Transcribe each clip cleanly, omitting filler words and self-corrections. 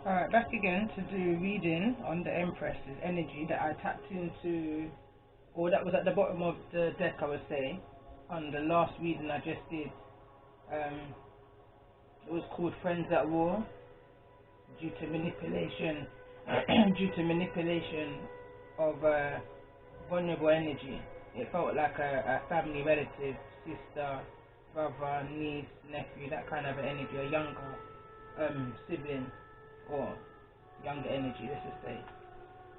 Alright, back again to do reading on the Empress's energy that I tapped into, or that was at the bottom of the deck, I would say, on the last reading I just did. It was called Friends at War, due to manipulation, of vulnerable energy. It felt like a family relative, sister, brother, niece, nephew, that kind of energy, a younger sibling, or younger energy, let's just say.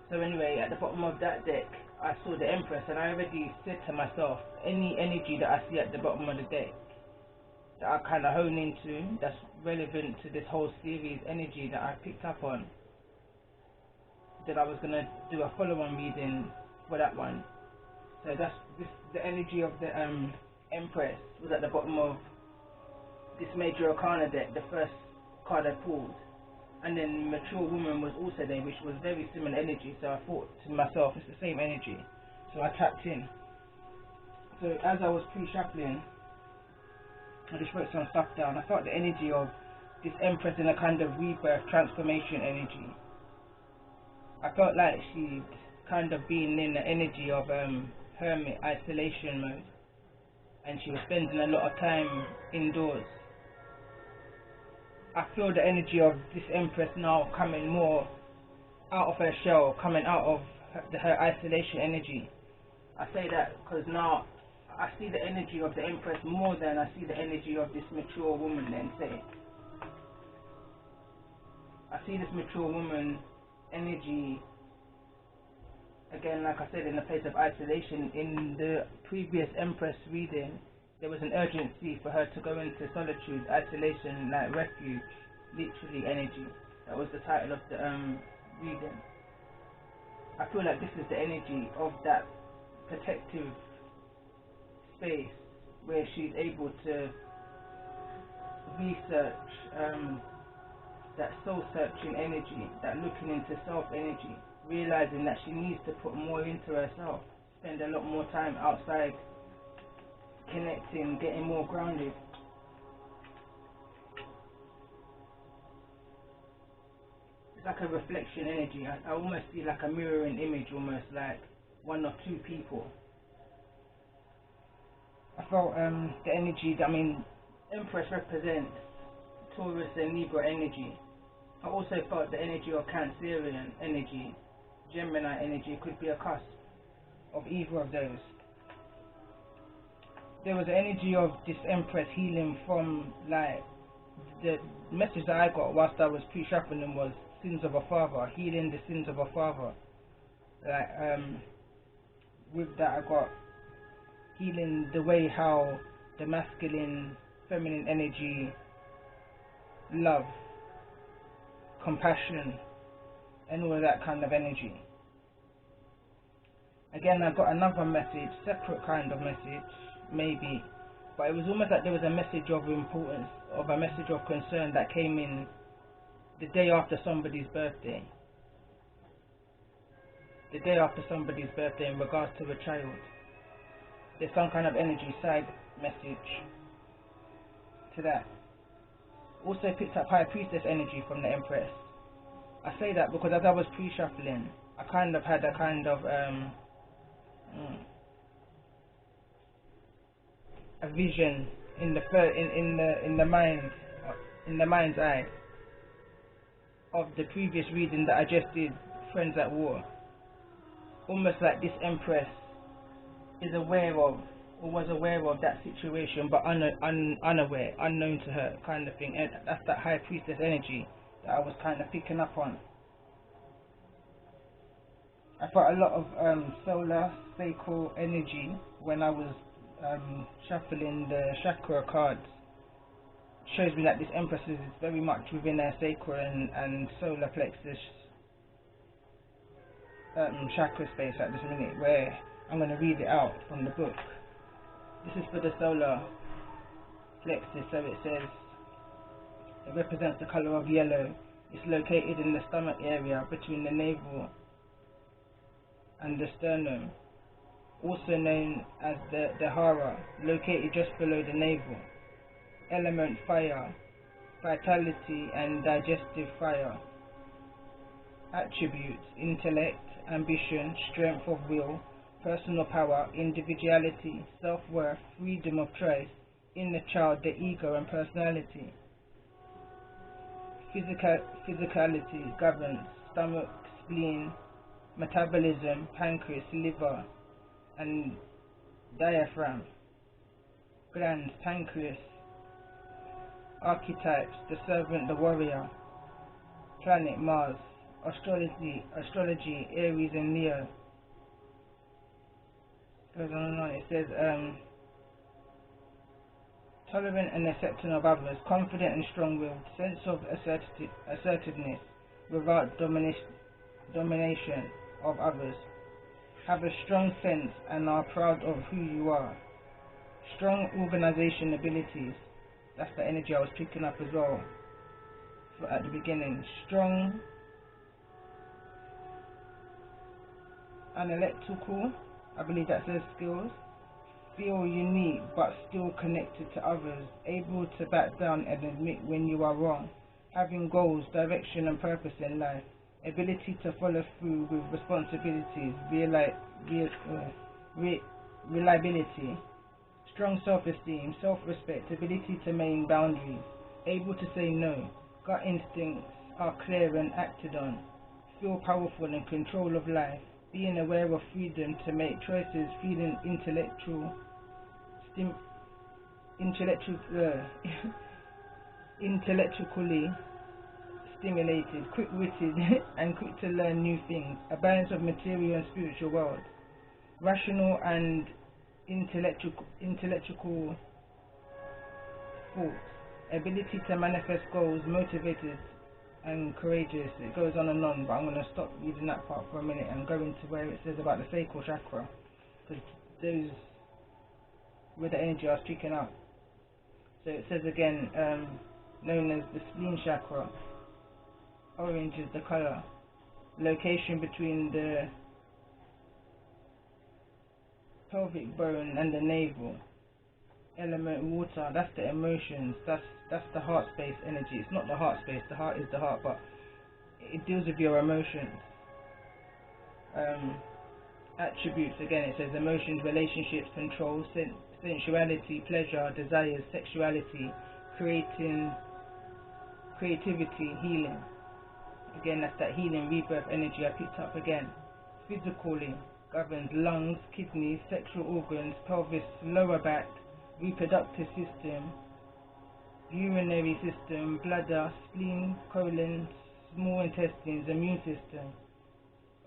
So anyway, at the bottom of that deck, I saw the Empress, and I already said to myself, any energy that I see at the bottom of the deck, that I kind of hone into, that's relevant to this whole series energy that I picked up on, that I was going to do a follow-on reading for that one. So that's the energy of the Empress was at the bottom of this Major Arcana deck, the first card I pulled. And then Mature Woman was also there, which was very similar energy, so I thought to myself, it's the same energy. So I tapped in. So as I was pre-shuffling, I just wrote some stuff down. I felt the energy of this Empress in a kind of rebirth, transformation energy. I felt like she'd kind of been in the energy of hermit, isolation mode, and she was spending a lot of time indoors. I feel the energy of this Empress now coming more out of her shell, coming out of her isolation energy. I say that because now I see the energy of the Empress more than I see the energy of this Mature Woman, then say. I see this Mature Woman energy, again, like I said, in a place of isolation. In the previous Empress reading, there was an urgency for her to go into solitude, isolation, like refuge, literally energy. That was the title of the reading. I feel like this is the energy of that protective space where she's able to research that soul-searching energy, that looking into self energy, realizing that she needs to put more into herself, spend a lot more time outside, connecting, getting more grounded. It's like a reflection energy. I almost see like a mirroring image, almost like one or two people. I felt the energy, Empress represents Taurus and Libra energy. I also felt the energy of Cancerian energy, Gemini energy. Could be a cusp of either of those. There was the energy of this Empress healing from, like, the message that I got whilst I was pre-shuffling was sins of a father, healing the sins of a father. Like, with that I got healing the way how the masculine, feminine energy, love, compassion, and all of that kind of energy. Again, I got another message, separate kind of message, maybe, but it was almost like there was a message of importance, of a message of concern that came in the day after somebody's birthday. The day after somebody's birthday in regards to a child. There's some kind of energy side message to that. Also picked up High Priestess energy from the Empress. I say that because as I was pre-shuffling, I kind of had a kind of a vision in the mind's eye of the previous reading that I just did, Friends at War. Almost like this Empress is aware of, or was aware of that situation, but unaware, unknown to her, kind of thing. And that's that High Priestess energy that I was kind of picking up on. I felt a lot of solar, sacral energy when I was shuffling the Chakra cards. It shows me that this Empress is very much within her sacral and solar plexus chakra space at this minute, where I'm going to read it out from the book. This is for the solar plexus. So it says, it represents the color of yellow. It's located in the stomach area between the navel and the sternum, also known as the hara, located just below the navel. Element fire, vitality and digestive fire. attributes: intellect, ambition, strength of will, personal power, individuality, self-worth, freedom of choice, inner child, the ego, and personality. Physicality governs stomach, spleen, metabolism, pancreas, liver, and diaphragm. Glands: pancreas. Archetypes: the servant, the warrior. Planet: Mars. Astrology, Aries and Leo. Goes on and on. It says tolerant and accepting of others, confident and strong-willed, sense of assertiveness without domination of others, have a strong sense and are proud of who you are. Strong organization abilities, that's the energy I was picking up as well at the beginning. Strong analytical, I believe that says skills. Feel unique but still connected to others, able to back down and admit when you are wrong, having goals, direction and purpose in life, ability to follow through with responsibilities, reliability, strong self-esteem, self-respect, ability to maintain boundaries, able to say no, gut instincts are clear and acted on, feel powerful and in control of life, being aware of freedom to make choices, feeling intellectually stimulated, quick-witted and quick to learn new things, a balance of material and spiritual world, rational and intellectual thoughts, ability to manifest goals, motivated and courageous. It goes on and on, but I'm going to stop reading that part for a minute and go into where it says about the sacral chakra, because those were the energy I was picking up. So it says again, known as the spleen chakra. Orange is the color. Location between the pelvic bone and the navel. Element water, that's the emotions, that's the heart space energy. It's not the heart space, the heart is the heart, but it deals with your emotions. Attributes, again it says emotions, relationships, control, sensuality, pleasure, desires, sexuality, creativity, healing. Again, that's that healing rebirth energy I picked up again. Physically governs lungs, kidneys, sexual organs, pelvis, lower back, reproductive system, urinary system, bladder, spleen, colon, small intestines, immune system,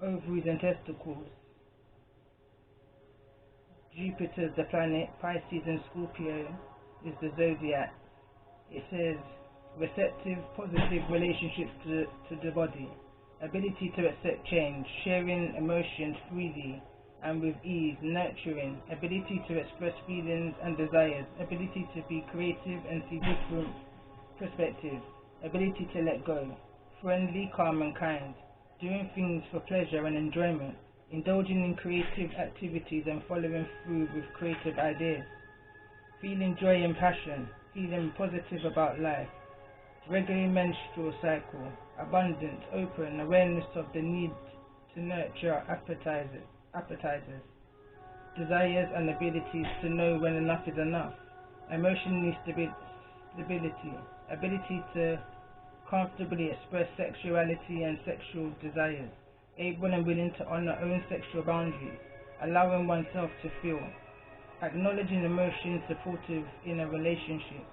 ovaries and testicles. Jupiter, the planet, Pisces and Scorpio is the zodiac. It says receptive, positive relationships to the body, ability to accept change, sharing emotions freely and with ease, nurturing, ability to express feelings and desires, ability to be creative and see different perspectives, ability to let go, friendly, calm and kind, doing things for pleasure and enjoyment, indulging in creative activities and following through with creative ideas, feeling joy and passion, feeling positive about life, regular menstrual cycle, abundance, open, awareness of the need to nurture appetizers, desires and abilities to know when enough is enough, emotionally stability, ability to comfortably express sexuality and sexual desires, able and willing to honor own sexual boundaries, allowing oneself to feel, acknowledging emotions, supportive in a relationship.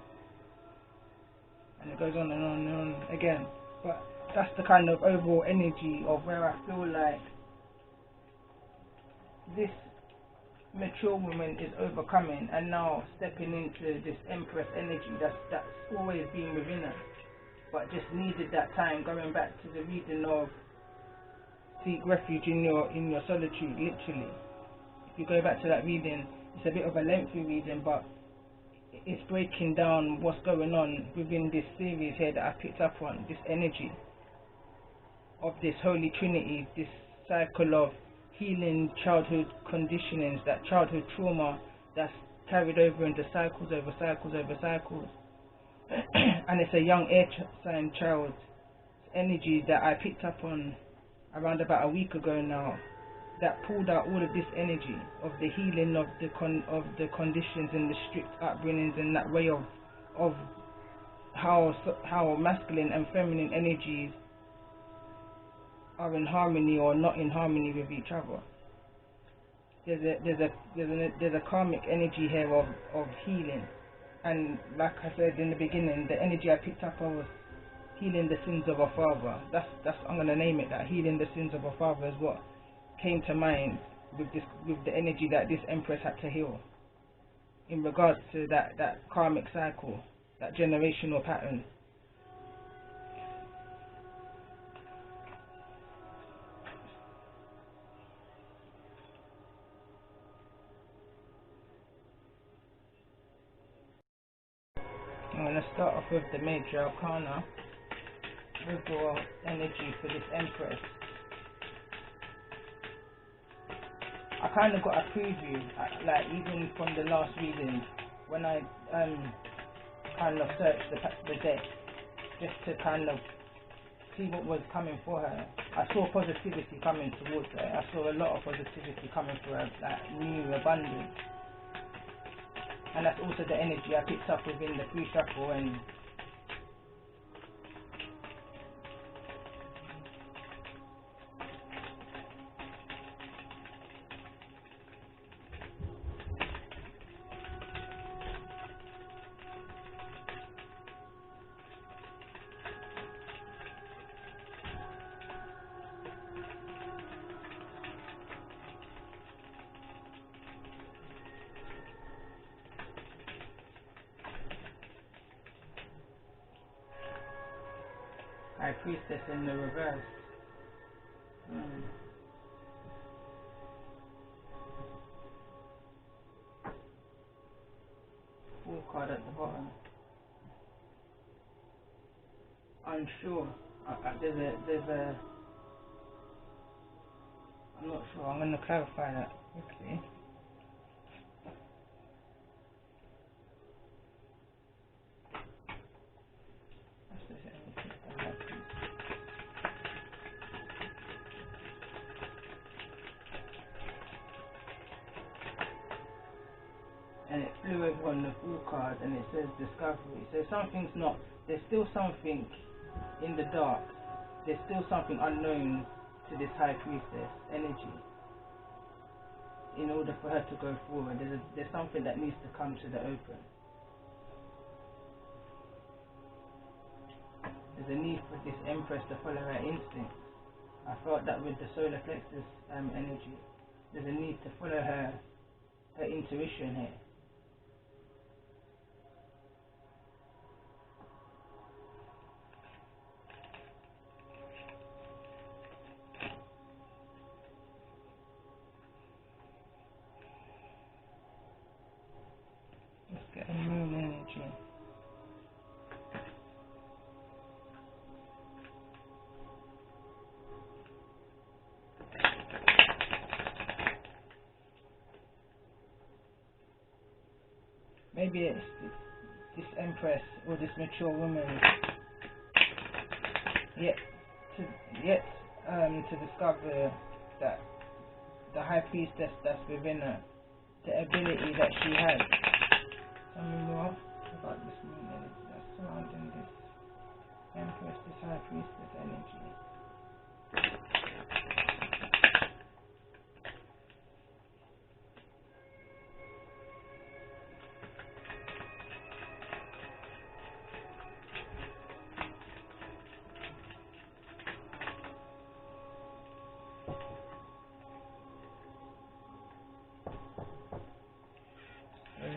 And it goes on and on and on again. But that's the kind of overall energy of where I feel like this mature woman is overcoming and now stepping into this Empress energy that's always been within her, but just needed that time. Going back to the reading of Seek Refuge in your Solitude, literally. If you go back to that reading, it's a bit of a lengthy reading, but it's breaking down what's going on within this series here that I picked up on, this energy of this Holy Trinity, this cycle of healing childhood conditionings, that childhood trauma that's carried over into cycles over cycles over cycles. And it's a young air sign child's energy that I picked up on around about a week ago now, that pulled out all of this energy of the healing of the conditions and the strict upbringings, and that way of how masculine and feminine energies are in harmony or not in harmony with each other. There's a karmic energy here of healing, and like I said in the beginning, the energy I picked up was healing the sins of our father. That's I'm gonna name it that. Healing the sins of our father is what came to mind with the energy that this Empress had to heal in regards to that karmic cycle, that generational pattern. I'm going to start off with the Major Arcana, overall energy for this Empress. I kind of got a preview, like even from the last reading, when I kind of searched the deck, just to kind of see what was coming for her. I saw positivity coming towards her. I saw a lot of positivity coming for her, like new abundance. And that's also the energy I picked up within the free shuffle. And High Priestess in the reverse. Fool card at the bottom. Unsure. There's a. I'm not sure. I'm going to clarify that quickly. And it flew over on the Fool card, and it says discovery. So something's not. There's still something in the dark. There's still something unknown to this High Priestess energy. In order for her to go forward, there's something that needs to come to the open. There's a need for this Empress to follow her instincts. I felt that with the solar plexus energy. There's a need to follow her intuition here. Let's get a moon energy. Maybe it's this Empress or this mature woman yet to discover that the High Priestess that's within her, the ability that she has. Tell me more about this moon energy that's surrounding this Empress, this High Priestess energy.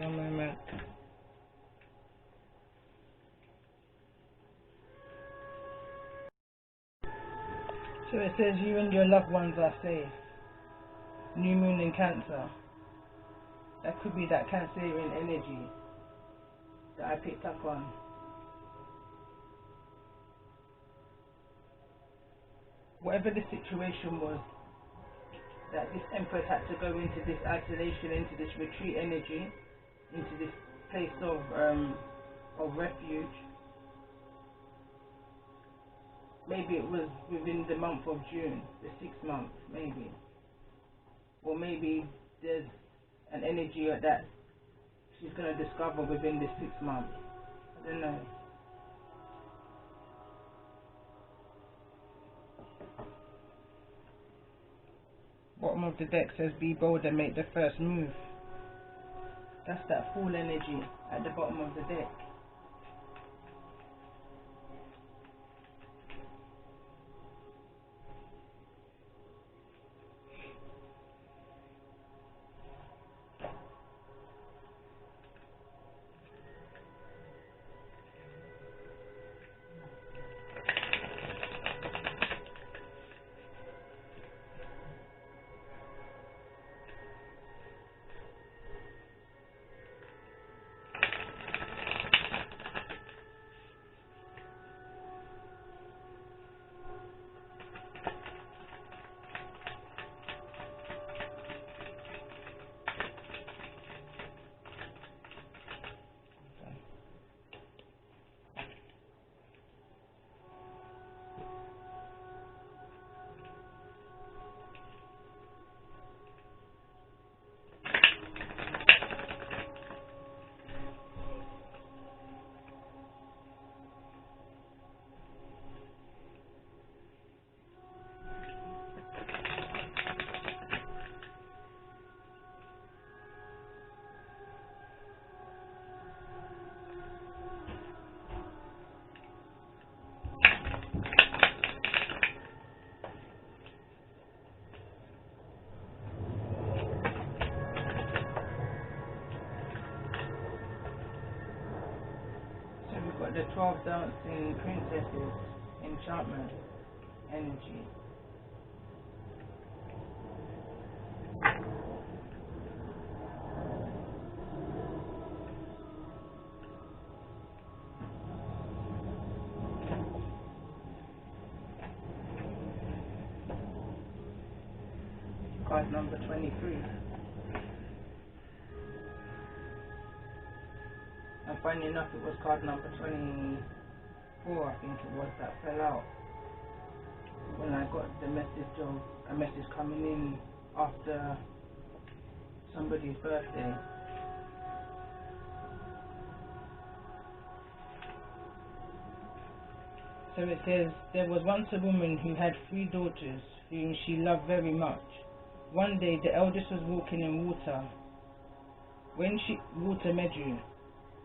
One moment. So it says you and your loved ones are safe. New moon in Cancer. That could be that Cancerian energy that I picked up on. Whatever the situation was, that this Empress had to go into this isolation, into this retreat energy, into this place of refuge. maybe it was within the month of June, the 6th month, maybe. Or maybe there's an energy that she's going to discover within the 6th month. I don't know. Bottom of the deck says be bold and make the first move. That's that full energy at the bottom of the deck. The 12 dancing princesses enchantment energy. Card number 23. And funny enough, it was card number 24, I think it was, that fell out when I got the message of a message coming in after somebody's birthday. So it says, there was once a woman who had 3 daughters whom she loved very much. One day the eldest was walking in water meadow.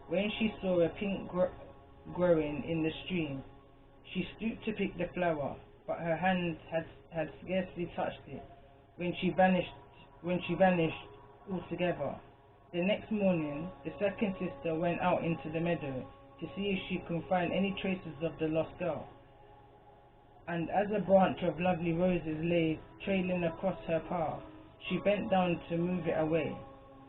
When she saw a pink growing in the stream, she stooped to pick the flower, but her hand had scarcely touched it when she vanished altogether. The next morning, the second sister went out into the meadow to see if she could find any traces of the lost girl. And as a branch of lovely roses lay trailing across her path, she bent down to move it away,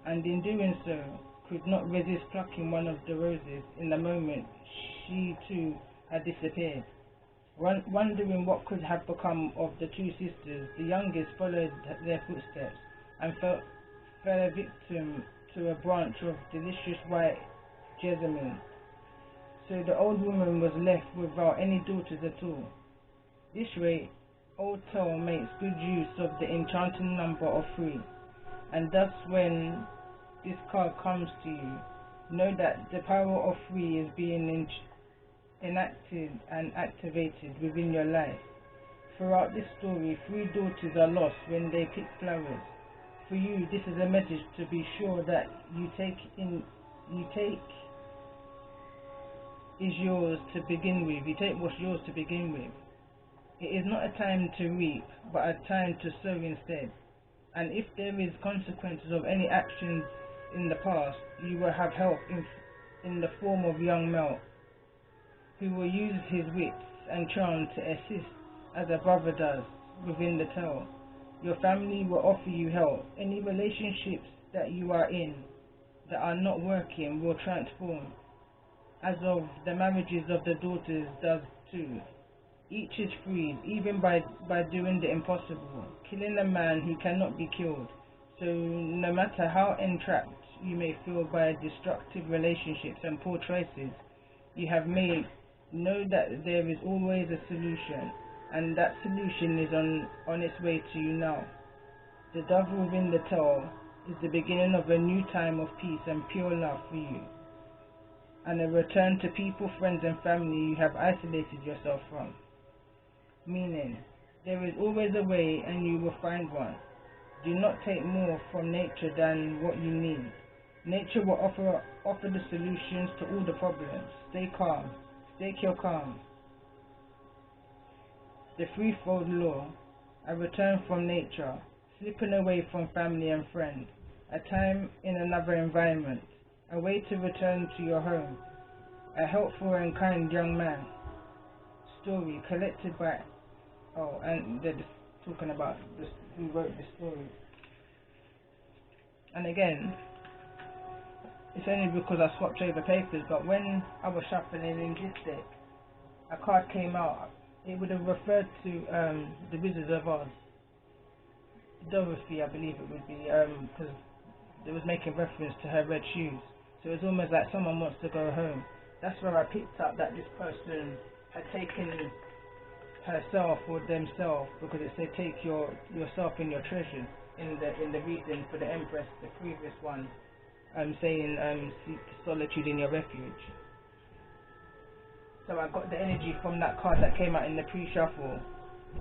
and in doing so, could not resist plucking one of the roses. In the moment, she too had disappeared. Wondering what could have become of the 2 sisters, the youngest followed their footsteps and fell a victim to a branch of delicious white jessamine. So the old woman was left without any daughters at all. This way, old tale makes good use of the enchanting number of 3, and thus when this card comes to you, know that the power of 3 is being enacted and activated within your life. Throughout this story, 3 daughters are lost when they pick flowers. For you, this is a message to be sure that you take is yours to begin with. You take what's yours to begin with. It is not a time to reap, but a time to sow instead. And if there is consequences of any actions in the past, you will have help in the form of young Mel, who will use his wits and charm to assist as a brother does within the tale. Your family will offer you help. Any relationships that you are in that are not working will transform, as of the marriages of the daughters does too. Each is freed, even by doing the impossible, killing a man who cannot be killed. So no matter how entrapped you may feel by destructive relationships and poor choices you have made Know that there is always a solution, and that solution is on its way to you now. The dove within the tail is the beginning of a new time of peace and pure love for you, and a return to people, friends and family you have isolated yourself from. Meaning, there is always a way and you will find one. Do not take more from nature than what you need. Nature will offer the solutions to all the problems. Stay calm. Stake your calm. The threefold law: a return from nature, slipping away from family and friends, a time in another environment, a way to return to your home, a helpful and kind young man. Story collected by and they're just talking about this, who wrote the story. And again, it's only because I swapped over papers, but when I was shuffling in this deck, a card came out. It would have referred to the Wizard of Oz, Dorothy, I believe it would be, because it was making reference to her red shoes. So it's almost like someone wants to go home. That's where I picked up that this person had taken herself or themselves, because it said take yourself and your treasures in the reading for the Empress, the previous one, saying seek solitude in your refuge. So I got the energy from that card that came out in the pre-shuffle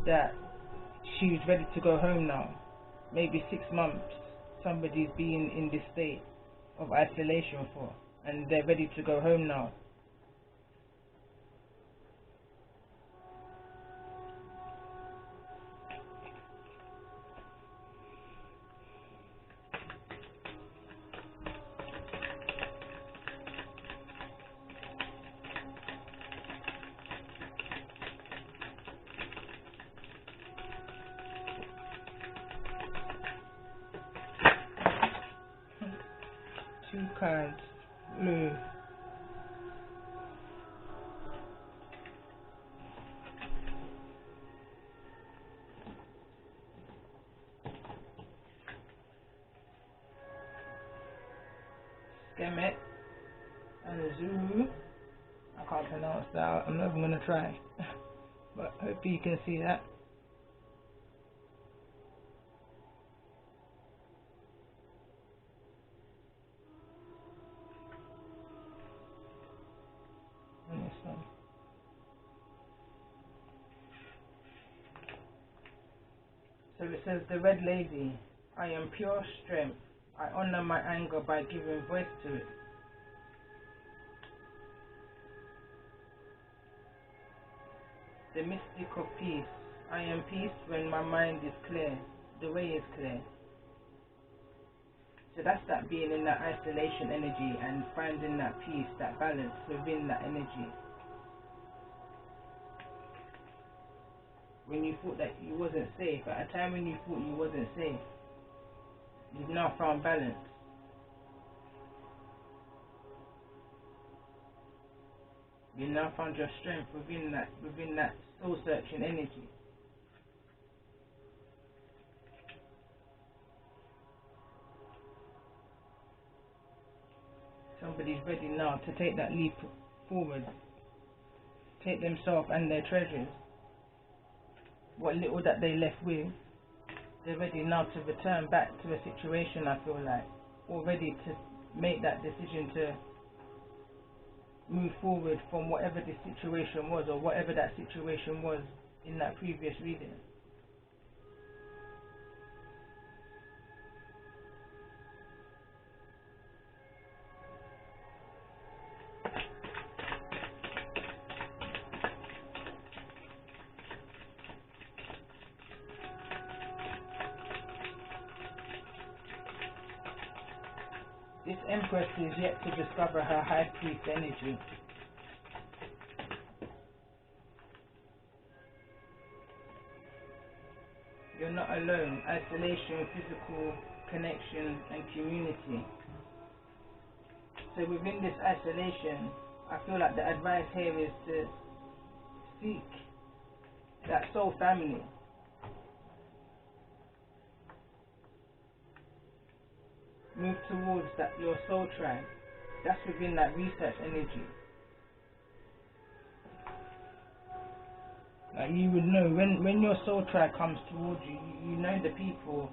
that she was ready to go home now. Maybe 6 months somebody's been in this state of isolation for, and they're ready to go home now. Two cards, blue. Skemet and Zulu. I can't pronounce that. I'm not even gonna try. But hopefully you can see that. And this one. So it says, the Red Lady, I am pure strength. I honor my anger by giving voice to it. The Mystic of Peace, I am peace when my mind is clear, the way is clear. So that's that being in that isolation energy and finding that peace, that balance within that energy. When you thought that you wasn't safe, at a time when you thought you wasn't safe, you've now found balance. You now found your strength within that soul searching energy. Somebody's ready now to take that leap forward, take themselves and their treasures, what little that they left with. They're ready now to return back to a situation, I feel like, or ready to make that decision to move forward from whatever the situation was, or whatever that situation was in that previous reading. This Empress is yet to discover her High Priest energy. You're not alone. Isolation, physical connection and community. So within this isolation, I feel like the advice here is to seek that soul family. Move towards your soul tribe. That's within that research energy. Like you would know when your soul tribe comes towards you, you know the people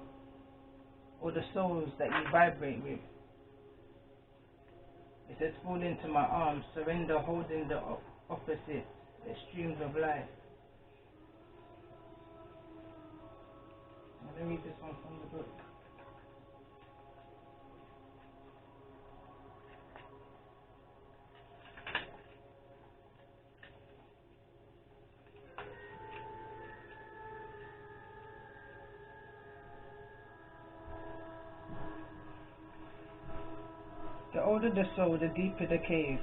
or the souls that you vibrate with. It says, fall into my arms, surrender, holding the opposite extremes of life. Let me read this one from the book. The older the soul, the deeper the cave.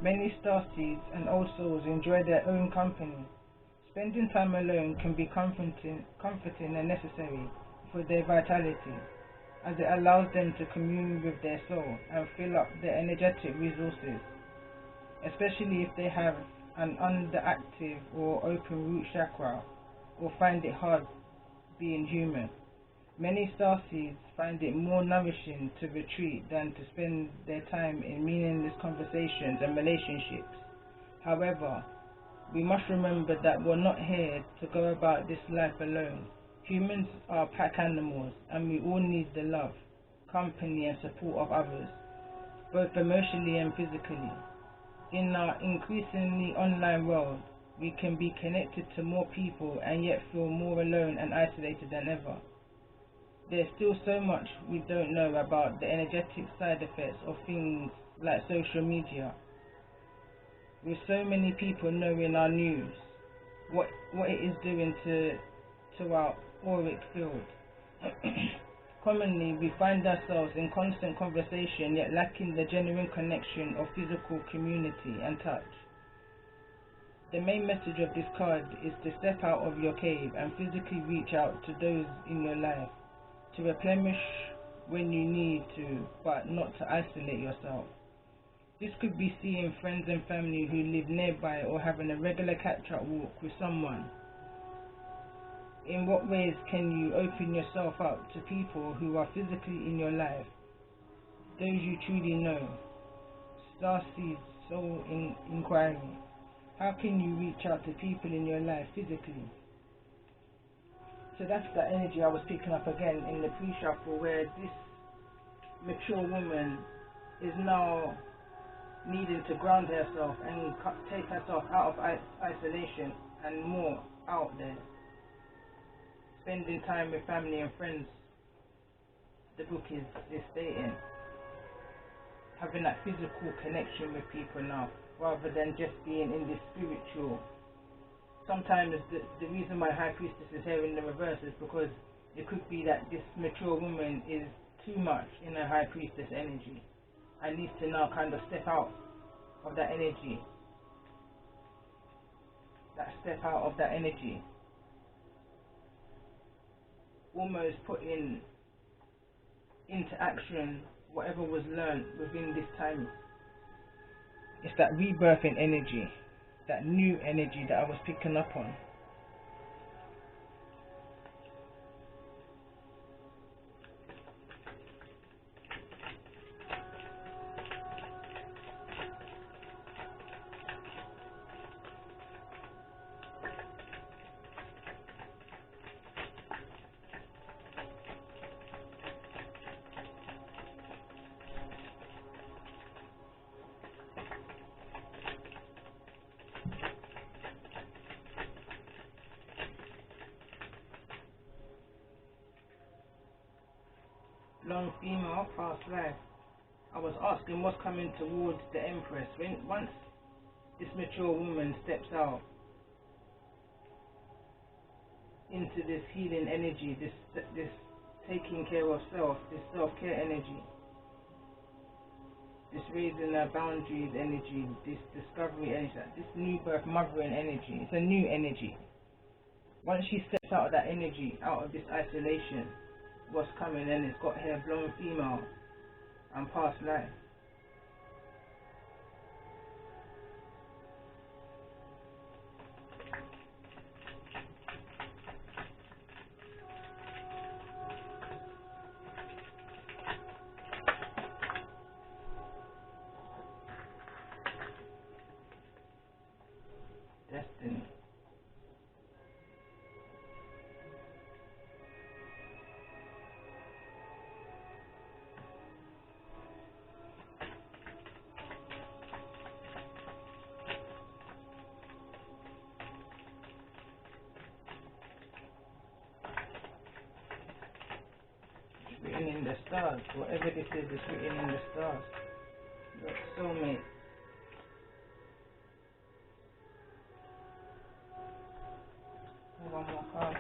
Many starseeds and old souls enjoy their own company. Spending time alone can be comforting and necessary for their vitality, as it allows them to commune with their soul and fill up their energetic resources, especially if they have an underactive or open root chakra or find it hard being human. Many starseeds find it more nourishing to retreat than to spend their time in meaningless conversations and relationships. However, we must remember that we're not here to go about this life alone. Humans are pack animals, and we all need the love, company and support of others, both emotionally and physically. In our increasingly online world, we can be connected to more people and yet feel more alone and isolated than ever. There's still so much we don't know about the energetic side effects of things like social media. With so many people knowing our news, what it is doing to our auric field. Commonly, we find ourselves in constant conversation yet lacking the genuine connection of physical community and touch. The main message of this card is to step out of your cave and physically reach out to those in your life, to replenish when you need to, but not to isolate yourself. This could be seeing friends and family who live nearby or having a regular catch-up walk with someone. In what ways can you open yourself up to people who are physically in your life, those you truly know? Starseed Soul Inquiry. How can you reach out to people in your life physically? So that's the energy I was picking up again in the pre-shuffle, where this mature woman is now needing to ground herself and take herself out of isolation and more out there. Spending time with family and friends, the book is stating. Having that physical connection with people now, rather than just being in this spiritual. Sometimes the reason why High Priestess is here in the reverse is because it could be that this mature woman is too much in her High Priestess energy and needs to now kind of step out of that energy. Almost put into action whatever was learned within this time. It's that rebirthing energy, that new energy that I was picking up on. Long female, past life. I was asking what's coming towards the Empress. Once this mature woman steps out into this healing energy, this taking care of self, this self-care energy, this raising our boundaries energy, this discovery energy, this new birth mothering energy. It's a new energy. Once she steps out of that energy, out of this isolation, what's coming, and it's got hair blown female and past life. Destiny. written in the stars. Whatever this is written in the stars. Your soulmate. One more card.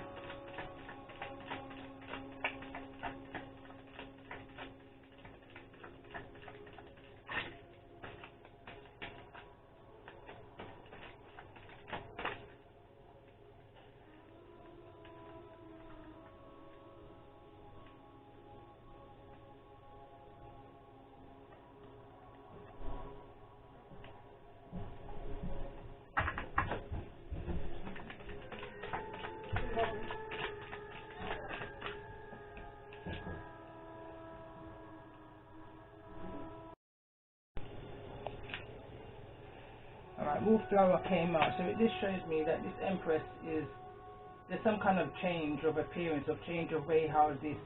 Alright, Wallflower came out, so this shows me that this Empress there's some kind of change of appearance, of change of way how this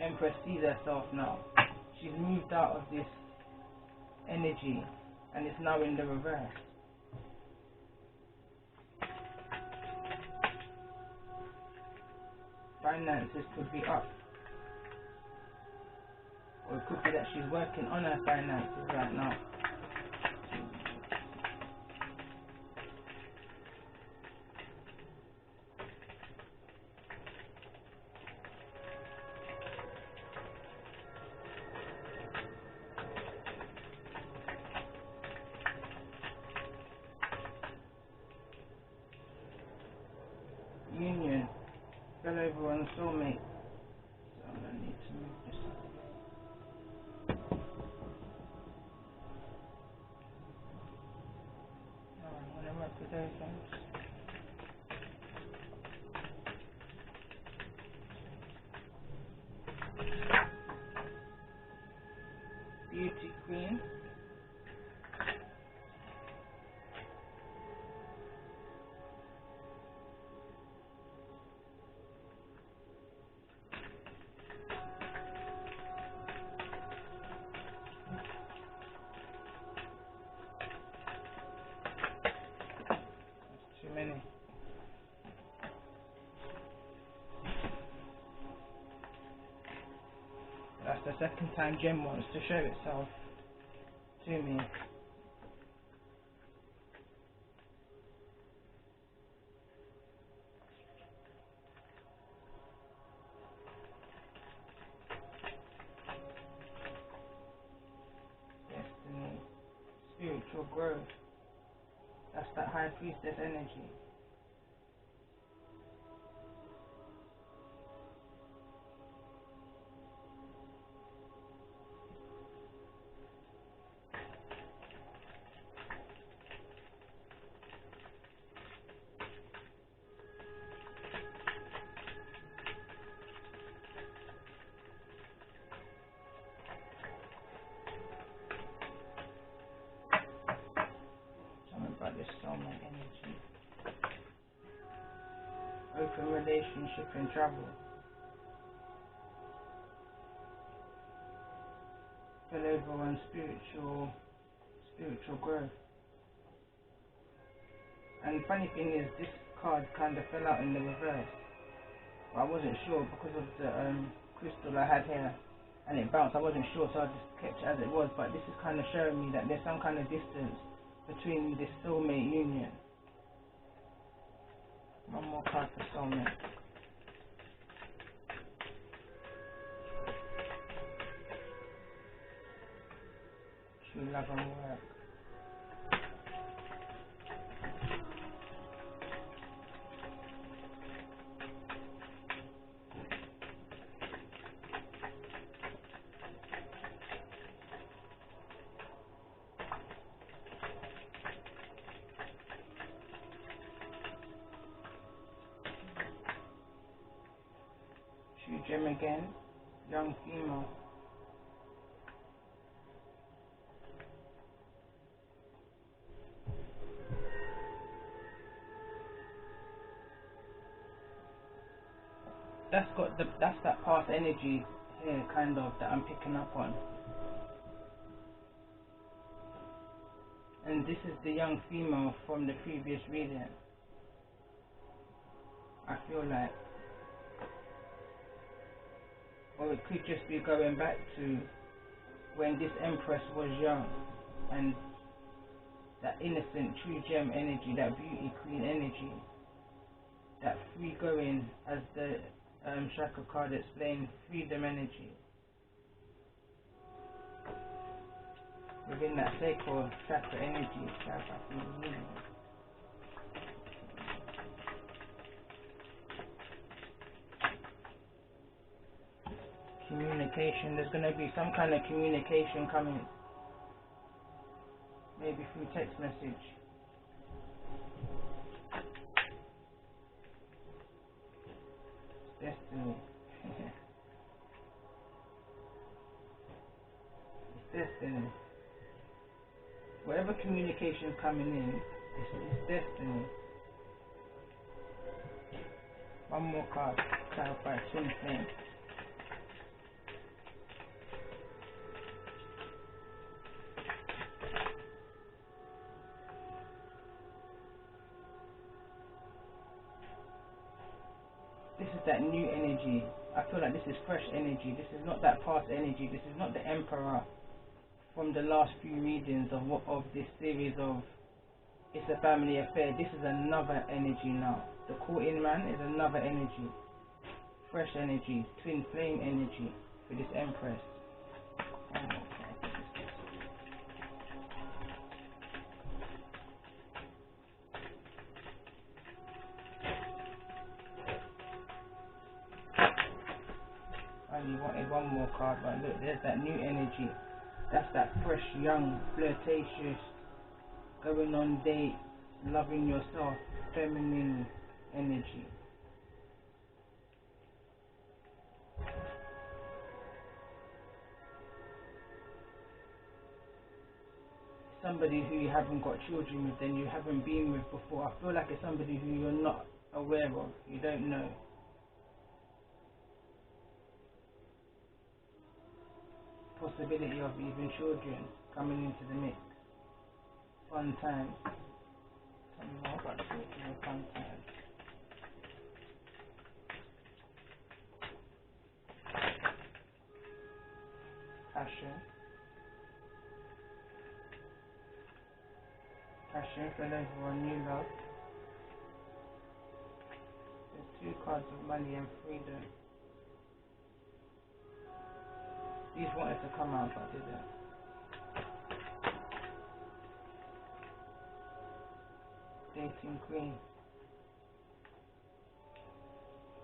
Empress sees herself now. She's moved out of this energy and it's now in the reverse. Finances could be up, or it could be that she's working on her finances right now. Union fell over on soulmate. So I'm gonna need to move this out of the way. Alright, I'm gonna work with those ones. Beauty Queen. Many. That's the second time Gem wants to show itself to me. Destiny, spiritual growth. That's that High Priestess energy. This soulmate energy. Open relationship and travel. Fell over on spiritual growth. And the funny thing is, this card kind of fell out in the reverse. But I wasn't sure because of the crystal I had here, and it bounced. I wasn't sure, so I just kept it as it was. But this is kind of showing me that there's some kind of distance between this soulmate union. One more card for soulmate. True love and work. Gem again, young female. That's that past energy here, kind of, that I'm picking up on. And this is the young female from the previous reading. I feel like or it could just be going back to when this Empress was young, and that innocent true gem energy, that beauty queen energy, that free going, as the Chakra card explained, freedom energy. Within that sacred chakra energy, communication. There's going to be some kind of communication coming, maybe through text message. Destiny. It's destiny. Whatever communication is coming in, it's destiny. One more card, clarify, twin flame. This is that new energy. I feel like this is fresh energy. This is not that past energy. This is not the Emperor from the last few readings of this series of It's a Family Affair. This is another energy now. The Caught-in Man is another energy. Fresh energy, twin flame energy for this Empress. I only wanted one more card, but look, there's that new energy. That's that fresh, young, flirtatious, going on dates, loving yourself, feminine energy. Somebody who you haven't got children with, then you haven't been with before. I feel like it's somebody who you're not aware of, you don't know. Possibility of even children coming into the mix. Fun times. Tell me more about children and fun times. Passion. Passion for love or new love. There's 2 cards of money and freedom. These wanted to come out but didn't. Dating queen.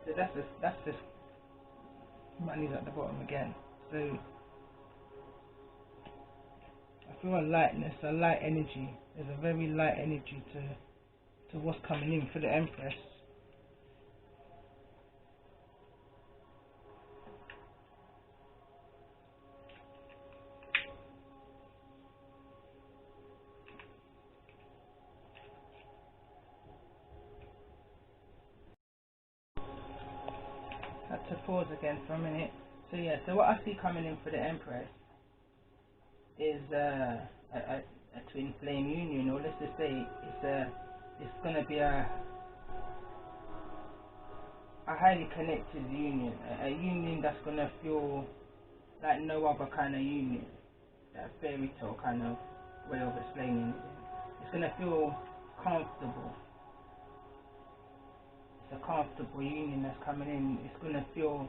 So that's just money's at the bottom again. So I feel a lightness, a light energy. There's a very light energy to what's coming in for the Empress. To pause again for a minute. So yeah, so what I see coming in for the Empress is a twin flame union, or let's just say it's gonna be a highly connected union, a union that's gonna feel like no other kind of union. That fairy tale kind of way of explaining it. It's gonna feel comfortable. A comfortable union that's coming in. It's going to feel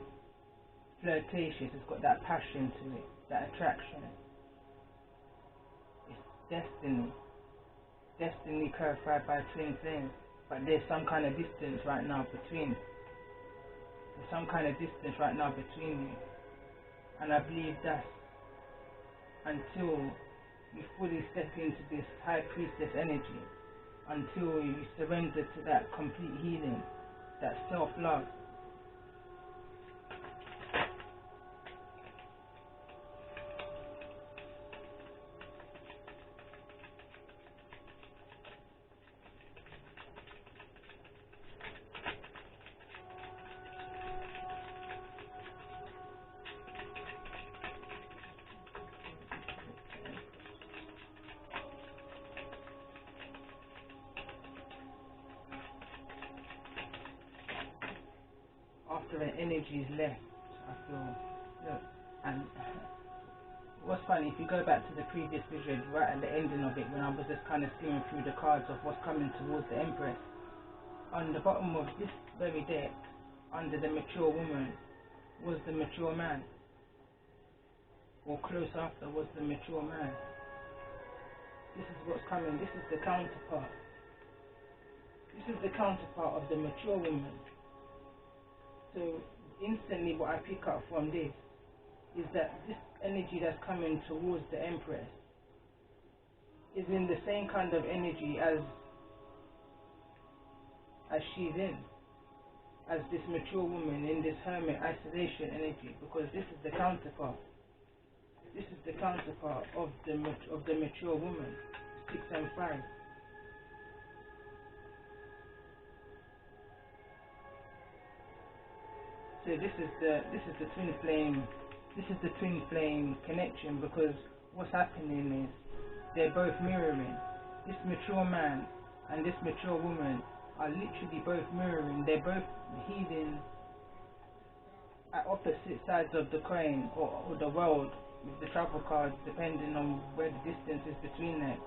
flirtatious. It's got that passion to it, that attraction. It's destiny clarified by twin flames, but there's some kind of distance right now between you, and I believe that's until you fully step into this high priestess energy, until you surrender to that complete healing, that self-love. After the energy is left, I feel Look, and what's funny, if you go back to the previous vision, right at the ending of it, when I was just kind of skimming through the cards of what's coming towards the Empress, on the bottom of this very deck, under the mature woman, was the mature man, or close after was the mature man. This is what's coming. This is the counterpart. This is the counterpart of the mature woman. So instantly what I pick up from this is that this energy that's coming towards the Empress is in the same kind of energy as she's in, as this mature woman, in this hermit isolation energy, because this is the counterpart. This is the counterpart of the mature woman, 6 and 5. So this is the twin flame. This is the twin flame connection, because what's happening is they're both mirroring. This mature man and this mature woman are literally both mirroring. They're both healing at opposite sides of the coin, or the world, with the travel cards, depending on where the distance is between them.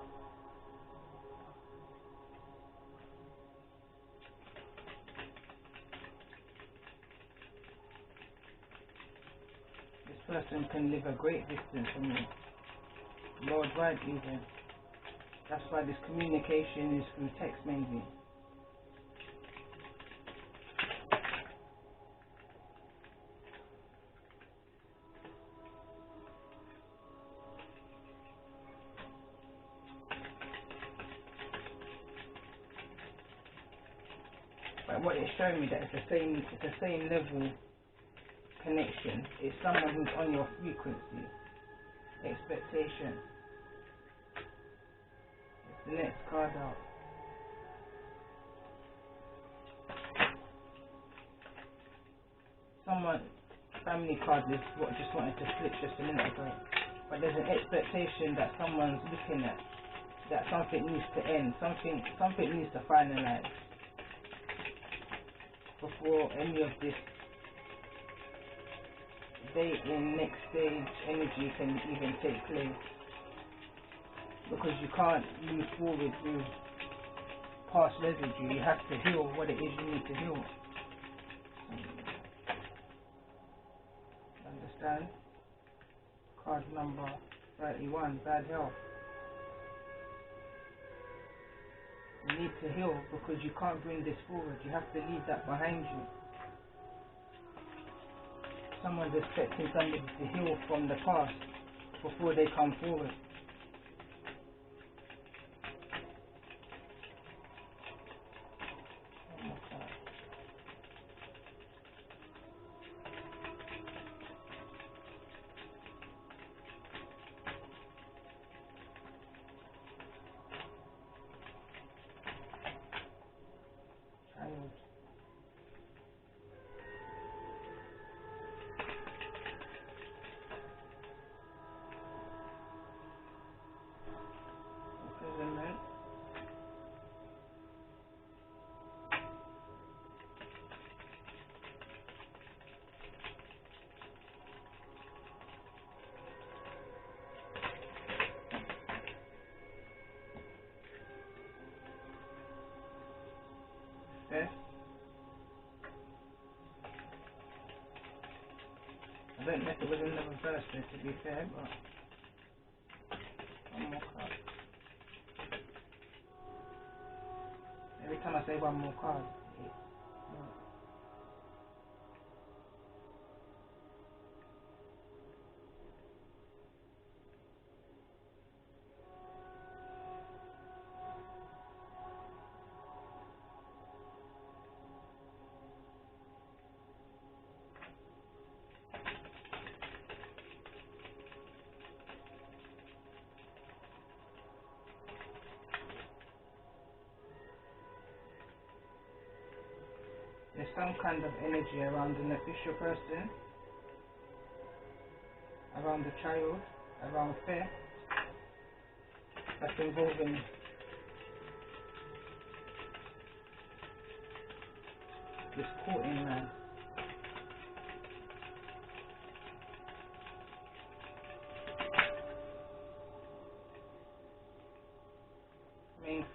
This person can live a great distance from you, worldwide even. That's why this communication is through text, maybe. But what it's showing me, that it's the same level connection. It's someone who's on your frequency. Expectation. It's the next card out. Someone, family card is what I just wanted to flip just a minute ago. But there's an expectation that someone's looking at, that something needs to end, something needs to finalize before any of this dating next stage energy can even take place, because you can't move forward with past residue. You have to heal what it is you need to heal. Understand? Card number 31, bad health. You need to heal, because you can't bring this forward. You have to leave that behind you. Someone's expecting somebody to heal from the past before they come forward. I don't know if it was in the reverse there, to be fair, but one more card. Every time I say one more card, there's some kind of energy around an official person, around the child, around fair, that's involving this courting man.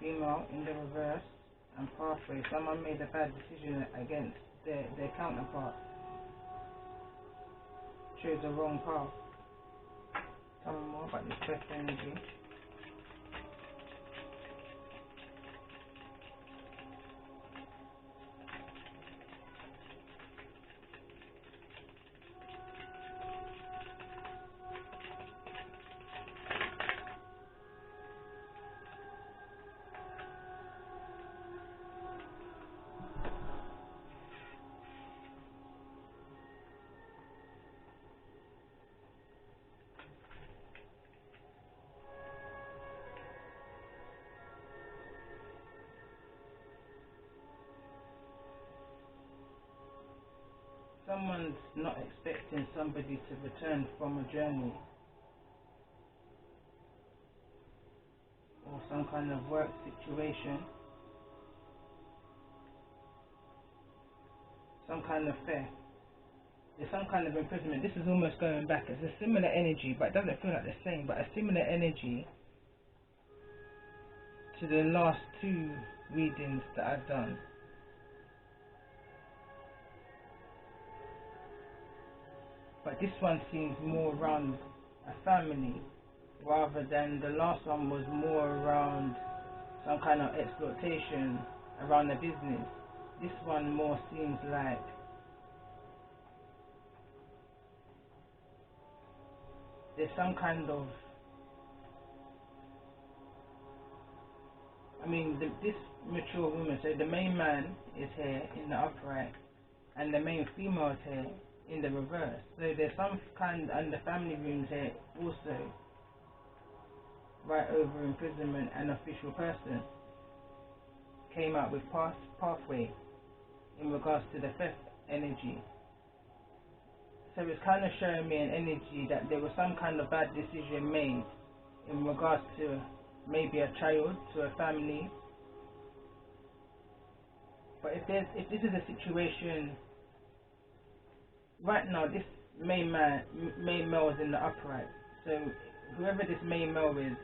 female in the reverse and pathway. Someone made a bad decision against their counterpart. Chose the wrong path. Tell me more about this best energy. Someone's not expecting somebody to return from a journey or some kind of work situation, some kind of theft. There's some kind of imprisonment. This is almost going back. It's a similar energy, but it doesn't feel like the same, but a similar energy to the last two readings that I've done. But this one seems more around a family rather than the last one was more around some kind of exploitation around the business. This one more seems like there's some kind of, this mature woman, so the main man is here in the upright and the main female is here in the reverse. So there's some kind, and the family rooms here also, right over imprisonment and official person, came out with pathway in regards to the theft energy. So it's kind of showing me an energy that there was some kind of bad decision made in regards to maybe a child, to a family. But if this is a situation right now, this main male is in the upright. So whoever this main male is,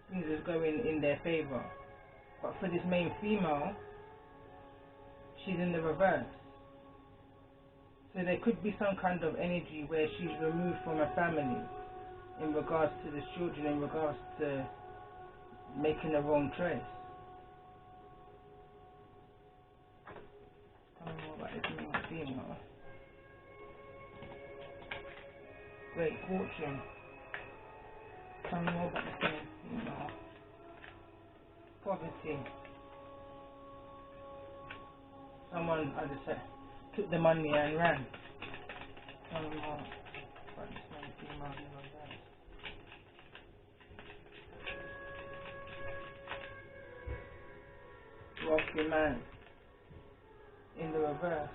things is going in their favor. But for this main female, she's in the reverse. So there could be some kind of energy where she's removed from her family in regards to the children, in regards to making the wrong choice. I don't know about this main female. Great fortune. Tell me more about the same female. Poverty. Someone, as I said, took the money and ran. Tell me more about the same female in reverse. Wealthy man in the reverse.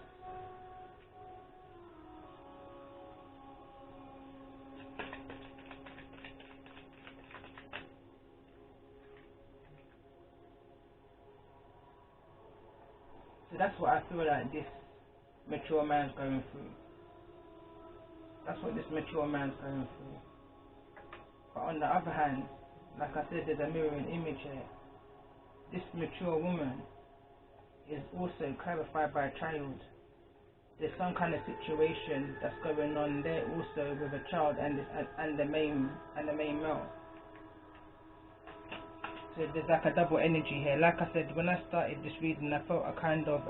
So that's what I feel like this mature man's going through. That's what this mature man's going through. But on the other hand, like I said, there's a mirroring image here. This mature woman is also clarified by a child. There's some kind of situation that's going on there also with a child and the main male. So there's like a double energy here. Like I said, when I started this reading, I felt a kind of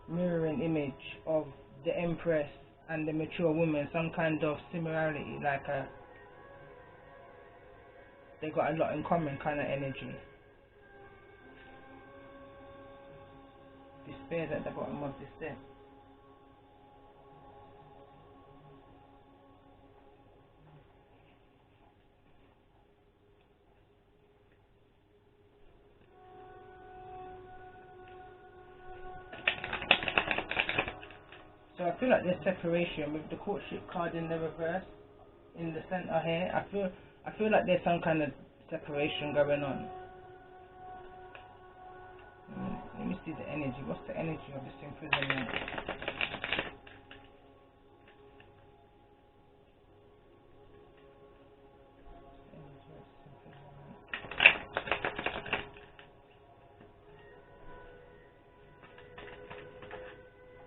mirroring image of the Empress and the mature woman, some kind of similarity, like they got a lot in common kind of energy. Despair's at the bottom of this deck. So I feel like there's separation with the courtship card in the reverse, in the center here. I feel like there's some kind of separation going on. Let me see the energy. What's the energy of this imprisonment?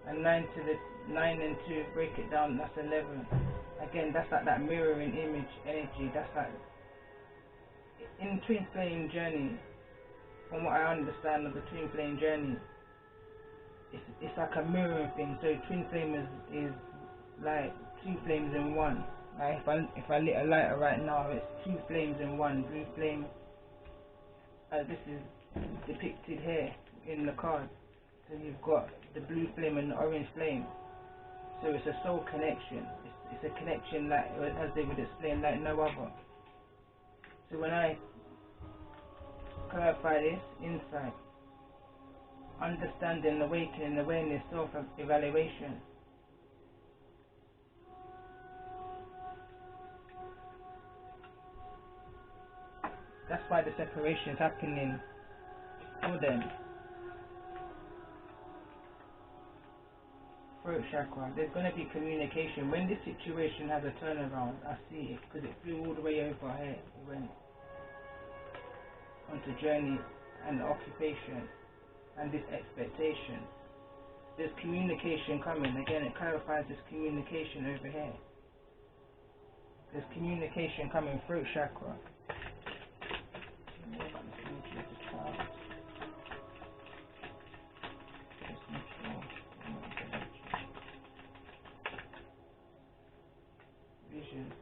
and 9 and 2, break it down, that's 11. Again, that's like that mirroring image energy. That's like in twin flame journey. From what I understand of the twin flame journey, it's like a mirroring thing. So twin flame is like two flames in one. Like if I lit a lighter right now, it's two flames in one. Blue flame. This is depicted here in the card. So you've got the blue flame and the orange flame. So it's a soul connection. It's a connection like, as they would explain, like no other. So when I clarify this insight, understanding, awakening, awareness, self-evaluation, that's why the separation is happening for them. Throat chakra, there's going to be communication. When this situation has a turnaround, I see it, because it flew all the way over here. It went onto journey and occupation and this expectation. There's communication coming. Again, it clarifies this communication over here. There's communication coming, throat chakra. Vision.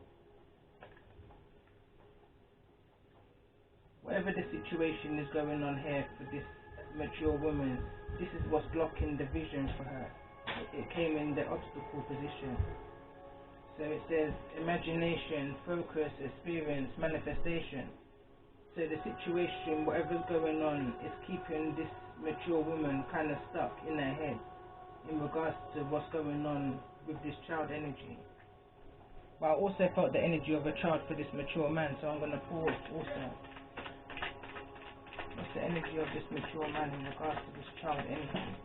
Whatever the situation is going on here for this mature woman, this is what's blocking the vision for her. It came in the obstacle position. So it says imagination, focus, experience, manifestation. So the situation, whatever's going on, is keeping this mature woman kind of stuck in her head in regards to what's going on with this child energy. But I also felt the energy of a child for this mature man, so I'm going to pause also. What's the energy of this mature man in regards to this child energy?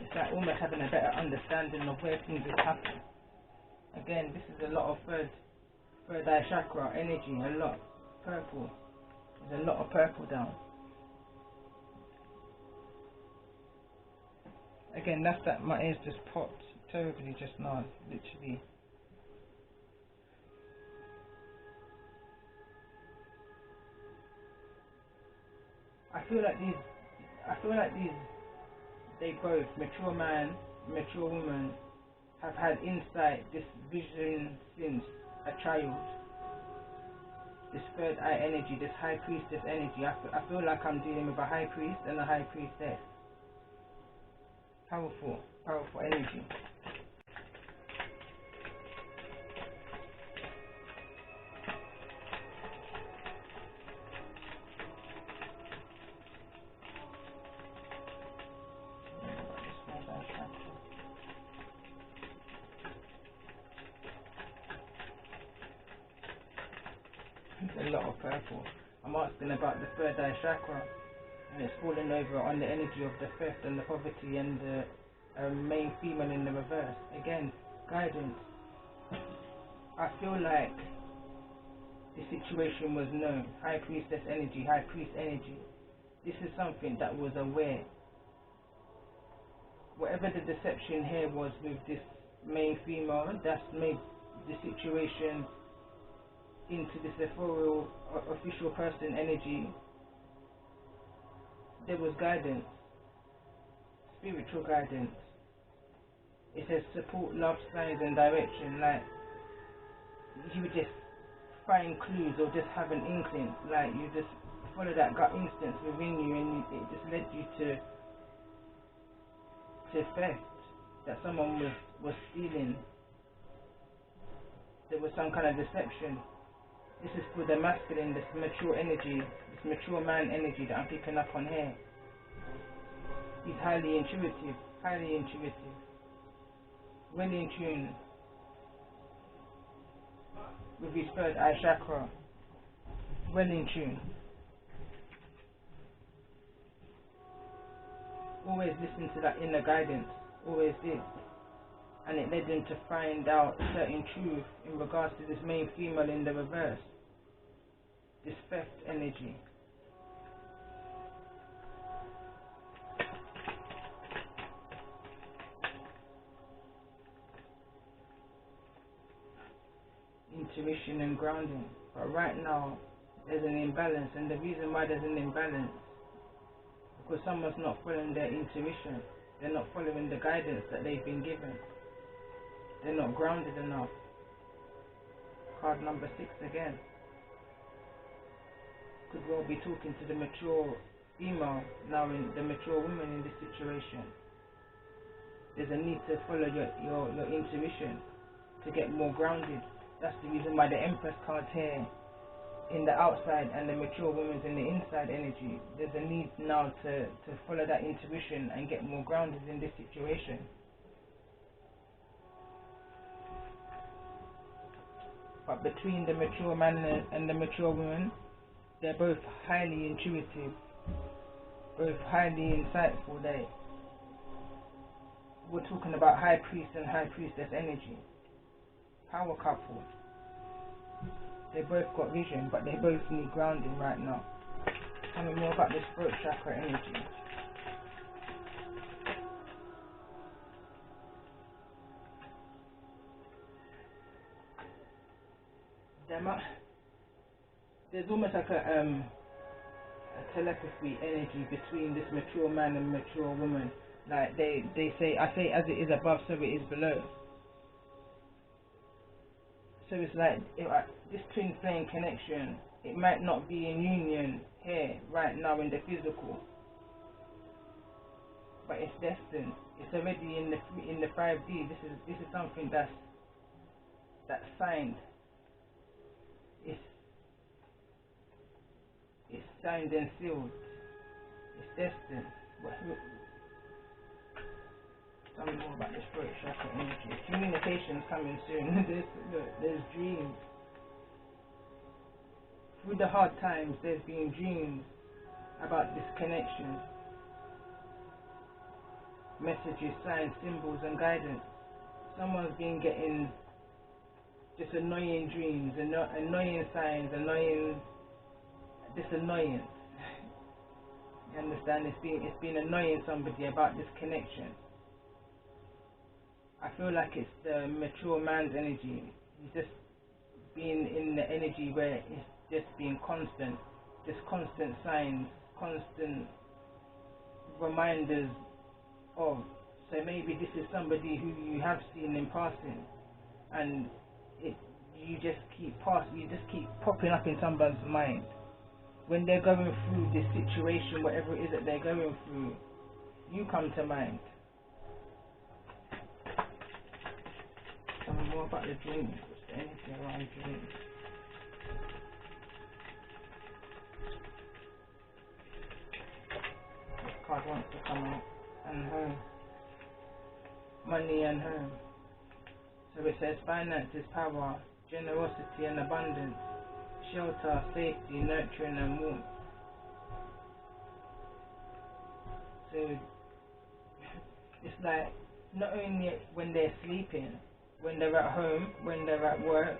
It's like almost having a better understanding of where things have happened. Again, this is a lot of third eye chakra energy, a lot purple. There's a lot of purple down. Again, that's that my ears just popped terribly just now, literally. I feel like these, they both, mature man, mature woman, have had insight, this vision since a child. This third eye energy, this high priestess energy. I feel like I'm dealing with a high priest and a high priestess. Powerful, powerful energy. A lot of purple. I'm asking about the third eye chakra, and it's falling over on the energy of the fifth and the poverty and the main female in the reverse. Again, guidance. I feel like the situation was known. High priestess energy, high priest energy. This is something that was aware. Whatever the deception here was with this main female, that's made the situation into this ethereal official person energy. There was guidance, spiritual guidance. It says support, love, signs and direction. Like you would just find clues or just have an inkling, like you just follow that gut instinct within you, and it just led you to theft, that someone was stealing. There was some kind of deception. This is for the masculine, this mature energy, this mature man energy that I'm picking up on here. He's highly intuitive, well in tune with his third eye chakra, well in tune. Always listen to that inner guidance, always did. and it led him to find out certain truth in regards to this main female in the reverse, this theft energy. Intuition and grounding. But right now there's an imbalance, and the reason why there's an imbalance because someone's not following their intuition. They're not following the guidance that they've been given. They're not grounded enough. Card number 6 again. Could well be talking to the mature female now, in the mature woman in this situation. There's a need to follow your intuition to get more grounded. That's the reason why the Empress card's here in the outside and the mature woman's in the inside energy. There's a need now to follow that intuition and get more grounded in this situation. But between the mature man and the mature woman, they're both highly intuitive, both highly insightful. We're talking about high priest and high priestess energy. Power couple. They both got vision, but they both need grounding right now. Tell me more about this throat chakra energy. There's almost like a telepathy energy between this mature man and mature woman. Like they say, I say as it is above, so it is below. So it's like this twin flame connection, it might not be in union here right now in the physical, but it's destined. It's already in the 5D. This is something that's signed. It's signed and sealed. It's destined. Tell me more about this throat chakra energy. Communication's coming soon. There's dreams. Through the hard times, there's been dreams about this connection. Messages, signs, symbols, and guidance. Someone's been getting just annoying dreams, annoying signs, annoyance. You understand? It's been annoying somebody about this connection. I feel like it's the mature man's energy. He's just been in the energy where it's just been constant, just constant signs, constant reminders of. So maybe this is somebody who you have seen in passing, and you just keep popping up in someone's mind when they're going through this situation, whatever it is that they're going through. You come to mind. Tell me more about the dreams. What's the energy around dreams? This card wants to come out. And home. Money and home. So it says finances, power, generosity and abundance, shelter, safety, nurturing and warmth. So it's like not only when they're sleeping, when they're at home, when they're at work,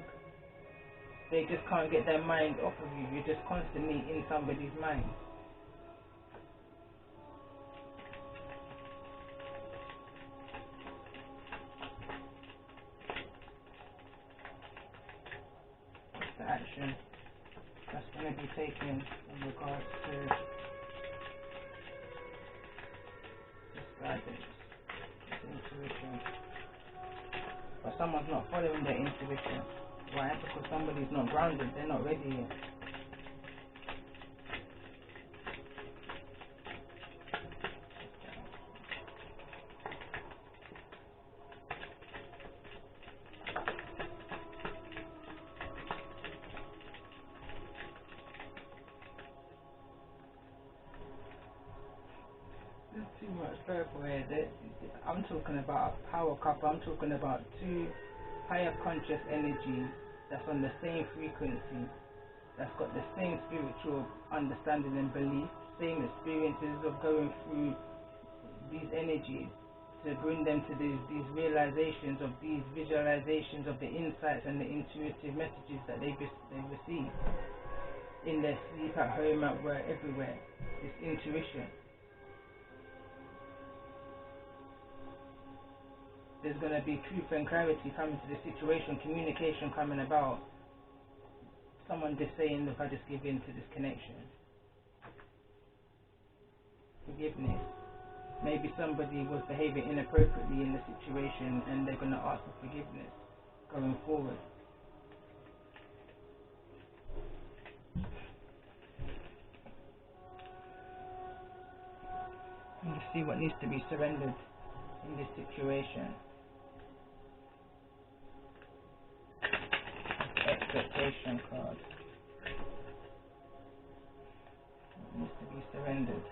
they just can't get their mind off of you. You're just constantly in somebody's mind. What's the action that's going to be taken in regards to this guidance, this intuition? But someone's not following their intuition. Why? Because somebody's not grounded. They're not ready yet. There's too much purple here. I'm talking about a power couple. I'm talking about two higher conscious energies that's on the same frequency, that's got the same spiritual understanding and belief, same experiences of going through these energies to bring them to these realizations of these visualizations of the insights and the intuitive messages that they receive in their sleep, at home, at work, everywhere. This intuition. There's going to be truth and clarity coming to the situation, communication coming about. Someone just saying, look, I just give in to this connection. Forgiveness. Maybe somebody was behaving inappropriately in the situation and they're going to ask for forgiveness going forward. And just see what needs to be surrendered in this situation. Expectation card. What needs to be surrendered?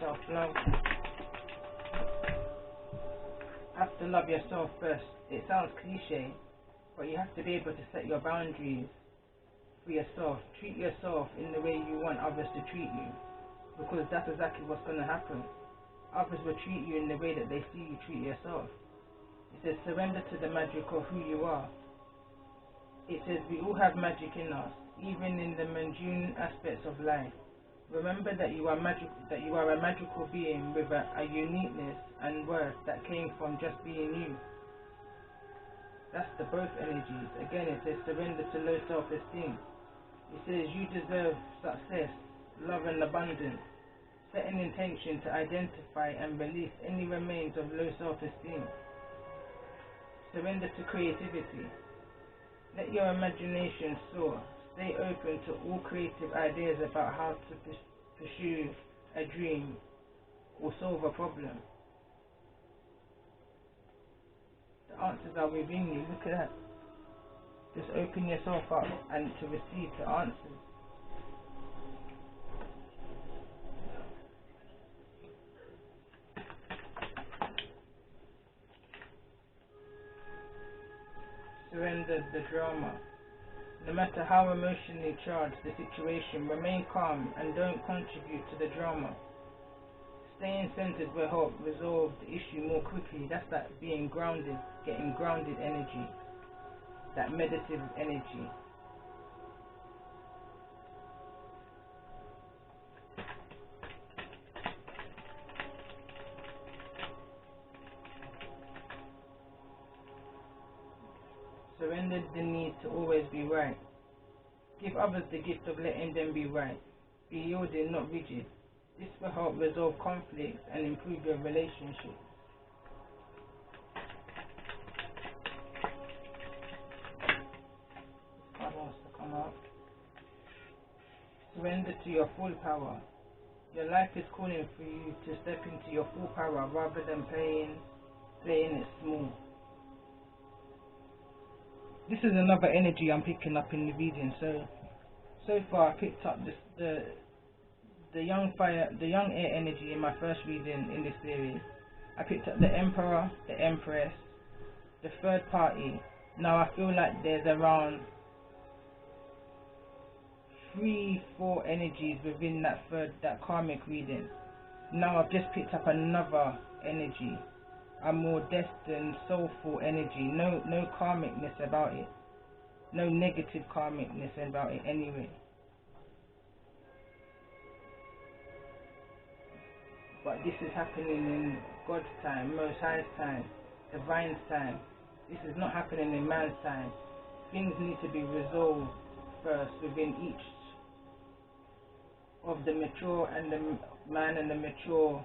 Self-love. Have to love yourself first. It sounds cliche, but you have to be able to set your boundaries for yourself. Treat yourself in the way you want others to treat you, because that's exactly what's going to happen. Others will treat you in the way that they see you treat yourself. It says surrender to the magic of who you are. It says we all have magic in us, even in the mundane aspects of life. Remember that you are a magical being with a uniqueness and worth that came from just being you. That's the both energies. Again, it says surrender to low self-esteem. It says you deserve success, love and abundance. Set an intention to identify and release any remains of low self-esteem. Surrender to creativity. Let your imagination soar. Stay open to all creative ideas about how to pursue a dream or solve a problem. The answers are within you. Look at that. Just open yourself up and to receive the answers. Surrender the drama. No matter how emotionally charged the situation, remain calm and don't contribute to the drama. Staying centered will help resolve the issue more quickly. That's that being grounded, getting grounded energy, that meditative energy. Surrender the need to always be right. Give others the gift of letting them be right. Be yielding, not rigid. This will help resolve conflicts and improve your relationship. This card wants to come out. Surrender to your full power. Your life is calling for you to step into your full power rather than playing it small. This is another energy I'm picking up in the reading. So far I picked up the young air energy in my first reading in this series. I picked up the Emperor, the Empress, the third party. Now I feel like there's around 3-4 energies within that karmic reading. Now I've just picked up another energy. A more destined, soulful energy. No karmicness about it. No negative karmicness about it anyway. But this is happening in God's time, Most High's time, Divine's time. This is not happening in man's time. Things need to be resolved first within each of the mature and the man and the mature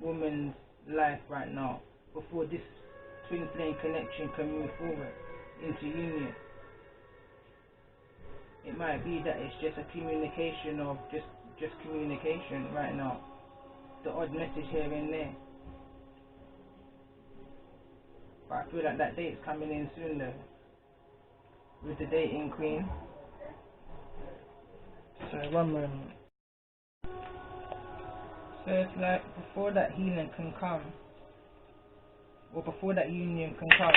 woman's life right now, before this twin flame connection can move forward into union. It might be that it's just a communication of just communication right now. The odd message here and there. But I feel like that date's coming in soon though. With the dating queen, One moment. So it's like before that healing can come, or before that union can come,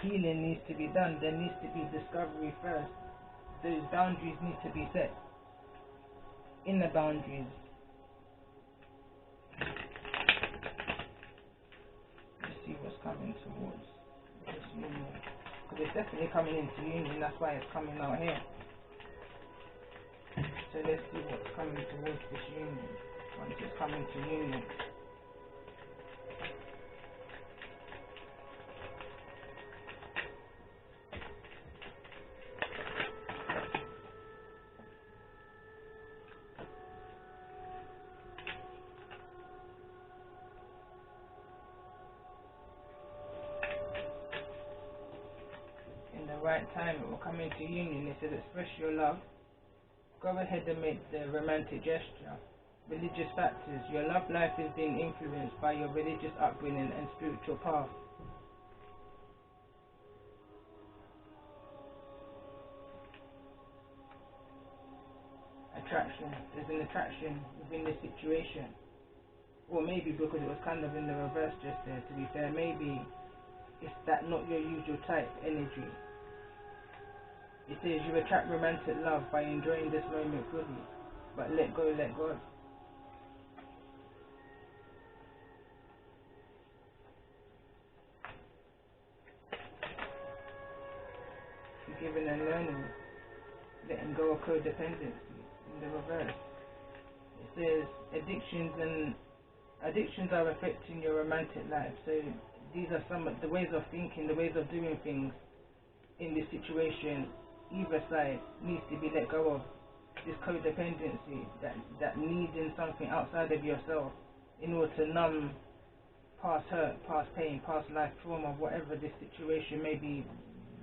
healing needs to be done. There needs to be discovery first. Those boundaries need to be set. Inner boundaries. Let's see what's coming towards this union. Because it's definitely coming into union, that's why it's coming out here. So let's see what's coming towards this union. Once it's coming to union. In the right time, it will come into union. It says express your love. Go ahead and make the romantic gesture. Religious factors. Your love life is being influenced by your religious upbringing and spiritual path. Attraction. There's an attraction within this situation. Or maybe because it was kind of in the reverse just there, to be fair, maybe it's that not your usual type energy. It says you attract romantic love by enjoying this moment fully, but let go, let God. Forgiving and learning, letting go of codependency in the reverse. It says addictions are affecting your romantic life. So these are some of the ways of thinking, the ways of doing things in this situation. Either side needs to be let go of. This codependency, that needing something outside of yourself in order to numb past hurt, past pain, past life trauma, whatever this situation may be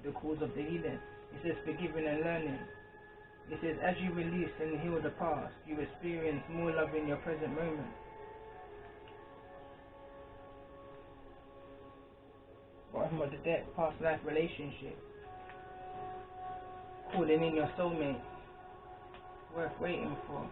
the cause of the healing. It says forgiving and learning. It says as you release and heal the past, you experience more love in your present moment. Bottom of the deck, past life relationship. Calling in your soulmate, worth waiting for.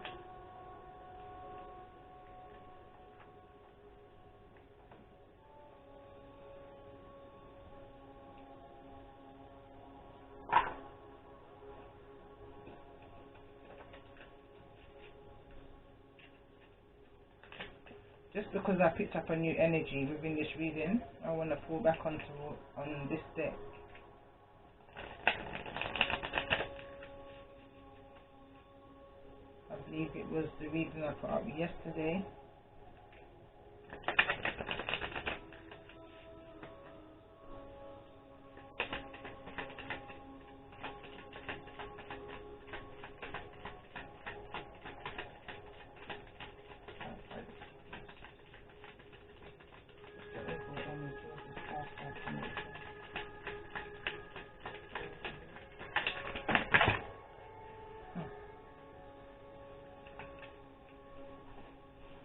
Just because I picked up a new energy within this reading, I want to fall back on this deck. I believe it was the reading I put up yesterday.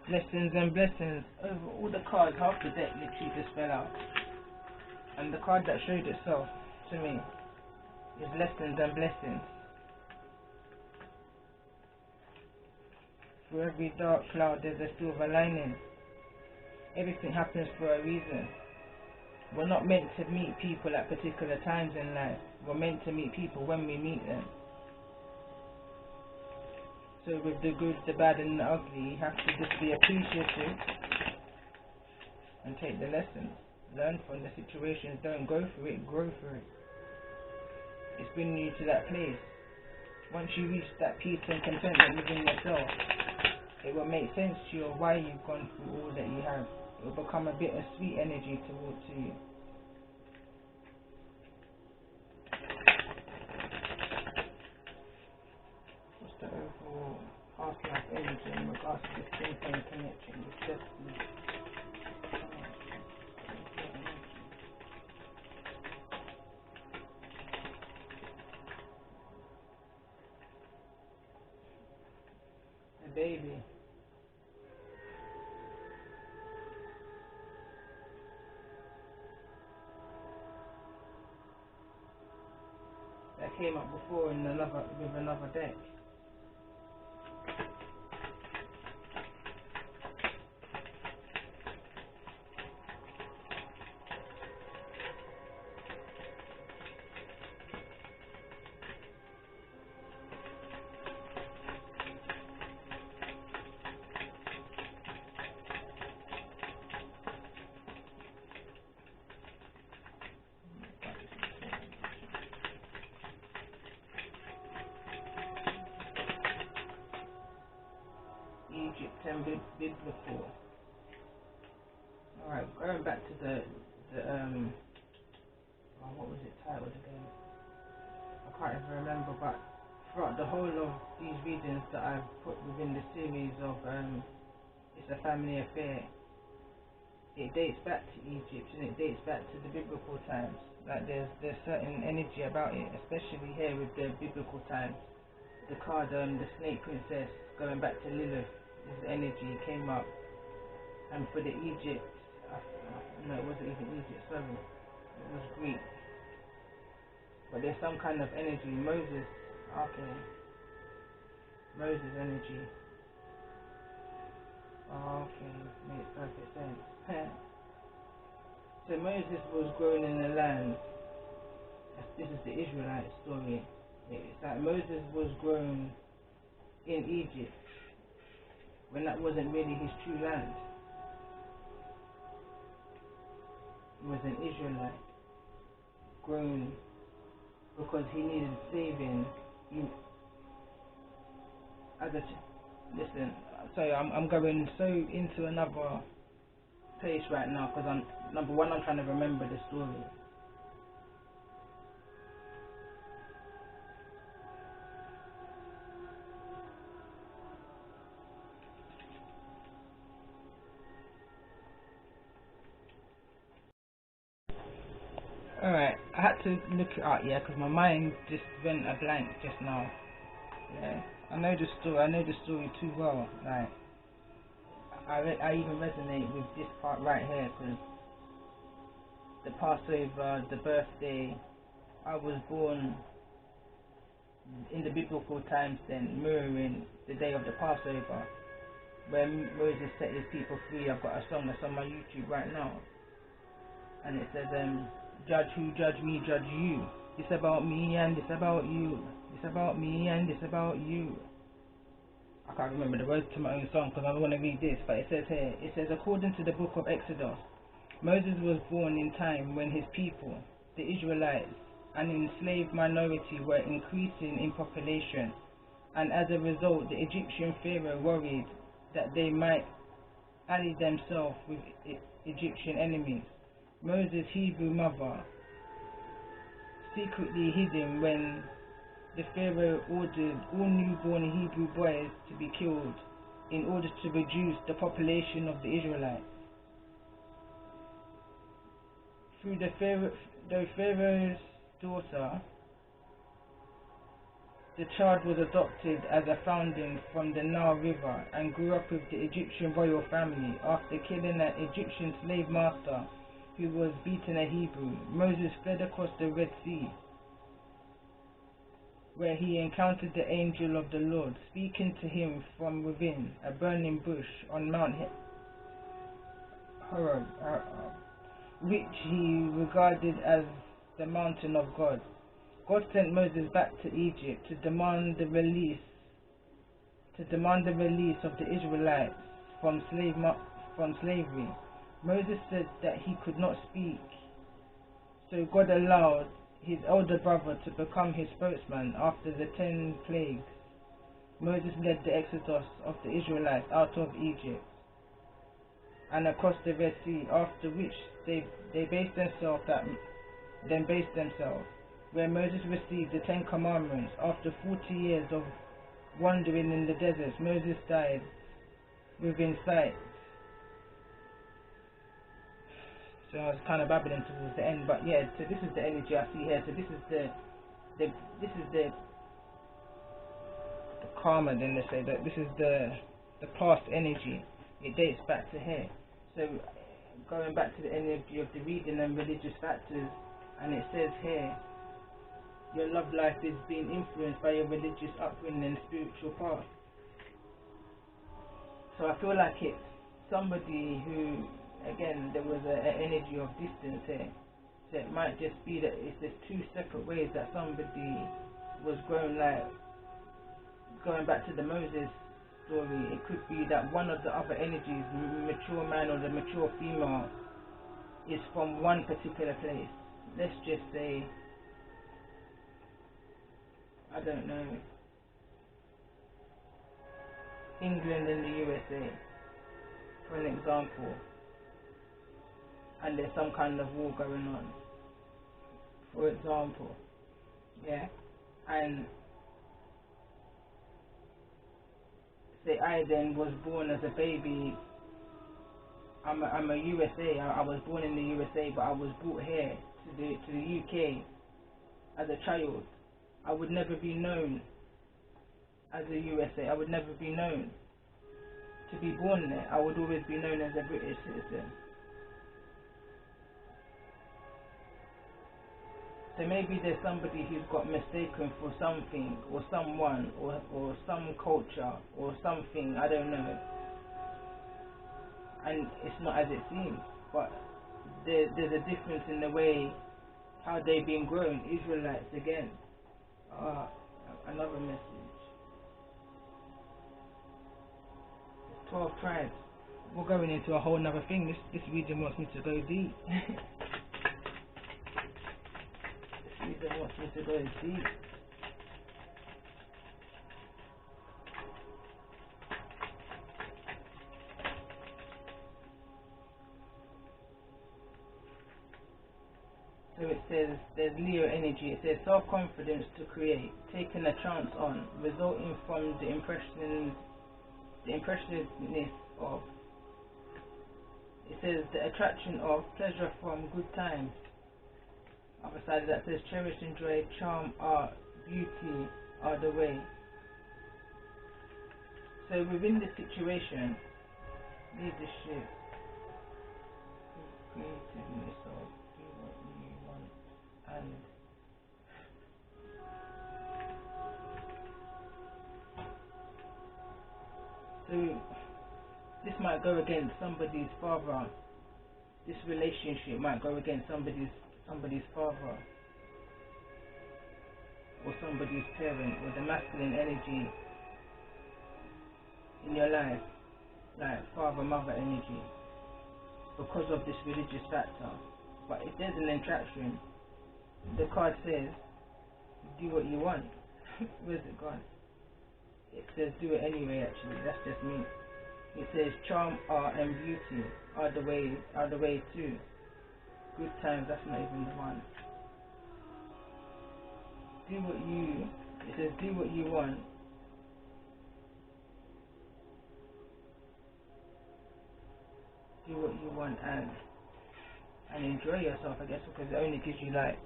Blessings and blessings over all the cards. Half the deck literally just fell out, and the card that showed itself to me is lessons and blessings. For every dark cloud there's a silver lining. Everything happens for a reason. We're not meant to meet people at particular times in life. We're meant to meet people when we meet them. So with the good, the bad and the ugly, you have to just be appreciative and take the lessons. Learn from the situations, don't go through it, grow through it. It's bringing you to that place. Once you reach that peace and contentment within yourself, it will make sense to you why you've gone through all that you have. It will become a bittersweet energy towards you. What's the overall past life energy in regards to this twin connection with destiny? The baby. That that came up before in with another deck. Egypt and biblical. Alright, going back to the what was it titled again? I can't even remember, but throughout the whole of these readings that I've put within the series of It's a Family Affair, it dates back to Egypt and it dates back to the biblical times. Like there's certain energy about it, especially here with the biblical times. The card, the Snake Princess, going back to Lilith, is the energy came up. And for the Egypt, no, it wasn't even Egypt, sorry, it was Greek. But there's some kind of energy. Moses, okay, Moses energy. Okay, makes perfect sense. So Moses was grown in the land. This is the Israelite story. It's like Moses was grown in Egypt when that wasn't really his true land. He was an Israelite, grown because he needed saving. Listen, sorry, I'm going so into another place right now because I'm trying to remember the story. Alright, I had to look it up, yeah, because my mind just went a blank just now. Yeah, I know the story too well. Like, I even resonate with this part right here, because the Passover, the birthday, I was born in the biblical times then, mirroring the day of the Passover, where Moses set his people free. I've got a song that's on my YouTube right now, and it says, judge who judge me, judge you. It's about me and it's about you. It's about me and it's about you. I can't remember the words to my own song because I want to read this, but it says here, it says, according to the book of Exodus, Moses was born in time when his people, the Israelites, an enslaved minority, were increasing in population, and as a result the Egyptian Pharaoh worried that they might ally themselves with Egyptian enemies. Moses' Hebrew mother secretly hid him when the Pharaoh ordered all newborn Hebrew boys to be killed in order to reduce the population of the Israelites. Through the Pharaoh's daughter, the child was adopted as a foundling from the Nile River and grew up with the Egyptian royal family. After killing an Egyptian slave master who was beaten a Hebrew, Moses fled across the Red Sea, where he encountered the angel of the Lord, speaking to him from within a burning bush on Mount Horeb, which he regarded as the mountain of God. God sent Moses back to Egypt to demand the release of the Israelites from slavery. Moses said that he could not speak, so God allowed his elder brother to become his spokesman. After the 10 plagues, Moses led the exodus of the Israelites out of Egypt and across the Red Sea, after which they based themselves, where Moses received the 10 commandments. After 40 years of wandering in the deserts, Moses died within sight. So I was kind of babbling towards the end, but yeah, so this is the energy I see here. So this is the karma, then they say that this is the past energy. It dates back to here. So going back to the energy of the reading and religious factors, and it says here, your love life is being influenced by your religious upbringing and spiritual path. So I feel like it's somebody who, again, there was an energy of distance here. So it might just be that it's just two separate ways that somebody was grown, like going back to the Moses story. It could be that one of the other energies, mature man or the mature female, is from one particular place. Let's just say, I don't know, England and the USA, for an example, and there's some kind of war going on, for example, yeah, and say I then was born as a baby. I'm a USA. I was born in the USA, but I was brought here to the UK as a child. I would never be known as a USA. I would never be known to be born there. I would always be known as a British citizen. So maybe there's somebody who's got mistaken for something or someone or some culture or something, I don't know. And it's not as it seems, but there's a difference in the way how they've been grown. Israelites again. Another message. 12 tribes. We're going into a whole nother thing. This region wants me to go deep. This region wants me to go deep. So it says, there's Leo energy. It says self-confidence to create, taking a chance on, resulting from the impressiveness of. It says the attraction of, pleasure from, good times. Other side of that says cherish, enjoy, charm, art, beauty are the way. So within this situation, leadership, creativeness of, do what you want, and so this might go against somebody's father. This relationship might go against somebody's father or somebody's parent, or the masculine energy in your life, like father mother energy, because of this religious factor. But if there's an attraction, the card says do what you want. Where's it gone? It says do it anyway. Actually, that's just me. It says charm, art, and beauty are the way too. Good times, that's not even the one. It says do what you want. Do what you want and enjoy yourself, I guess, because it only gives you like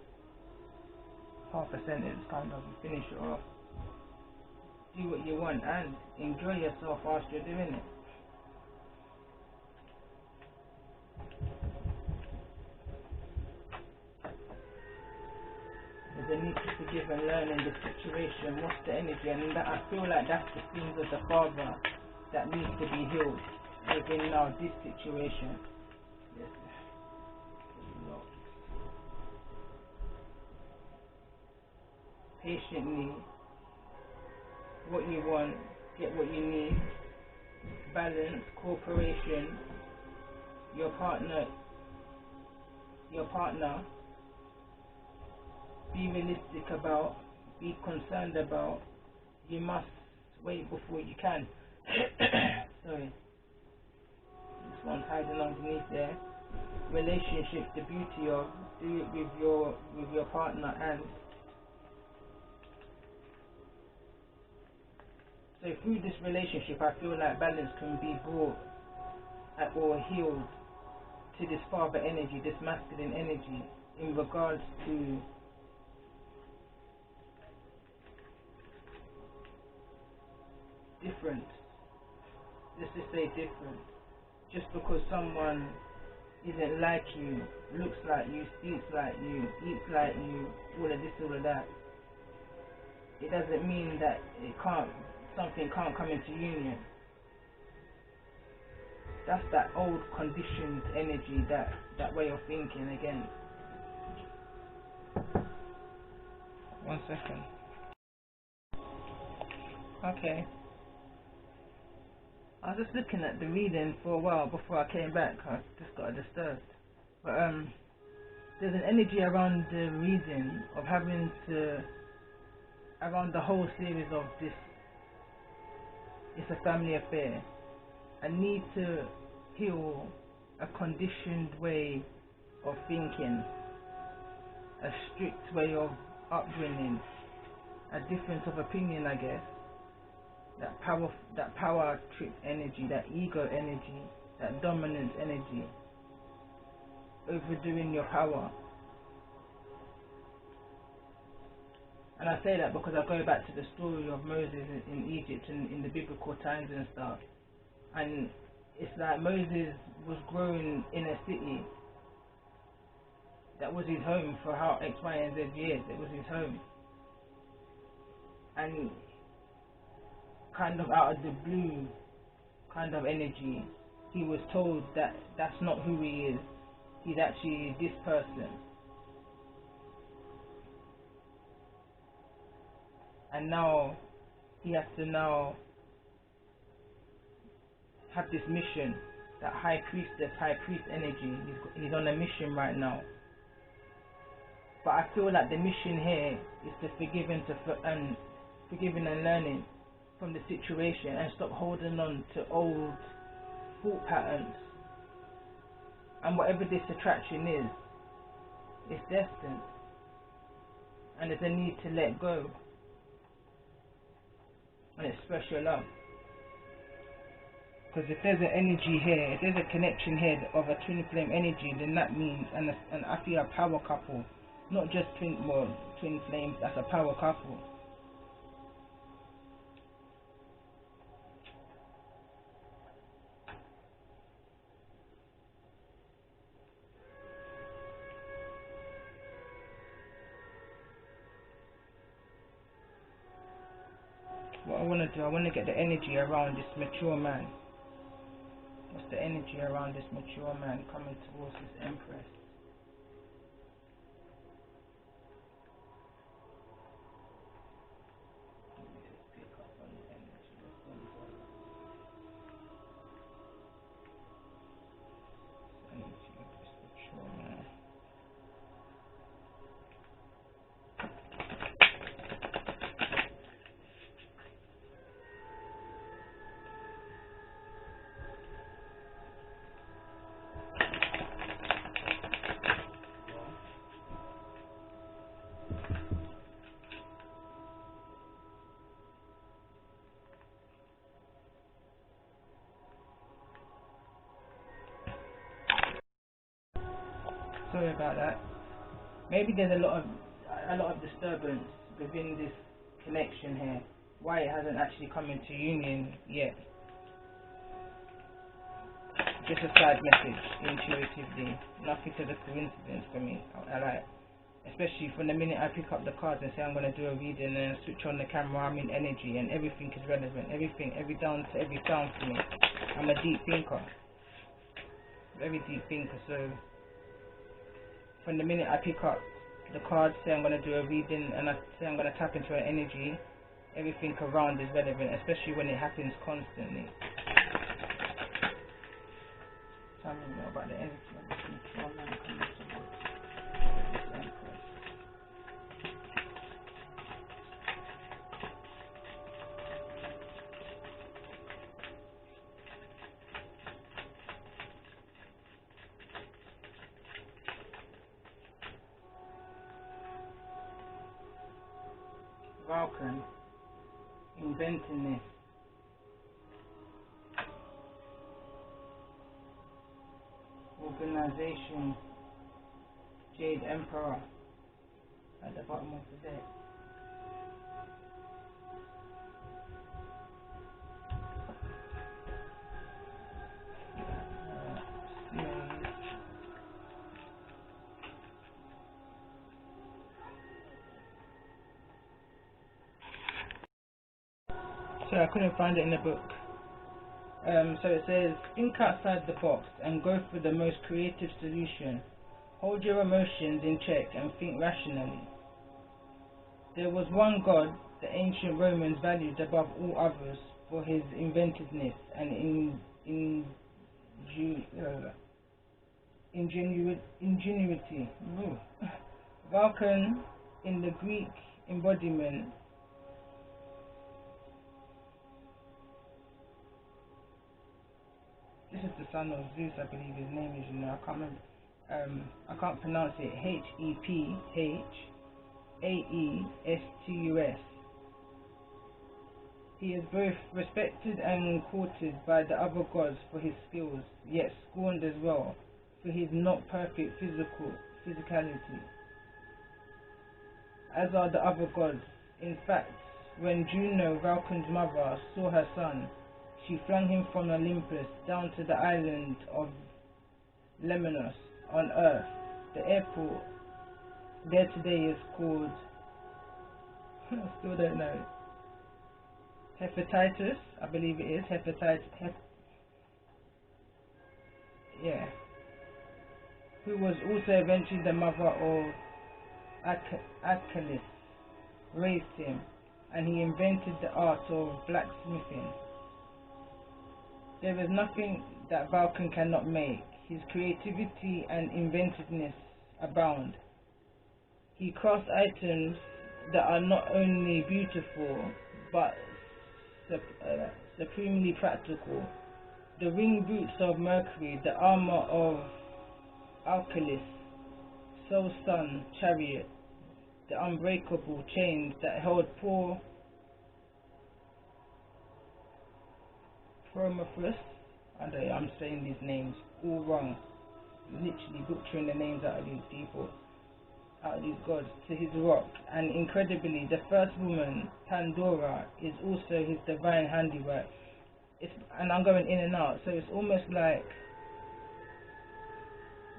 half a sentence, kind of, you finish it off. Do what you want and enjoy yourself whilst you're doing it. There's a need to forgive and learn in this situation. What's the energy? And that, I feel like that's the sins of the father that needs to be healed within now this situation. Yes. Patiently, what you want, get what you need. Balance, cooperation, your partner, be realistic about, be concerned about. You must wait before you can. Sorry, this one's hiding underneath there. Relationships, the beauty of, do it with your partner. And so through this relationship, I feel like balance can be brought or healed to this father energy, this masculine energy, in regards to different. Let's just say different. Just because someone isn't like you, looks like you, speaks like you, eats like you, all of this, all of that, it doesn't mean that something can't come into union. That's that old conditioned energy, that way of thinking again. 1 second. Okay. I was just looking at the reading for a while before I came back. I just got disturbed. But there's an energy around the reading of having to, around the whole series of this, it's a family affair. I need to heal a conditioned way of thinking, a strict way of upbringing, a difference of opinion, I guess. That power trip energy, that ego energy, that dominance energy, overdoing your power. And I say that because I go back to the story of Moses in Egypt and in the biblical times and stuff. And it's like Moses was grown in a city that was his home for how X, Y, and Z years. It was his home. And kind of out of the blue kind of energy, he was told that that's not who he is. He's actually this person. And now he has to have this mission, that high priest energy. He's on a mission right now. But I feel like the mission here is to forgiving and learning from the situation and stop holding on to old thought patterns. And whatever this attraction is, it's destined. And there's a need to let go and express your love. Because if there's an energy here, if there's a connection here of a twin flame energy, then that means, and I feel a power couple, not just twin flames, that's a power couple. What I want to do, I want to get the energy around this mature man. What's the energy around this mature man coming towards this empress? Sorry about that. Maybe there's a lot of disturbance within this connection here. Why it hasn't actually come into union yet. Just a side message, intuitively. Nothing to the coincidence for me. I like, especially from the minute I pick up the cards and say I'm going to do a reading and switch on the camera, I'm in energy and everything is relevant. Everything, every down to every sound for me. I'm a deep thinker. Very deep thinker, so from the minute I pick up the cards, say I'm going to do a reading, and I say I'm going to tap into an energy, everything around is relevant, especially when it happens constantly. Tell me more about the energy of this mature man coming towards this empress. Vulcan inventing this. Organization, Jade Emperor at the bottom of the deck. Sorry, I couldn't find it in the book. So it says, think outside the box and go for the most creative solution. Hold your emotions in check and think rationally. There was one God the ancient Romans valued above all others for his inventiveness and ingenuity. Vulcan, in the Greek embodiment, this is the son of Zeus, I believe his name is, I can't remember. I can't pronounce it. Hephaestus. He is both respected and courted by the other gods for his skills, yet scorned as well for his not perfect physicality, as are the other gods. In fact, when Juno, Vulcan's mother, saw her son, she flung him from Olympus down to the island of Lemnos on Earth. The airport there today is called, I still don't know, Hephaestus, I believe it is, who was also eventually the mother of Achilles, raised him, and he invented the art of blacksmithing. There is nothing that Vulcan cannot make. His creativity and inventiveness abound. He crafts items that are not only beautiful, but supremely practical. The winged boots of Mercury, the armor of Achilles, Sol's son, chariot, the unbreakable chains that held poor Prometheus. I'm saying these names all wrong, literally butchering the names out of these people, out of these gods, to his rock. And incredibly, the first woman, Pandora, is also his divine handiwork. And I'm going in and out, so it's almost like,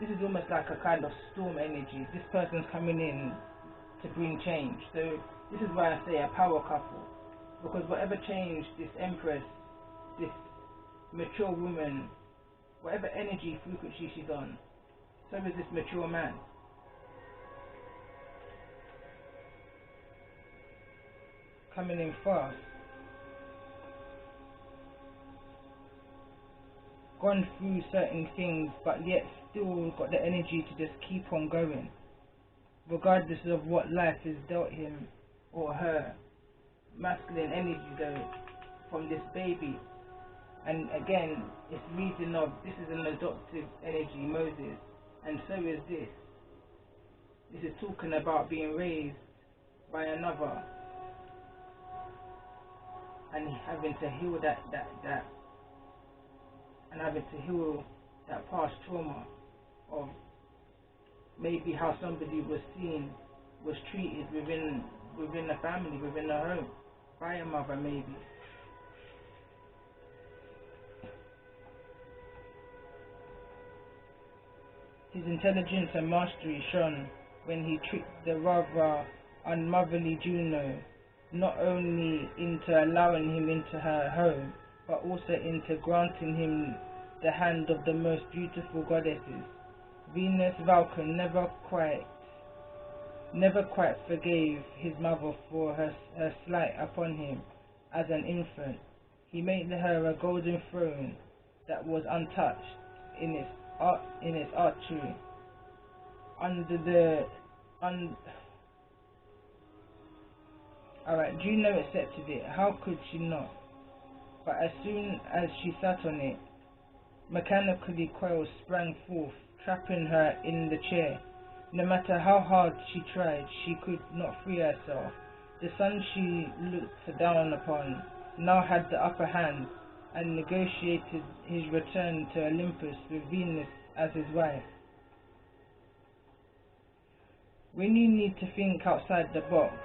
this is almost like a kind of storm energy. This person's coming in to bring change. So this is why I say a power couple, because whatever change this empress, this mature woman, whatever energy frequency she's on, so is this mature man. Coming in fast, gone through certain things, but yet still got the energy to just keep on going, regardless of what life has dealt him or her. Masculine energy though, from this baby. And again, it's reading of, this is an adoptive energy, Moses, and so is this. This is talking about being raised by another and having to heal that and having to heal that past trauma of maybe how somebody was seen, was treated within a family, within a home, by a mother maybe. His intelligence and mastery shone when he tricked the rather unmotherly Juno, not only into allowing him into her home, but also into granting him the hand of the most beautiful goddesses. Venus Vulcan never quite forgave his mother for her slight upon him as an infant. He made her a golden throne that was untouched in its archery. Juno accepted it. How could she not? But as soon as she sat on it, mechanically coils sprang forth, trapping her in the chair. No matter how hard she tried, she could not free herself. The son she looked down upon now had the upper hand, and negotiated his return to Olympus with Venus as his wife. When you need to think outside the box,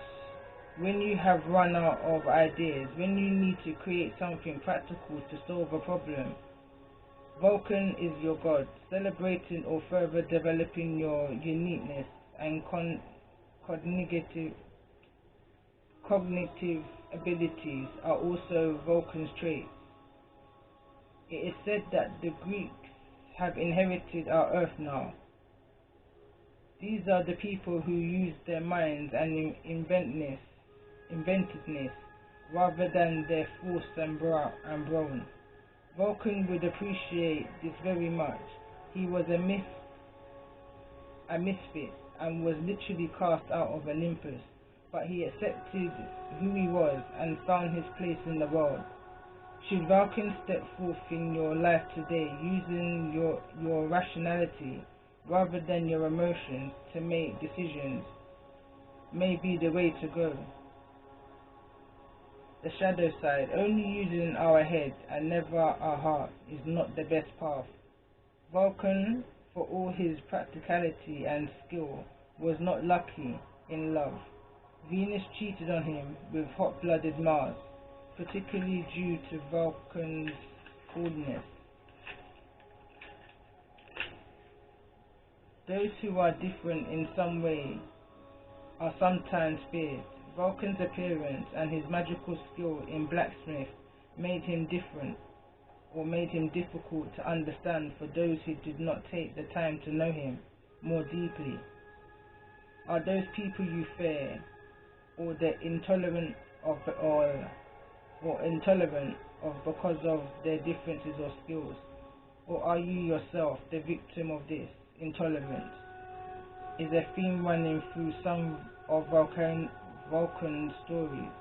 when you have run out of ideas, when you need to create something practical to solve a problem, Vulcan is your god, celebrating or further developing your uniqueness and cognitive abilities are also Vulcan's traits. It is said that the Greeks have inherited our Earth now. These are the people who use their minds and inventiveness rather than their force and brawn. Vulcan would appreciate this very much. He was a misfit and was literally cast out of Olympus, but he accepted who he was and found his place in the world. Should Vulcan step forth in your life today using your rationality rather than your emotions to make decisions, may be the way to go. The shadow side, only using our head and never our heart, is not the best path. Vulcan, for all his practicality and skill, was not lucky in love. Venus cheated on him with hot-blooded Mars, particularly due to Vulcan's coldness. Those who are different in some way are sometimes feared. Vulcan's appearance and his magical skill in blacksmith made him different, or made him difficult to understand for those who did not take the time to know him more deeply. Are those people you fear, or the intolerant of because of their differences or skills, or are you yourself the victim of this intolerance? Is a theme running through some of Vulcan's stories.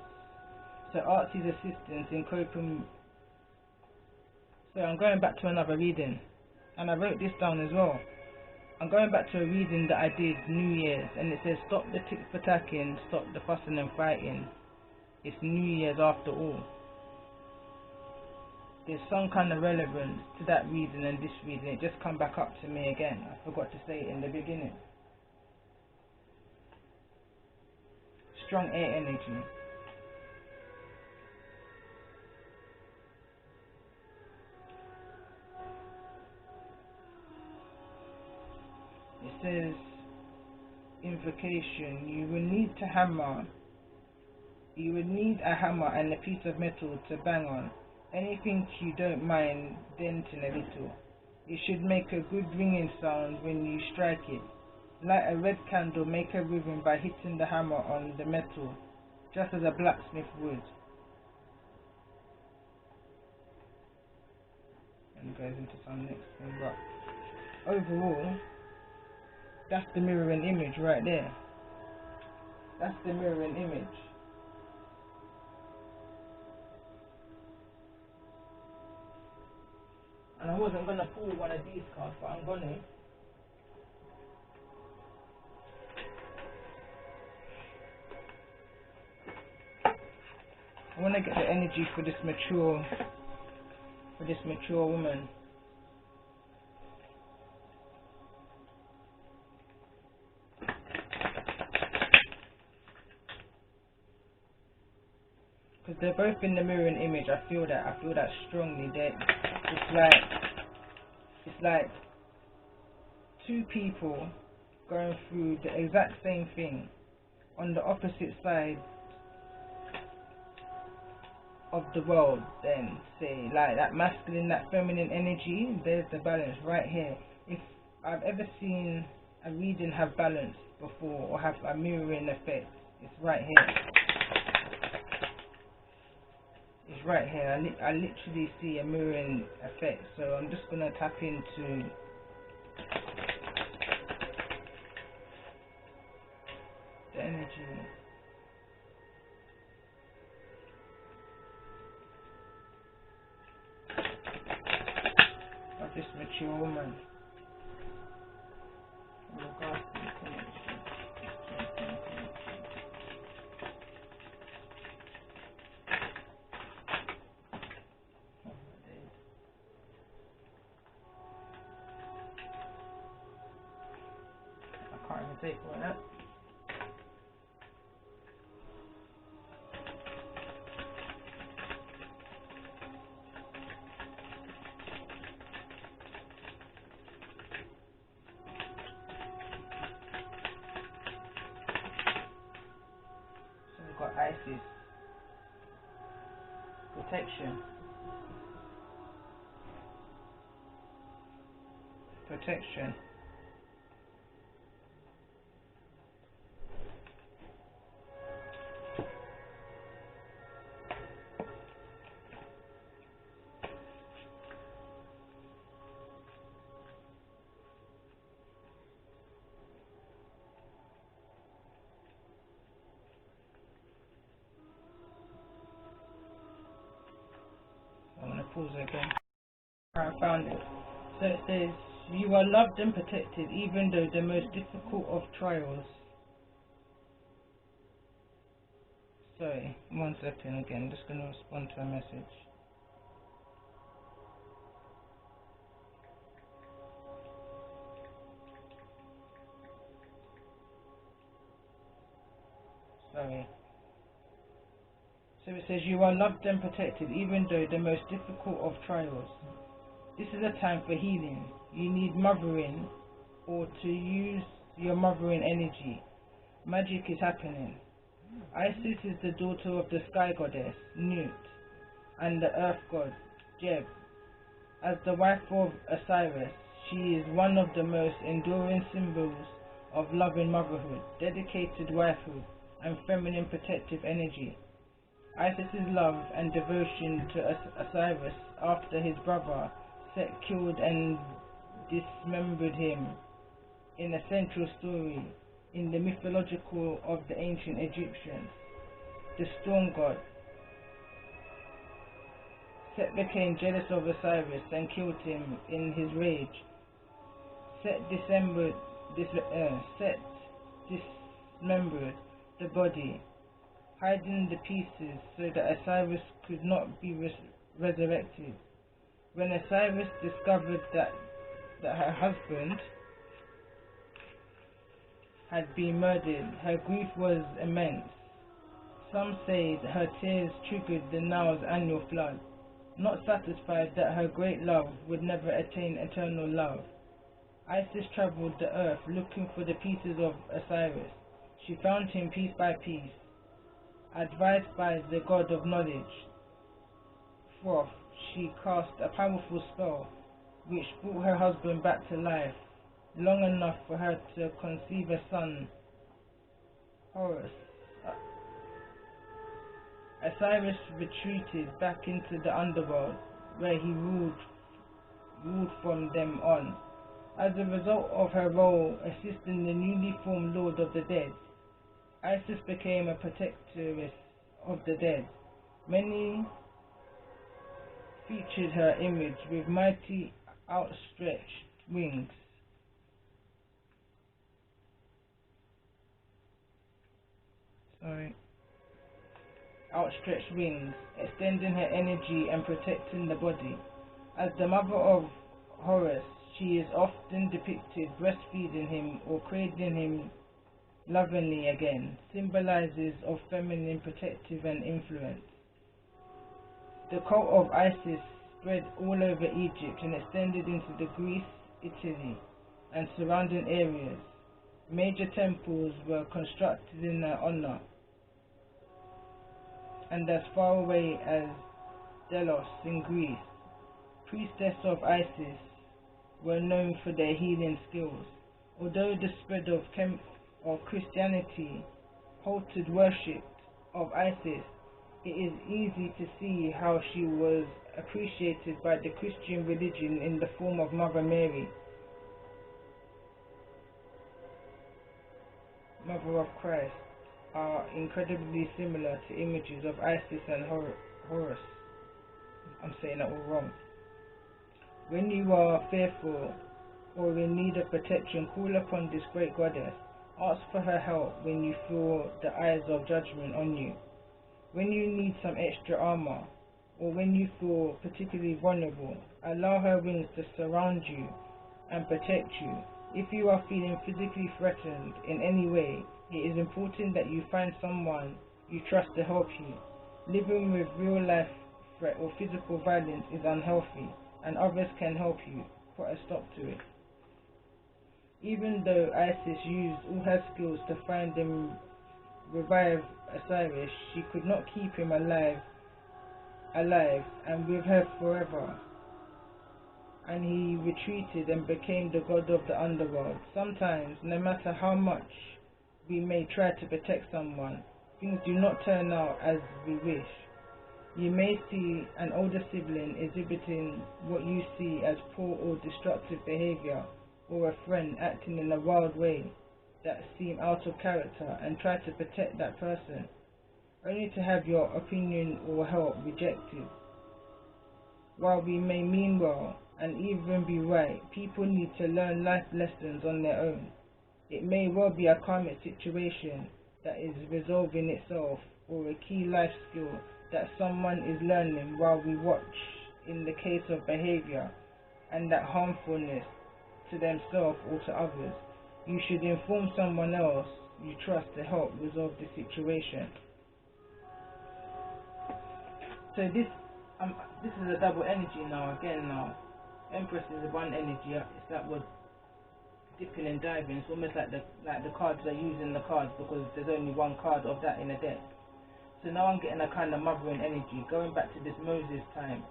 So Archie's assistance in coping. So I'm going back to another reading, and I wrote this down as well. I'm going back to a reading that I did New Year's, and it says, stop the tit for tacking, stop the fussing and fighting. It's New Year's after all. There's some kind of relevance to that reading and this reading. It just come back up to me again. I forgot to say it in the beginning. Strong air energy. It says, invocation, you will need a hammer and a piece of metal to bang on. Anything you don't mind denting a little. It should make a good ringing sound when you strike it. Light a red candle, make a rhythm by hitting the hammer on the metal, just as a blacksmith would. And goes into some next thing, but overall, that's the mirroring image right there. That's the mirroring image. And I wasn't going to pull one of these cards, but I'm going to. I want to get the energy for this mature woman. Because they're both in the mirroring image. I feel that strongly. It's like two people going through the exact same thing on the opposite side of the world. Then say like that masculine, that feminine energy. There's the balance right here. If I've ever seen a reading have balance before or have a mirroring effect, it's right here. It's right here. I literally see a mirroring effect. So I'm just gonna tap into the energy of this mature woman in regards to the connection. Take one up. So we've got Isis. protection. Protection. I'm going to pause again. I found it. So it says, you are loved and protected even though the most difficult of trials. Sorry, 1 second again. Just going to respond to a message. Sorry. So it says, you are loved and protected even though the most difficult of trials. This is a time for healing. You need mothering, or to use your mothering energy. Magic is happening. Isis is the daughter of the sky goddess, Nut, and the earth god, Jeb. As the wife of Osiris, she is one of the most enduring symbols of love and motherhood, dedicated wifehood, and feminine protective energy. Isis's love and devotion to Osiris after his brother Set killed and dismembered him in a central story in the mythological of the ancient Egyptians. The storm god. Set became jealous of Osiris and killed him in his rage. Set dismembered the body, hiding the pieces so that Osiris could not be resurrected. When Osiris discovered that her husband had been murdered, her grief was immense. Some say that her tears triggered the Nile's annual flood. Not satisfied that her great love would never attain eternal love, Isis traveled the earth looking for the pieces of Osiris. She found him piece by piece. Advised by the god of knowledge, Thoth, she cast a powerful spell which brought her husband back to life, long enough for her to conceive a son, Horus. Osiris retreated back into the underworld, where he ruled from them on. As a result of her role assisting the newly formed Lord of the Dead, Isis became a protectress of the dead. Many featured her image with mighty outstretched wings. Extending her energy and protecting the body. As the mother of Horus, she is often depicted breastfeeding him or cradling him lovingly again, symbolizes of feminine protective and influence. The cult of Isis spread all over Egypt and extended into the Greece, Italy, and surrounding areas. Major temples were constructed in her honor, and as far away as Delos in Greece, priestesses of Isis were known for their healing skills. Although the spread of Christianity halted worship of Isis, it is easy to see how she was appreciated by the Christian religion in the form of Mother Mary, Mother of Christ, are incredibly similar to images of Isis and Horus. I'm saying that all wrong. When you are fearful or in need of protection, call upon this great goddess. Ask for her help when you feel the eyes of judgment on you. When you need some extra armor, or when you feel particularly vulnerable, allow her wings to surround you and protect you. If you are feeling physically threatened in any way, it is important that you find someone you trust to help you. Living with real-life threat or physical violence is unhealthy, and others can help you. Put a stop to it. Even though Isis used all her skills to find and revive Osiris, she could not keep him alive alive and with her forever, and he retreated and became the god of the underworld. Sometimes, no matter how much we may try to protect someone, things do not turn out as we wish. You may see an older sibling exhibiting what you see as poor or destructive behavior, or a friend acting in a wild way that seem out of character, and try to protect that person, only to have your opinion or help rejected. While we may mean well and even be right, people need to learn life lessons on their own. It may well be a karmic situation that is resolving itself, or a key life skill that someone is learning while we watch in the case of behavior and that harmfulness to themselves or to others. You should inform someone else you trust to help resolve the situation. So this is a double energy now. Again now, Empress is one energy. It's like we're dipping and diving. It's almost like the cards are using the cards, because there's only one card of that in a deck. So now I'm getting a kind of mothering energy, going back to this Moses time.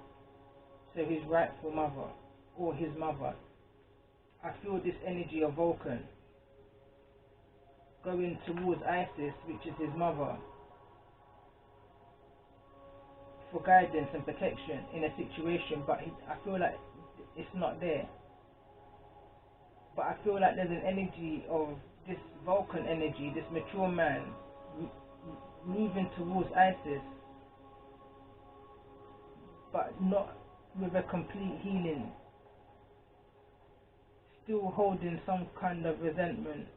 So his rightful mother, or his mother. I feel this energy of Vulcan going towards Isis, which is his mother, for guidance and protection in a situation, but I feel like it's not there. But I feel like there's an energy of this Vulcan energy, this mature man moving towards Isis, but not with a complete healing, still holding some kind of resentment,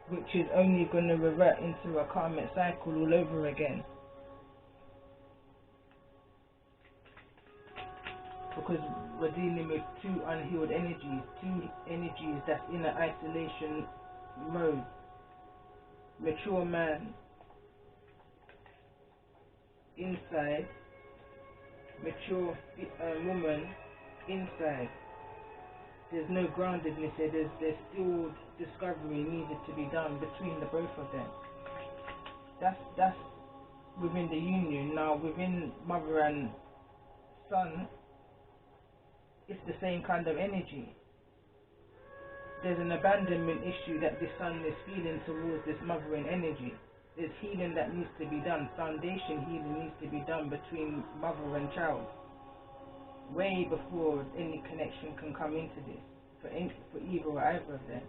which is only going to revert into a karmic cycle all over again. Because we're dealing with two unhealed energies, that's in an isolation mode. Mature man inside, mature woman inside. There's no groundedness here. There's still discovery needed to be done between the both of them. That's within the union. Now within mother and son, it's the same kind of energy. There's an abandonment issue that this son is feeling towards this mothering energy. There's healing that needs to be done. Foundation healing needs to be done between mother and child, way before any connection can come into this, for either or either of them.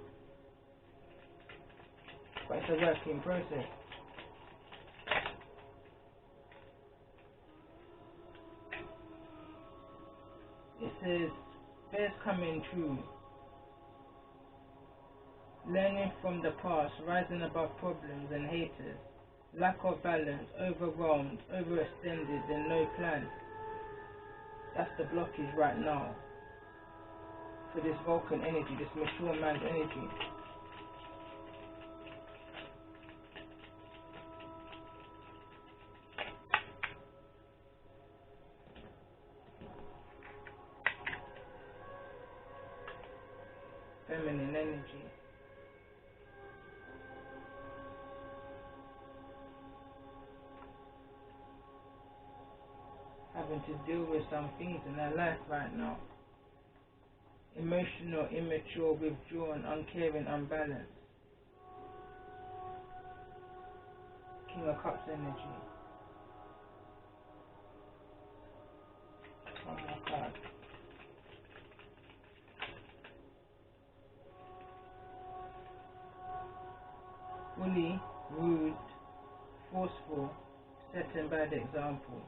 But it's a working process. It says, bears coming true, learning from the past, rising above problems and haters, lack of balance, overwhelmed, overextended, and no plan. That's the blockage right now for this Vulcan energy, this mature man's energy. Feminine energy. Having to deal with some things in their life right now. Emotional, immature, withdrawn, uncaring, unbalanced. King of Cups energy. One more card. Bully, rude, forceful, setting bad example.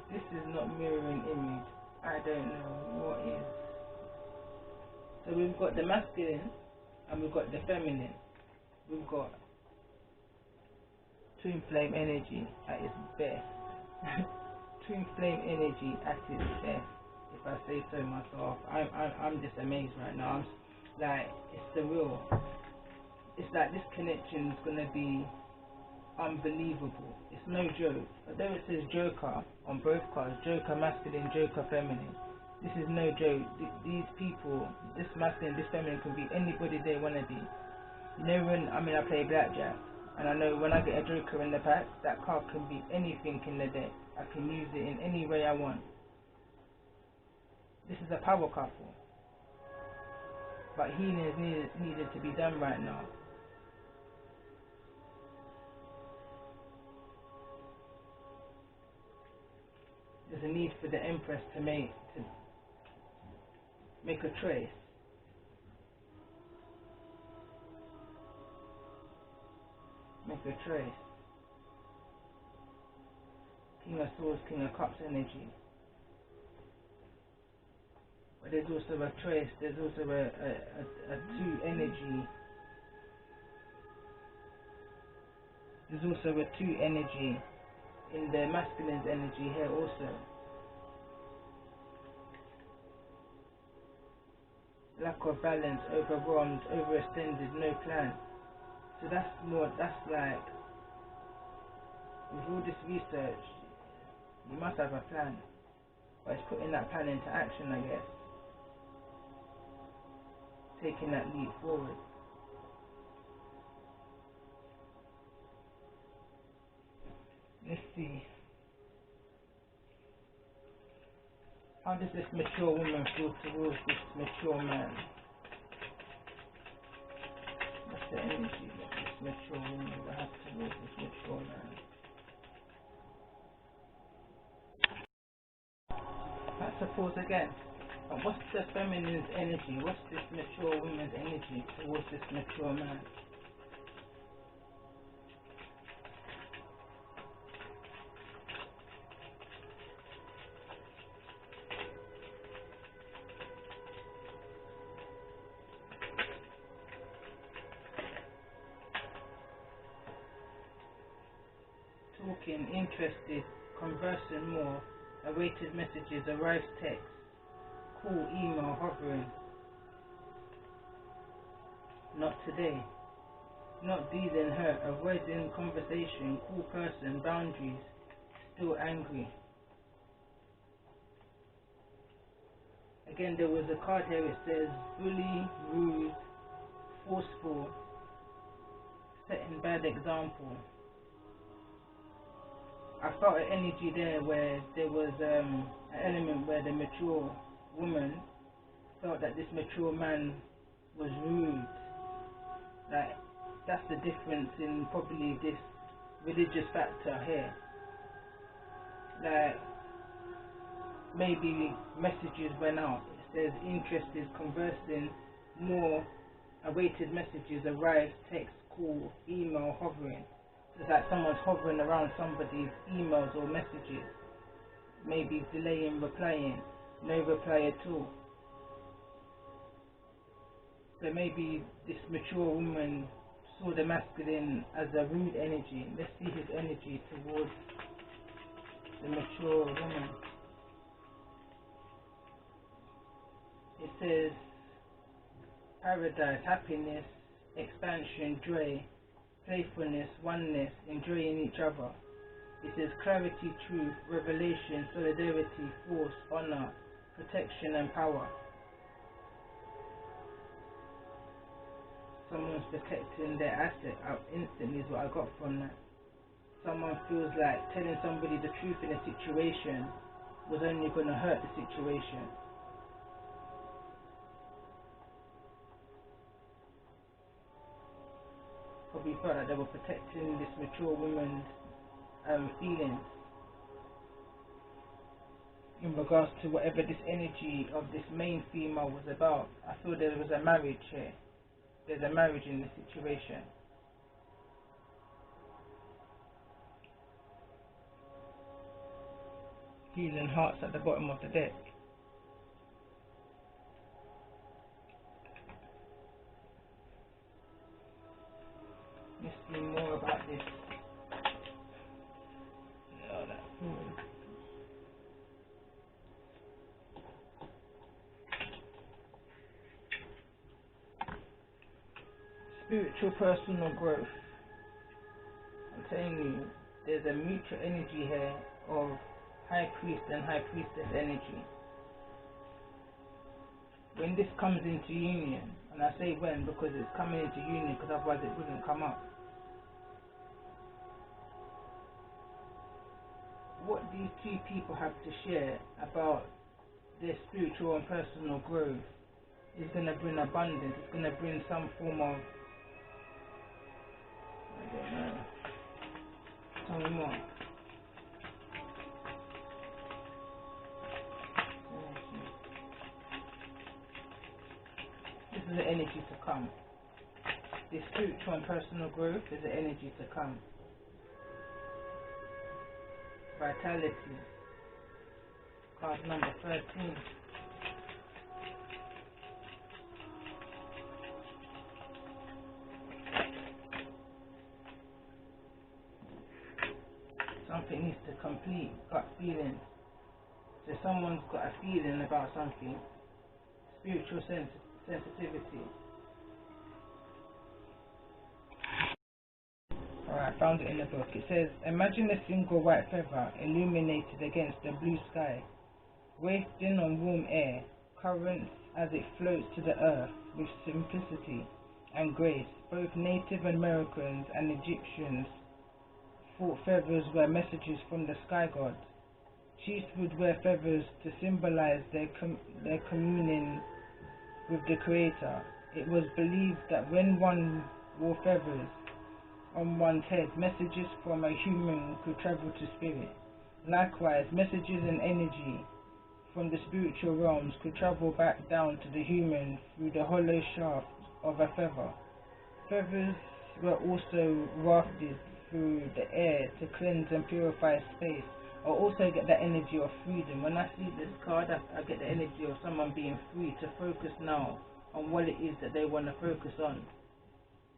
This is not mirroring image. I don't know what is. So we've got the masculine and we've got the feminine. We've got twin flame energy at its best. Twin flame energy at its best, if I say so myself. I'm just amazed right now. I'm like, it's surreal. It's like this connection is gonna be unbelievable. It's no joke. Although it says Joker on both cards, Joker masculine, Joker feminine, this is no joke. These people, this masculine, this feminine, can be anybody they want to be. You know, when I play blackjack, and I know when I get a Joker in the pack, that card can be anything in the deck. I can use it in any way I want. This is a power couple, but healing is needed to be done right now. There's a need for the Empress to make a choice. Make a choice. King of Swords, King of Cups energy. But there's also a choice. There's also a two energy. There's also a two energy in the masculine's energy here also. Lack of balance, overwhelmed, overextended, no plan. So that's like, with all this research, you must have a plan. But it's putting that plan into action, I guess. Taking that leap forward. Let's see. How does this mature woman feel towards this mature man? What's the energy that this mature woman will have towards this mature man? That's a pause again. But what's the feminine's energy? What's this mature woman's energy towards this mature man? Talking, interested, conversing more, awaited messages, arrives text, call, email, hovering. Not today. Not dealing hurt, avoiding conversation, cool person, boundaries, still angry. Again, there was a card here, it says bully, rude, forceful, setting bad example. I felt an energy there where there was an element where the mature woman felt that this mature man was rude. Like, that's the difference in probably this religious factor here. Like, maybe messages went out. It says interested, conversing, more, awaited messages, arrived, text, call, email, hovering. It's like someone's hovering around somebody's emails or messages, maybe delaying replying, no reply at all. So maybe this mature woman saw the masculine as a rude energy. Let's see his energy towards the mature woman. It says paradise, happiness, expansion, joy, playfulness, oneness, enjoying each other. It says clarity, truth, revelation, solidarity, force, honor, protection and power. Someone's protecting their asset out instantly is what I got from that. Someone feels like telling somebody the truth in a situation was only going to hurt the situation. Probably felt like they were protecting this mature woman's feelings in regards to whatever this energy of this main female was about. I feel there was a marriage here. There's a marriage in this situation. Healing hearts at the bottom of the deck. Let's see more about this. Oh, that spiritual personal growth. I'm telling you, there's a mutual energy here of high priest and high priestess energy. When this comes into union, and I say when because it's coming into union, because otherwise it wouldn't come up. What these two people have to share about their spiritual and personal growth is going to bring abundance. It's going to bring some form of, I don't know, tell me more. This is the energy to come. The spiritual and personal growth is the energy to come. Vitality. Card number 13. Something needs to complete. Gut feeling. So someone's got a feeling about something. Spiritual sensitivity. Alright, I found it in the book. It says, imagine a single white feather illuminated against the blue sky, wafting on warm air, currents as it floats to the earth with simplicity and grace. Both Native Americans and Egyptians thought feathers were messages from the sky god. Chiefs would wear feathers to symbolize their communing with the Creator. It was believed that when one wore feathers on one's head, messages from a human could travel to spirit. Likewise, messages and energy from the spiritual realms could travel back down to the human through the hollow shaft of a feather. Feathers were also wafted through the air to cleanse and purify space. I also get that energy of freedom. When I see this card, I get the energy of someone being free to focus now on what it is that they want to focus on.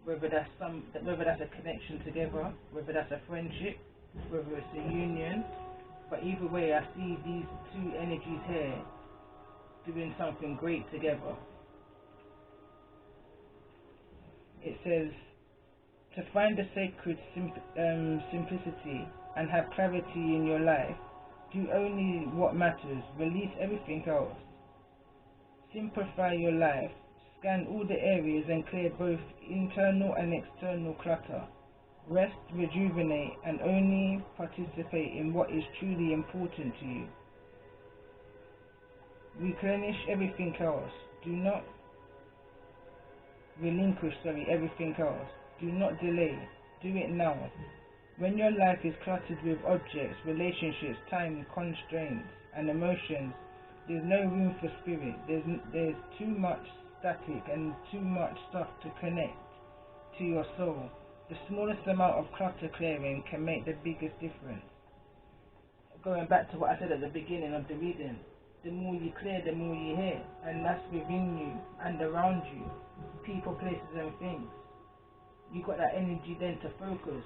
Whether that's a connection together, whether that's a friendship, whether it's a union. But either way, I see these two energies here doing something great together. It says, to find the sacred simplicity and have clarity in your life, do only what matters, release everything else. Simplify your life, scan all the areas and clear both internal and external clutter. Rest, rejuvenate, and only participate in what is truly important to you. Replenish everything else. Do not relinquish everything else. Do not delay. Do it now. When your life is cluttered with objects, relationships, time, constraints, and emotions, there's no room for spirit. There's too much static and too much stuff to connect to your soul. The smallest amount of clutter clearing can make the biggest difference. Going back to what I said at the beginning of the reading, the more you clear, the more you hear, and that's within you and around you, people, places and things. You got that energy then to focus.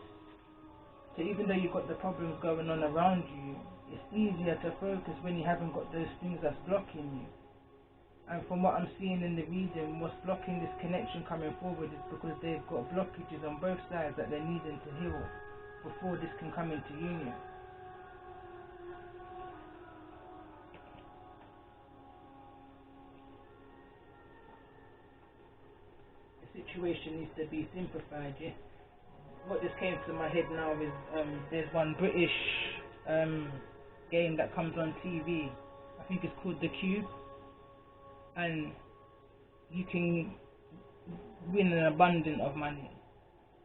So even though you've got the problems going on around you, it's easier to focus when you haven't got those things that's blocking you. And from what I'm seeing in the reading, what's blocking this connection coming forward is because they've got blockages on both sides that they're needing to heal before this can come into union. The situation needs to be simplified, yeah? What just came to my head now is there's one British game that comes on TV. I think it's called The Cube. And you can win an abundance of money,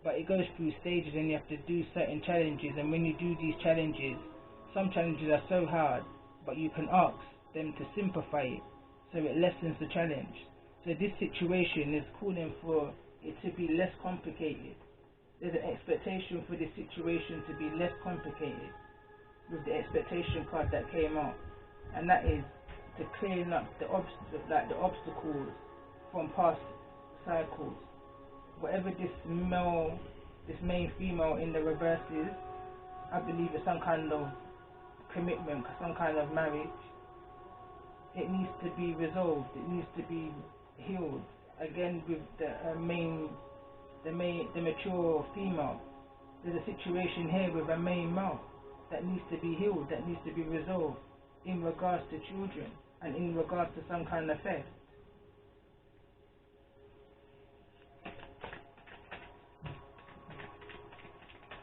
but it goes through stages and you have to do certain challenges, and when you do these challenges, some challenges are so hard, but you can ask them to simplify it so it lessens the challenge. So this situation is calling for it to be less complicated. There's an expectation for this situation to be less complicated with the expectation card that came out, and that is to clearing up the obstacles from past cycles. Whatever this male this main female in the reverses, I believe it's some kind of commitment, some kind of marriage. It needs to be resolved. It needs to be healed. Again, with the mature female, there's a situation here with a main male that needs to be healed, that needs to be resolved in regards to children and in regards to some kind of theft.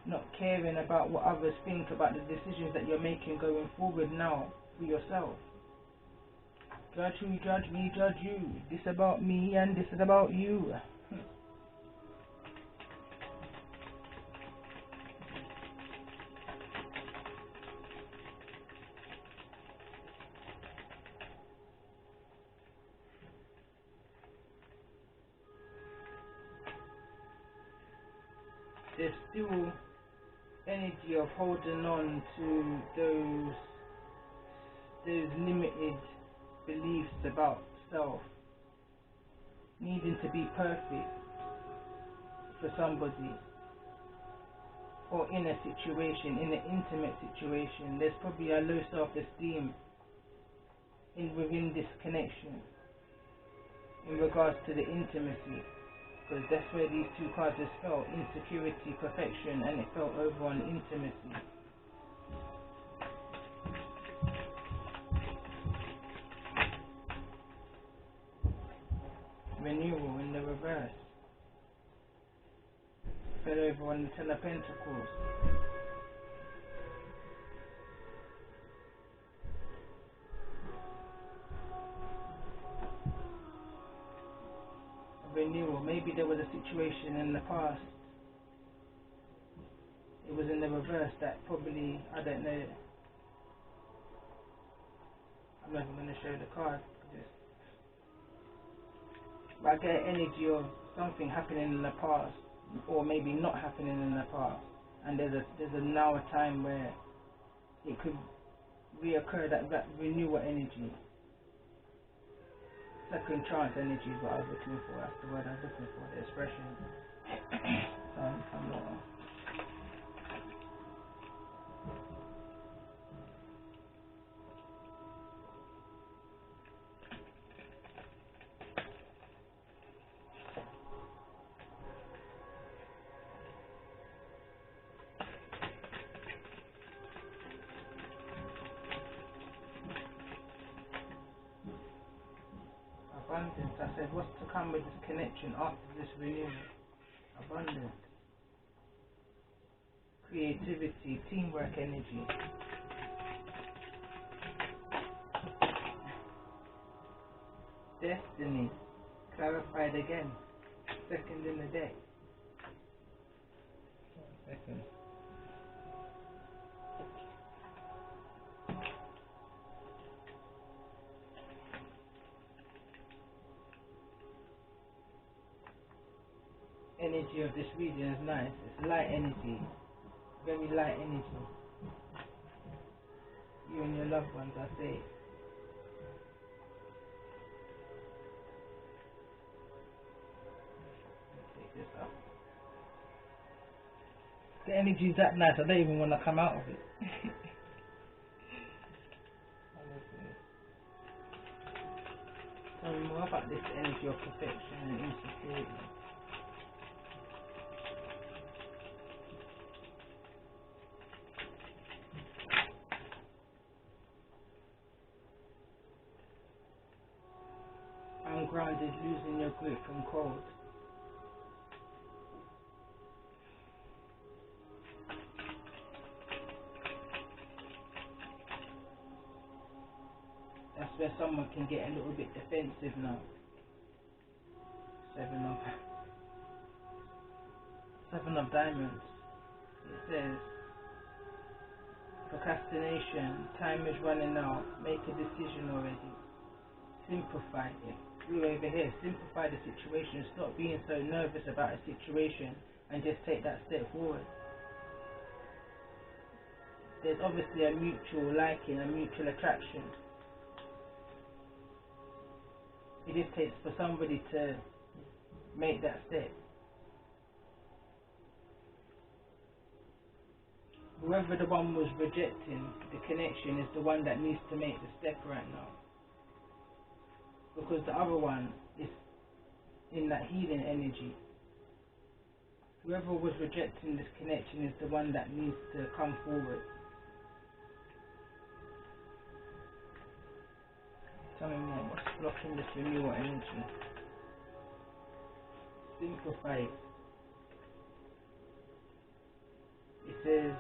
Not caring about what others think about the decisions that you're making going forward now for yourself. Judge who you judge, me judge you. This about me and this is about you. There's still energy of holding on to those limited beliefs about self, needing to be perfect for somebody, or in a situation, in an intimate situation. There's probably a low self-esteem within this connection in regards to the intimacy, because that's where these two cards just felt: insecurity, perfection, and it felt over on intimacy. Renewal in the reverse. Fell over on the Ten of Pentacles. Renewal. Maybe there was a situation in the past. It was in the reverse that probably, I don't know. I'm not even going to show the card. But I get energy of something happening in the past, or maybe not happening in the past, and there's a now a time where it could reoccur, that renewal energy. Second chance energy is what I was looking for. That's the word I was looking for, the expression. I'm not. Abundance. I said, what's to come with this connection after this renewal? Abundance. Creativity, teamwork energy. Destiny. Clarified again. Second in the deck. Second. Energy of this region is nice. It's light energy, very light energy. You and your loved ones, I say. Take this up. The energy is that nice. I don't even want to come out of it. Tell me more about this energy of perfection and insecurity. Ungrounded, losing your grip and cold. That's where someone can get a little bit defensive now. Seven of Diamonds. It says, procrastination, time is running out, make a decision already. Simplify it. Blue over here, simplify the situation. Stop being so nervous about a situation and just take that step forward. There's obviously a mutual liking, a mutual attraction. It just takes for somebody to make that step. whoever the one was rejecting the connection is the one that needs to make the step right now. Because the other one is in that healing energy. Whoever was rejecting this connection is the one that needs to come forward. Tell me more, what's blocking this renewal energy? Simplify it. It says,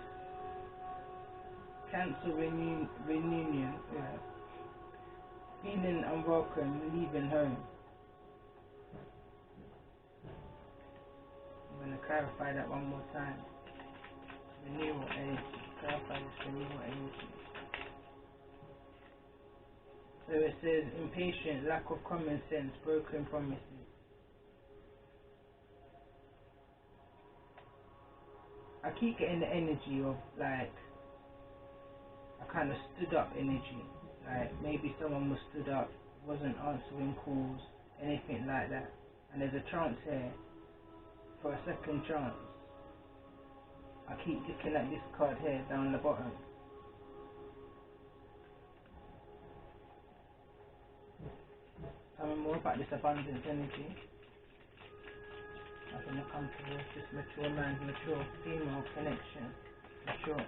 cancel reunion, feeling unwelcome, leaving home. I'm going to clarify that one more time. Renewal energy. Clarify this renewal energy. So it says impatient, lack of common sense, broken promises. I keep getting the energy of like a kind of stood up energy. Like maybe someone was stood up, wasn't answering calls, anything like that. And there's a chance here for a second chance. I keep looking at this card here down the bottom. Tell me more about this abundance energy. I'm going to come towards this mature man, mature female connection, mature.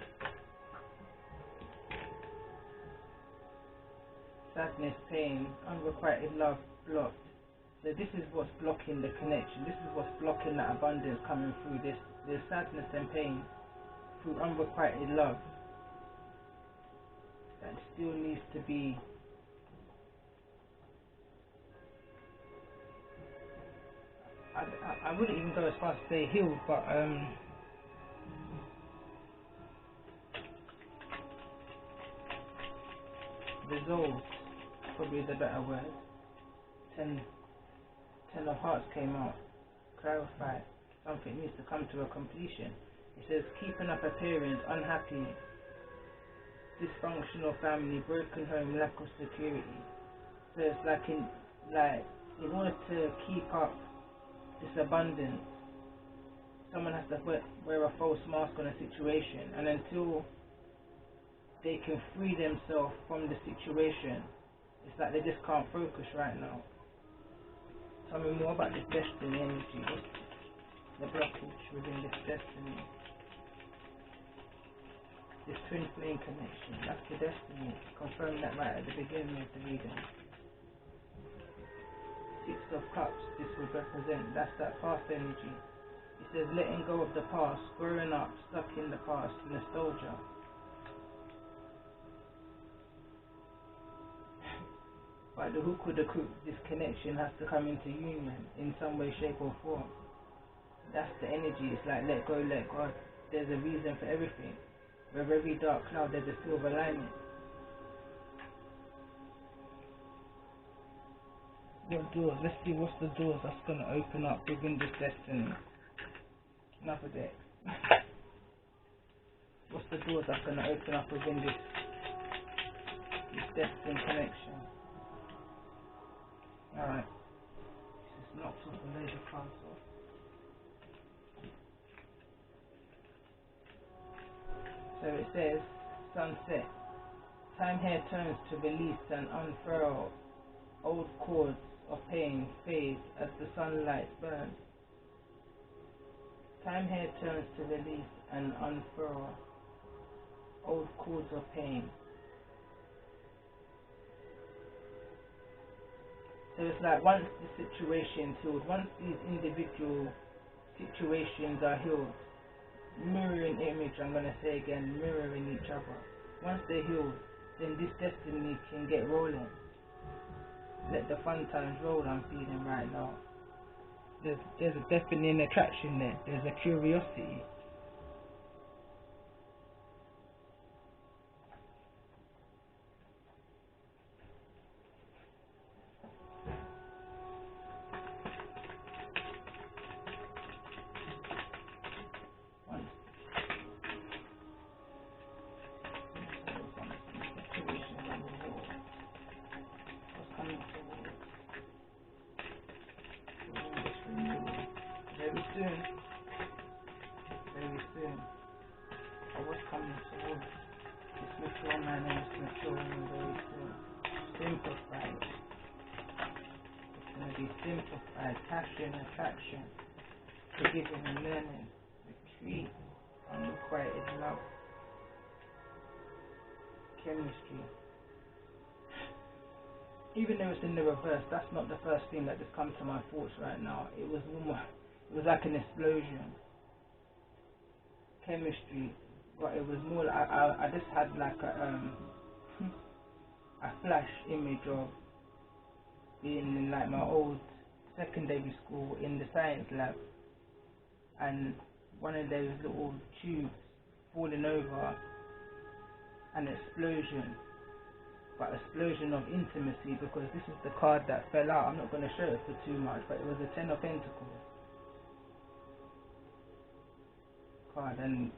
Sadness, pain, unrequited love, blocked. So this is what's blocking the connection. This is what's blocking that abundance coming through this. There's sadness and pain through unrequited love that still needs to be I wouldn't even go as far as to say healed, but resolved, probably the better word. Ten of Hearts came out. Clarified. Something needs to come to a completion. It says keeping up appearance, unhappy, dysfunctional family, broken home, lack of security. So it's like in order to keep up this abundance, someone has to wear a false mask on a situation, and until they can free themselves from the situation, it's like they just can't focus right now. Tell me more about this destiny energy. What's the blockage within this destiny? This twin flame connection, that's the destiny. Confirm that right at the beginning of the reading. Six of Cups, this would represent, that's that past energy. It says letting go of the past, growing up, stuck in the past, nostalgia. By the hook or the crook, this connection has to come into union in some way, shape or form. That's the energy. It's like let go, let God. There's a reason for everything. With every dark cloud there's a silver lining. What doors? Let's see what's the doors that's going to open up within this destiny. Another deck. What's the doors that's going to open up within this destined connection? Alright. This is knocked off the laser cards off. So it says, sunset. Time here turns to release and unfurl. Old cords of pain fade as the sunlight burns. Time here turns to release and unfurl. Old cords of pain. So it's like once the situation's healed, once these individual situations are healed, mirroring image, I'm going to say again, mirroring each other. Once they're healed, then this destiny can get rolling. Let the fun times roll, I'm feeling right now. There's definitely an attraction there. There's a curiosity. or what's coming towards this mature man and this mature woman very soon. Simplified. It's going to be simplified. Passion, attraction, forgiving and learning, retreat, unrequited love, chemistry. Even though it's in the reverse, that's not the first thing that just comes to my thoughts right now. It was like an explosion. Chemistry, but it was more like I just had like a flash image of being in like my old secondary school in the science lab, and one of those little tubes falling over, an explosion. But explosion of intimacy, because this is the card that fell out. I'm not going to show it for too much, but it was a 10 of Pentacles card, and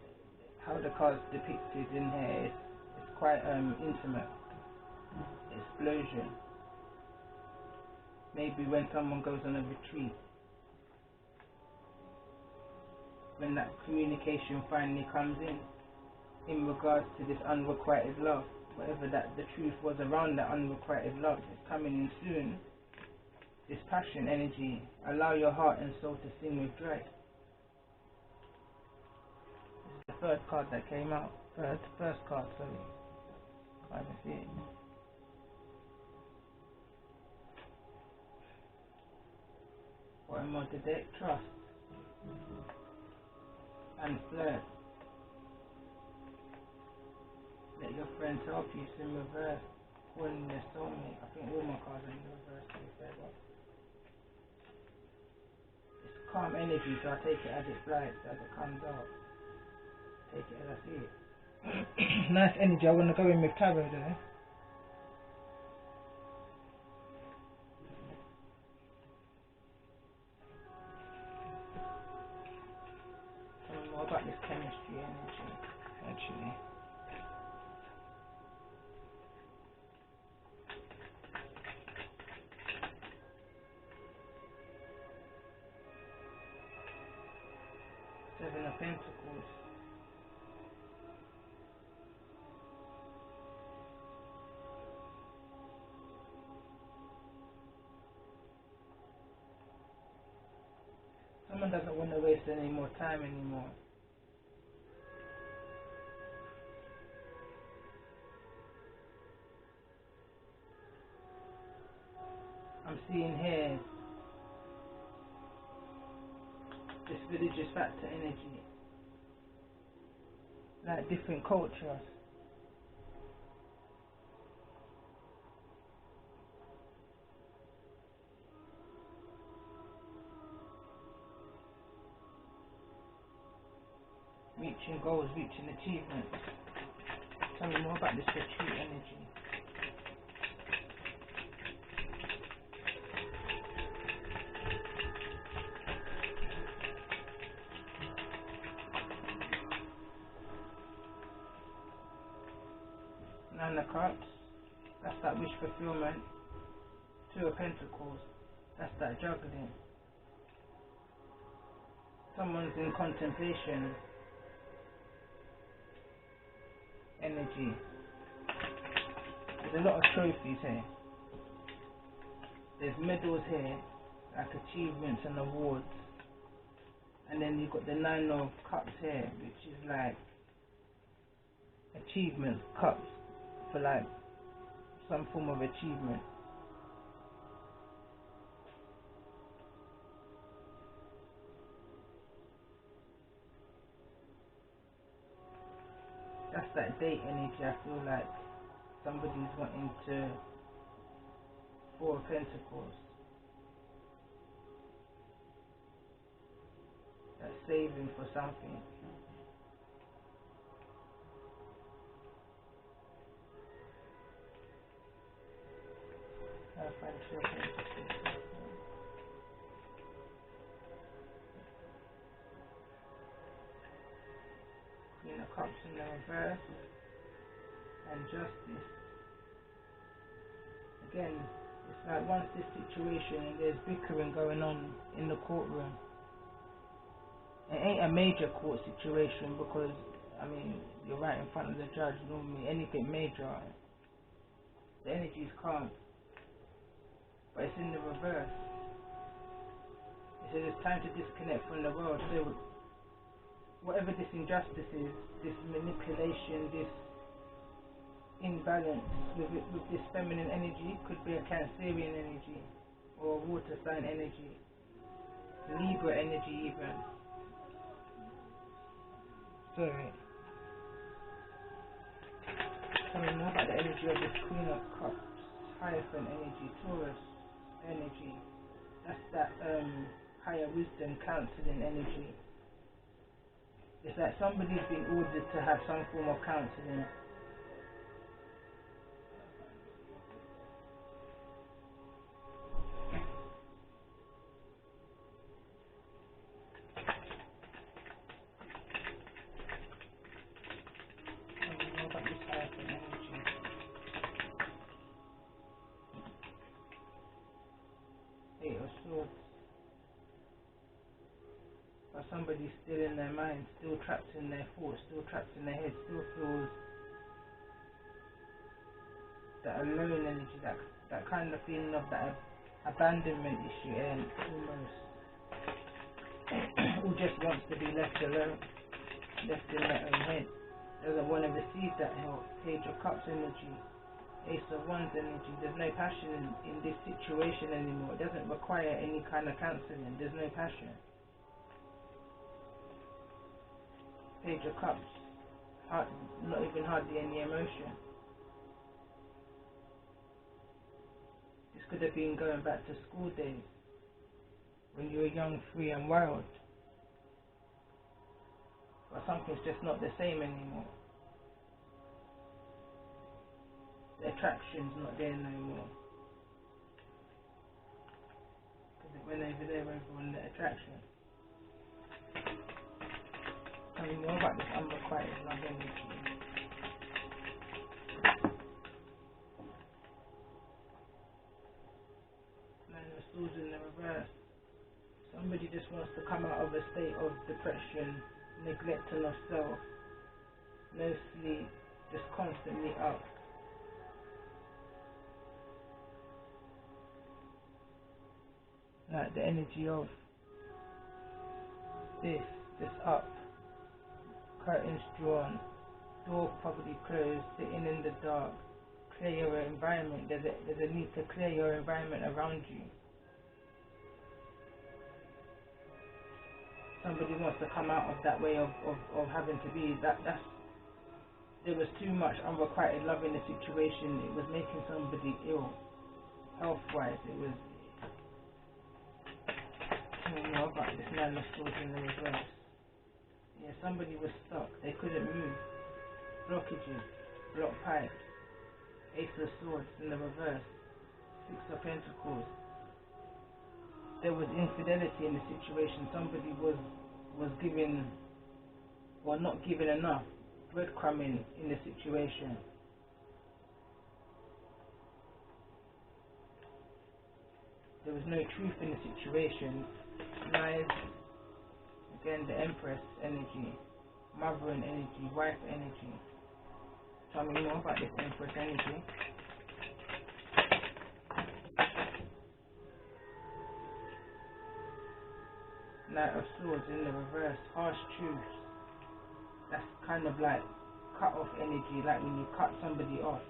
how the card's depicted in here is quite intimate. Explosion. Maybe when someone goes on a retreat, when that communication finally comes in regards to this unrequited love. Whatever that the truth was around that unrequited love is coming in soon. This passion energy, allow your heart and soul to sing with joy. This is the third card that came out. First card, sorry. Can't even see it. Bottom of the deck, trust and flirt. Let your friends help you, it's in reverse. Calling their soulmate. I think all my cards are in reverse, to be fair, but it's calm energy, so I take it as it flies, as it comes out. Take it as I see it. Nice energy. I want to go in with tarot there. Tell me more about this chemistry energy, actually. Seven of Pentacles. Someone doesn't want to waste any more time anymore. I'm seeing here this religious factor energy, like different cultures. Reaching goals, reaching achievements. Tell me more about this retreat energy. Nine of Cups, that's that wish fulfillment. Two of Pentacles, that's that juggling. Someone's in contemplation energy. There's a lot of trophies here. There's medals here, like achievements and awards. And then you've got the Nine of Cups here, which is like achievements, cups for like some form of achievement. That's that date energy. I feel like somebody's wanting to. Four of Pentacles. That's saving for something. I'll find Two of Pentacles. Queen of Cups in the reverse. And Justice. Again, it's like once this situation and there's bickering going on in the courtroom. It ain't a major court situation because I mean, you're right in front of the judge. Normally, anything major, the energy is calm, but it's in the reverse. It says it's time to disconnect from the world. So whatever this injustice is, this manipulation, this imbalance with this feminine energy, could be a Cancerian energy or a water sign energy, Libra energy even. Sorry. Tell me more about the energy of this Queen of Cups, Hierophant energy, Taurus energy. That's that higher wisdom, counseling energy. It's like somebody's been ordered to have some form of counseling. Or somebody's still in their mind, still trapped in their thoughts, still trapped in their head, still feels that alone energy, that kind of feeling of that abandonment issue, and almost who just wants to be left alone, left in their own head, doesn't want to receive that help. Page of Cups energy, Ace of Wands energy. There's no passion in this situation anymore. It doesn't require any kind of counseling. There's no passion. Page of Cups, not even hardly any emotion. This could have been going back to school days, when you were young, free and wild. But something's just not the same anymore. The attraction's not there no more. Because it went over there over on the attraction. Tell me more about this unrequited love energy. Man of Swords in the reverse. Somebody just wants to come out of a state of depression, neglecting of self, no sleep, just constantly up. Like the energy of this up. Curtains drawn, door probably closed, sitting in the dark. Clear your environment. There's a need to clear your environment around you. Somebody wants to come out of that way of having to be. There was too much unrequited love in the situation. It was making somebody ill, health-wise. It was. I don't know about this Man of Swords in the reverse. Yeah, somebody was stuck. They couldn't move. Blockages, blocked pipes. Ace of Swords in the reverse. Six of Pentacles. There was infidelity in the situation. Somebody was given, or not given enough, breadcrumbing in the situation. There was no truth in the situation. Lies. Again, the Empress energy, mothering energy, wife energy. Tell me more about this Empress energy. Knight of Swords in the reverse, harsh truths. That's kind of like cut off energy, like when you cut somebody off.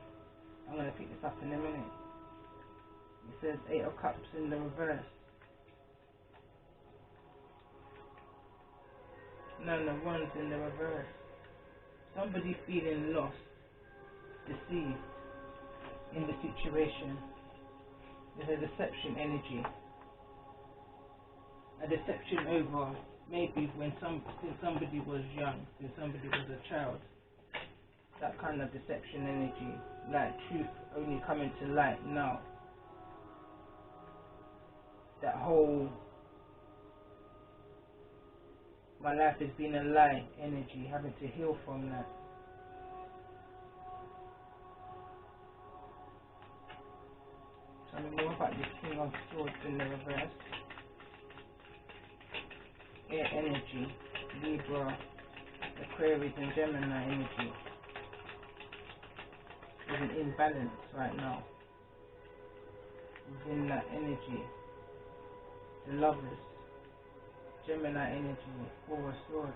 I'm going to pick this up in a minute. It says 8 of Cups in the reverse. None of Wands in the reverse. Somebody feeling lost, deceived in the situation. There's a deception energy. A deception over maybe when since somebody was young, since somebody was a child. That kind of deception energy. Like truth only coming to light now. That whole my life has been a lie energy, having to heal from that. Tell me more about this King of Swords in the reverse. Air energy, Libra Aquarius and Gemini energy. There's an imbalance right now within that energy. The Lovers, Gemini energy, Four of Swords.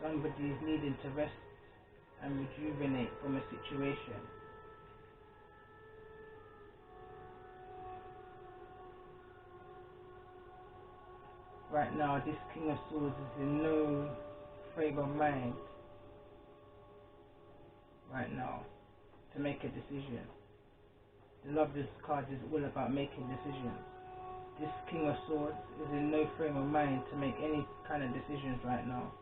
Somebody is needing to rest and rejuvenate from a situation. Right now, this King of Swords is in no frame of mind right now to make a decision. The Lovers card is all about making decisions. This King of Swords is in no frame of mind to make any kind of decisions right now.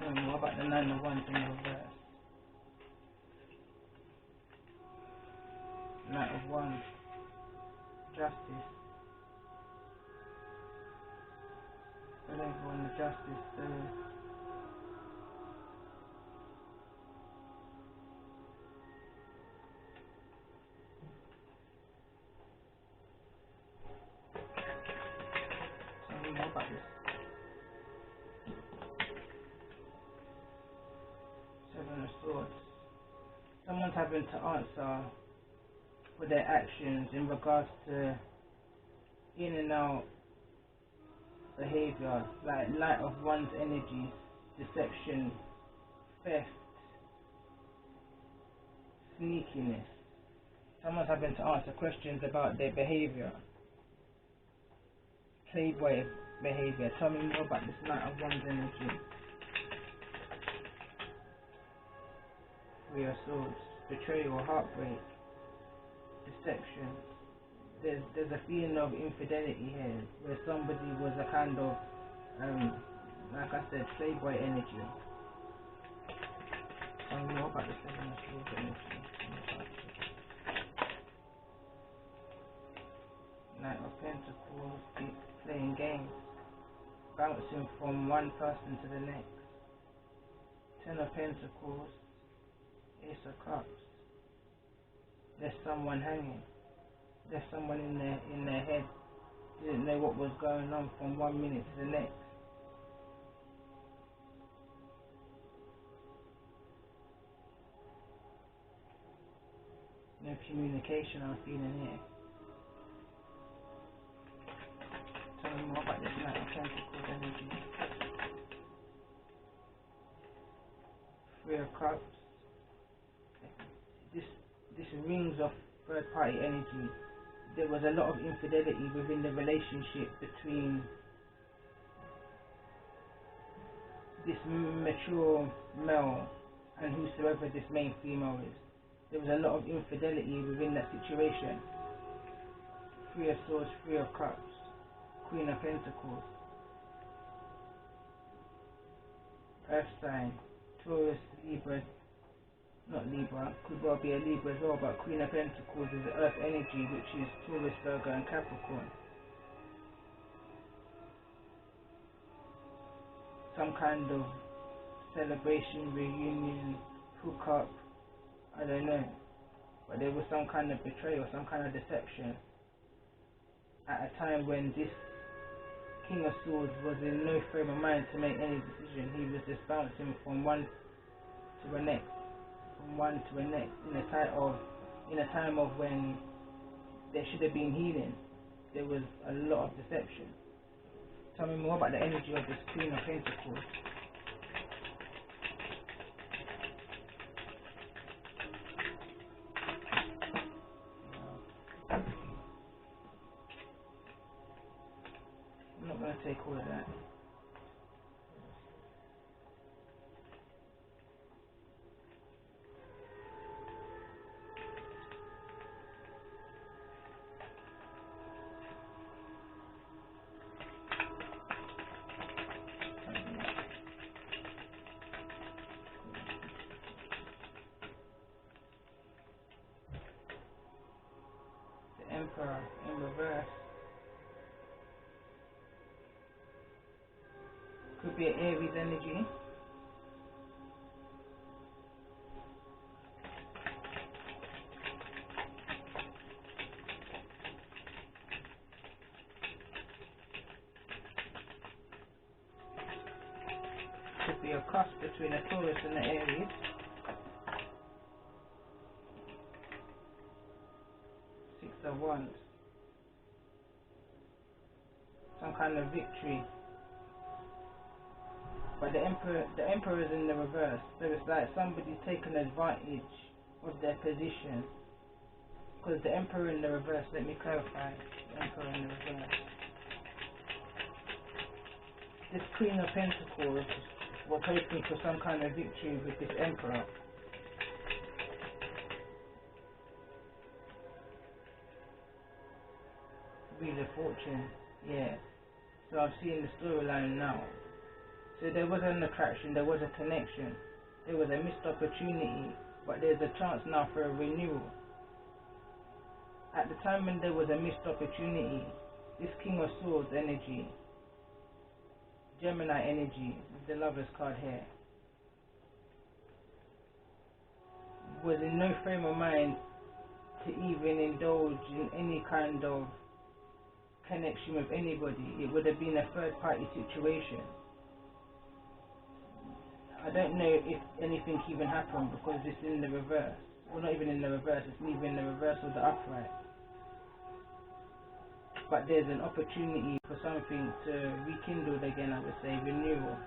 Tell me more about the Nine of Wands in reverse. Knight of Wands, Justice. But everyone, the Justice, tell me more about this. Seven of Swords. Someone's having to answer for their actions in regards to in and out behavior, like Knight of Wands energy, deception, theft, sneakiness. Someone's having to answer questions about their behavior, playboy behavior. Tell me more about this Knight of Wands energy. Three of Swords, betrayal, heartbreak, deception. There's a feeling of infidelity here, where somebody was a kind of, like I said, playboy energy. Tell me more about the Seven of Swords energy. Knight of Pentacles, playing games, bouncing from one person to the next. Ten of Pentacles, Ace of Cups. There's someone hanging. There's someone in their head, didn't know what was going on from 1 minute to the next. No communication I'm feeling here. Tell me more about this Knight of Pentacles energy. Three of Cups. This rings of third party energy. There was a lot of infidelity within the relationship between this mature male and whosoever this main female is. There was a lot of infidelity within that situation. Three of Swords, Three of Cups, Queen of Pentacles, Earth sign, Taurus, Libra, not Libra, could well be a Libra as well, but Queen of Pentacles is Earth energy, which is Taurus, Virgo and Capricorn. Some kind of celebration, reunion, hookup, I don't know, but there was some kind of betrayal, some kind of deception at a time when this King of Swords was in no frame of mind to make any decision. He was just bouncing from one to the next, from one to the next, in a time of when there should have been healing. There was a lot of deception. Tell me more about the energy of this Queen of Pentacles. I'm not going to take all of that. The Emperor in reverse. Could be an Aries energy. a cusp between a Taurus and an Aries. Six of Wands. Some kind of victory. But the Emperor is in the reverse. So it's like somebody's taken advantage of their position. Because the Emperor in the reverse, let me clarify. The Emperor in the reverse. This Queen of Pentacles was hoping for some kind of victory with this Emperor. Wheel of Fortune, yeah. So I'm seeing the storyline now. So there was an attraction, there was a connection, there was a missed opportunity, but there's a chance now for a renewal. At the time when there was a missed opportunity, this King of Swords energy, Gemini energy, with the Lover's card here, was in no frame of mind to even indulge in any kind of connection with anybody. It would have been a third party situation. I don't know if anything even happened because it's in the reverse. Well, not even in the reverse, it's neither in the reverse or the upright. But there's an opportunity for something to rekindle again, I would say, renewal.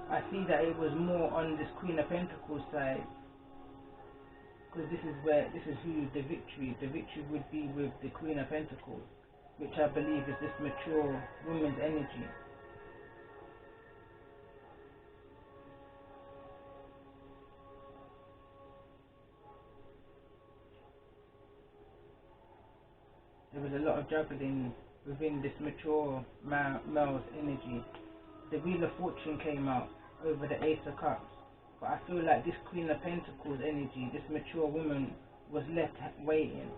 I see that it was more on this Queen of Pentacles side, because this is who the victory would be with the Queen of Pentacles, which I believe is this mature woman's energy. There was a lot of juggling within this mature male's energy. The Wheel of Fortune came out over the Ace of Cups. But I feel like this Queen of Pentacles energy, this mature woman, was left waiting.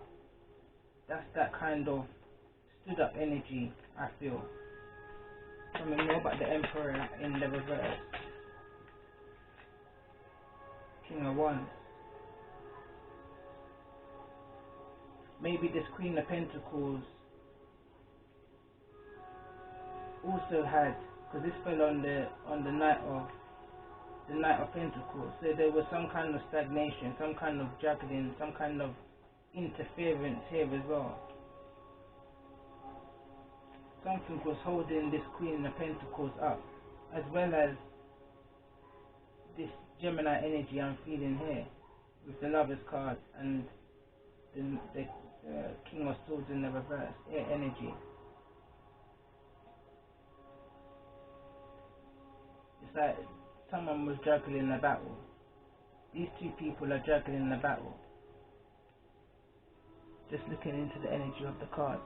That's that kind of stood up energy, I feel. Tell me more about the Emperor in the reverse. King of Wands. Maybe this Queen of Pentacles also had, because this fell on the Knight of Pentacles, so there was some kind of stagnation, some kind of juggling, some kind of interference here as well. Something was holding this Queen of Pentacles up, as well as this Gemini energy I'm feeling here with the Lover's card and the King of Swords in the reverse, air energy. It's like someone was juggling a battle. These two people are juggling a battle. Just looking into the energy of the card.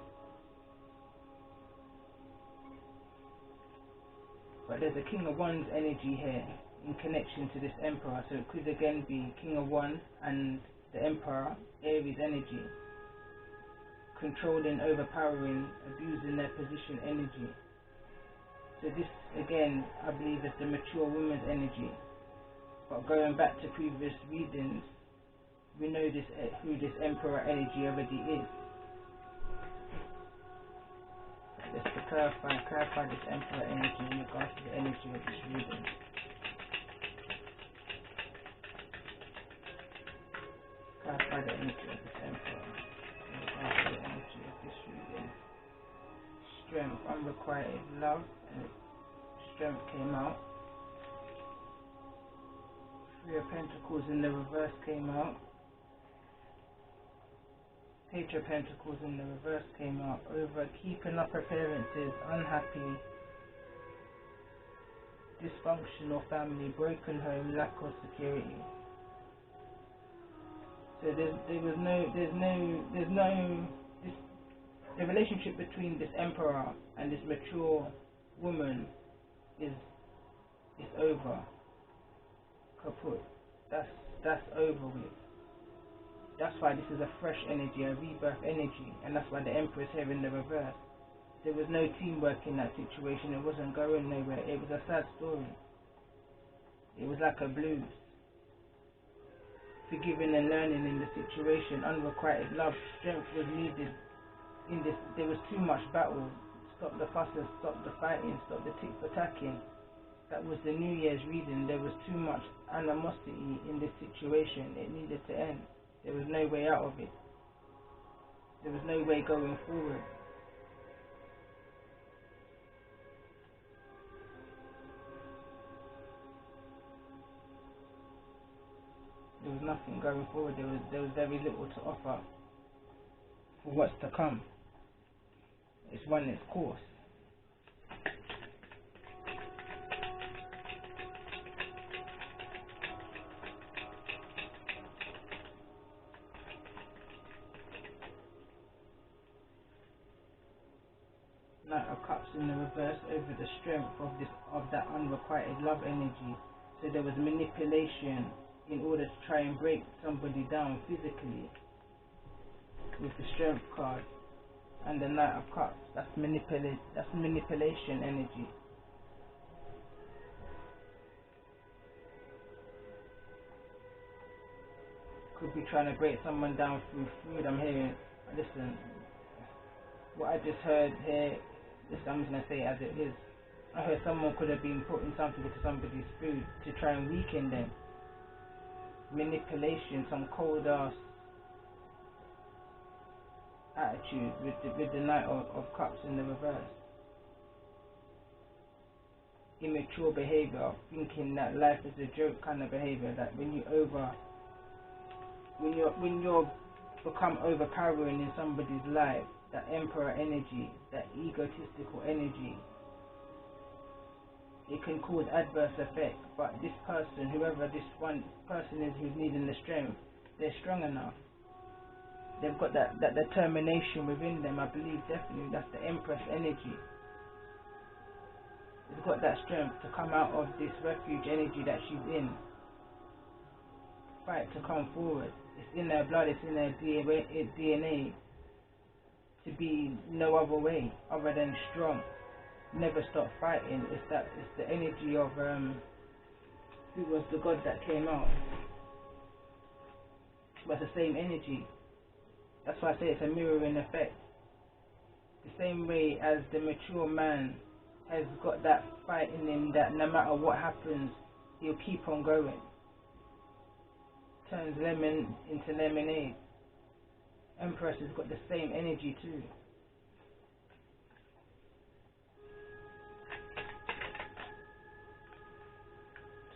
But there's a King of Wands energy here in connection to this Emperor, so it could again be King of Wands and the Emperor, Aries energy, controlling, overpowering, abusing their position energy. So this again, I believe, is the mature woman's energy. But going back to previous readings, we know this who this Emperor energy already is. Just to clarify this Emperor energy in regards to the energy of this reading. Clarify the energy of this Emperor in regards to the energy of this reading. Strength, unrequited love, and strength came out. Three of Pentacles in the reverse came out. Page of Pentacles in the reverse came out. Over keeping up appearances, unhappy, dysfunctional family, broken home, lack of security. So the relationship between this Emperor and this mature woman is over. Kaput. That's over with. That's why this is a fresh energy, a rebirth energy, and that's why the Emperor is here in the reverse. There was no teamwork in that situation. It wasn't going nowhere. It was a sad story. It was like a blues. Forgiving and learning in the situation, unrequited love, strength was needed in this. There was too much battle. Stop the fussing, stop the fighting, stop the tick for tacking. That was the New Year's reading. There was too much animosity in this situation. It needed to end. There was no way out of it. There was no way going forward. There was nothing going forward. There was very little to offer for what's to come. It's run its course. Knight of Cups in the reverse over the strength of that unrequited love energy. So there was manipulation in order to try and break somebody down physically with the Strength card and the Knight of Cups. That's manipulation energy. Could be trying to break someone down through food. I'm hearing, listen, what I just heard here, listen, I'm just going to say it as it is. I heard someone could have been putting something into somebody's food to try and weaken them. Manipulation, some cold ass attitude with the Knight of Cups in the reverse. Immature behavior, thinking that life is a joke kind of behavior. That when you become overpowering in somebody's life, that emperor energy, that egotistical energy, it can cause adverse effect. But this person, whoever this one person is who's needing the strength, they're strong enough. They've got that determination within them. I believe definitely that's the Empress energy. They've got that strength to come out of this refuge energy that she's in. Fight to come forward. It's in their blood, it's in their DNA to be no other way other than strong. Never stop fighting. It's the energy of who was the god that came out. But it's the same energy. That's why I say it's a mirroring effect. The same way as the mature man has got that fight in him, that no matter what happens, he'll keep on going. Turns lemon into lemonade. Empress has got the same energy too.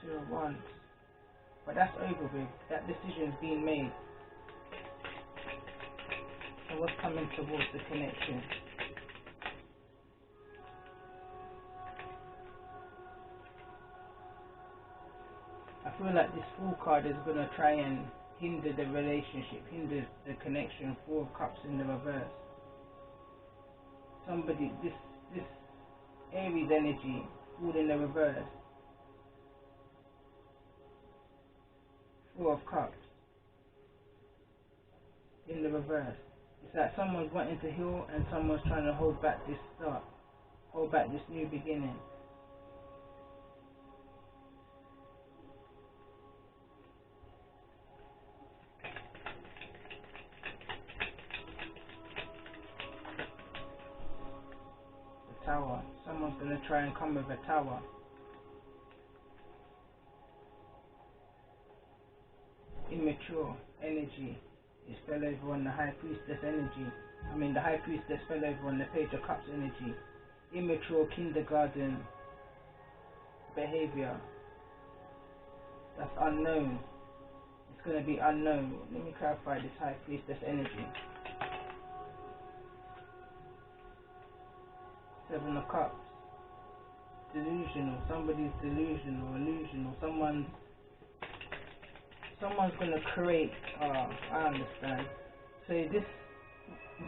Two of Wands. But that's over with. That decision's been made. So what's coming towards the connection? I feel like this Fool card is going to try and hinder the relationship, hinder the connection. Four of Cups in the reverse. Somebody, this Aries energy, Fool in the reverse. Four of Cups in the reverse. It's like someone's wanting to heal and someone's trying to hold back this start, hold back this new beginning. The Tower. Someone's going to try and come with a tower. Immature energy is fell over on the High Priestess energy. The High Priestess fell over on the Page of Cups energy. Immature kindergarten behavior. That's unknown. It's going to be unknown. Let me clarify this High Priestess energy. Seven of Cups. Delusional. Somebody's delusional, illusional. Someone's going to create, I understand. So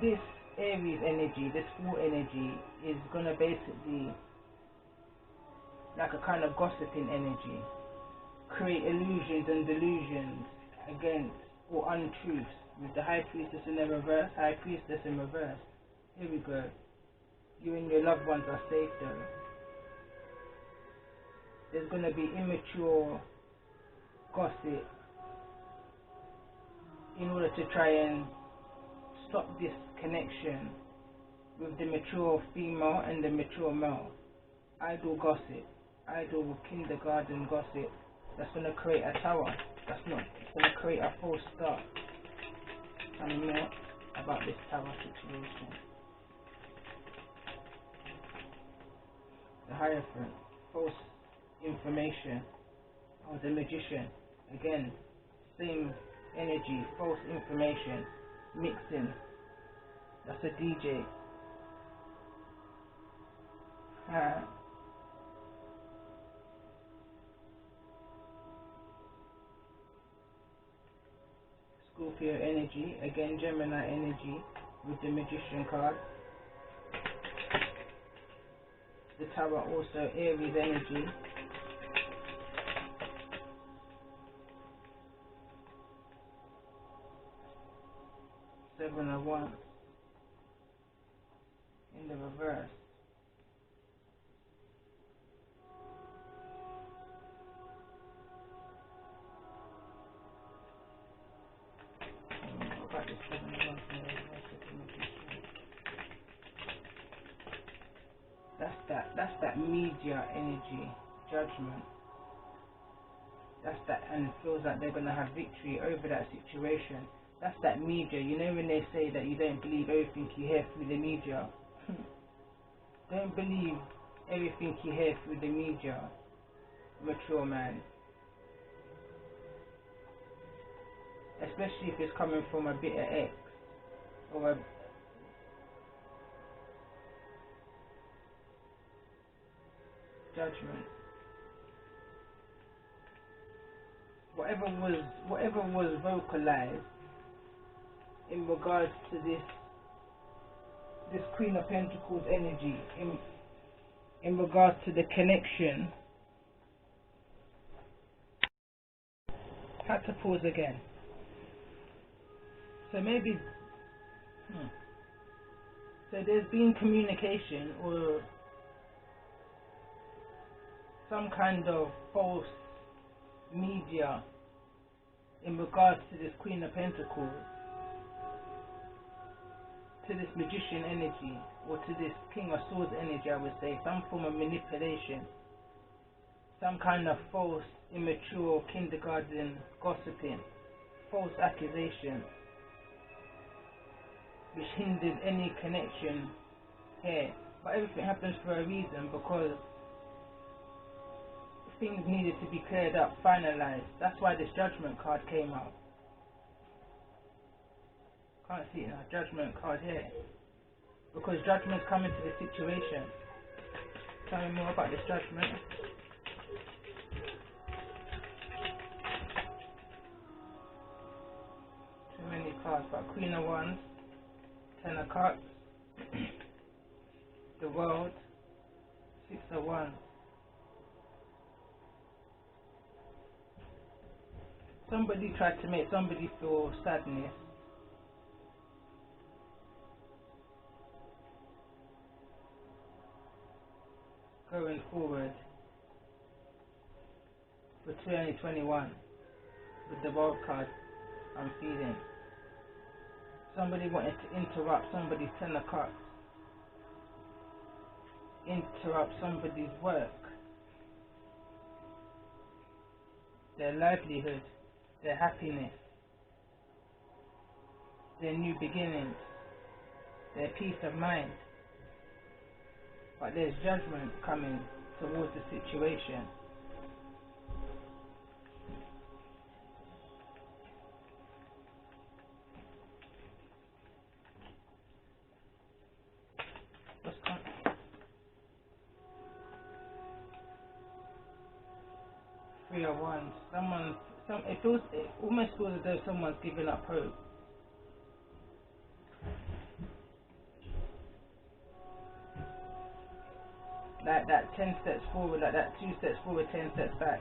this Aries energy, this Fool energy is going to basically, like a kind of gossiping energy, create illusions and delusions against, or untruths, with the High Priestess in the reverse, High Priestess in reverse. Here we go. You and your loved ones are safe though. There's going to be immature gossip in order to try and stop this connection with the mature female and the mature male. Idle gossip, idle kindergarten gossip that's going to create a tower. That's not. It's going to create a false start. Tell me more about this tower situation. The Hierophant, false information, or the Magician. Again, same energy, false information, mixing. That's a DJ. Scorpio energy, again Gemini energy with the Magician card. The Tower also Aries energy. Seven of Wands in the reverse. That's that media energy, judgment. That's that, and feels like they're gonna have victory over that situation. That's that media. You know when they say that you don't believe everything you hear through the media. Don't believe everything you hear through the media, mature man. Especially if it's coming from a bitter ex or a judgment. Whatever was vocalized in regards to this Queen of Pentacles energy, in regards to the connection, had to pause again. So maybe so there's been communication or some kind of false media in regards to this Queen of Pentacles, to this Magician energy, or to this King of Swords energy. I would say some form of manipulation, some kind of false, immature kindergarten gossiping, false accusation, which hindered any connection here. But everything happens for a reason, because things needed to be cleared up, finalized. That's why this Judgment card came out. Can't see it now, Judgment card here. Because Judgment's coming to the situation. Tell me more about this Judgment. Too many cards, but Queen of Wands, Ten of Cups, the World, Six of Wands. Somebody tried to make somebody feel sadness. Going forward for 2021 with the World card, I'm feeling. Somebody wanted to interrupt somebody's Ten of Cups. Interrupt somebody's work, their livelihood, their happiness, their new beginnings, their peace of mind. But there's judgment coming towards the situation. What's coming? Three of Wands. It almost feels as though someone's giving up hope. Like that 10 steps forward, like that 2 steps forward, 10 steps back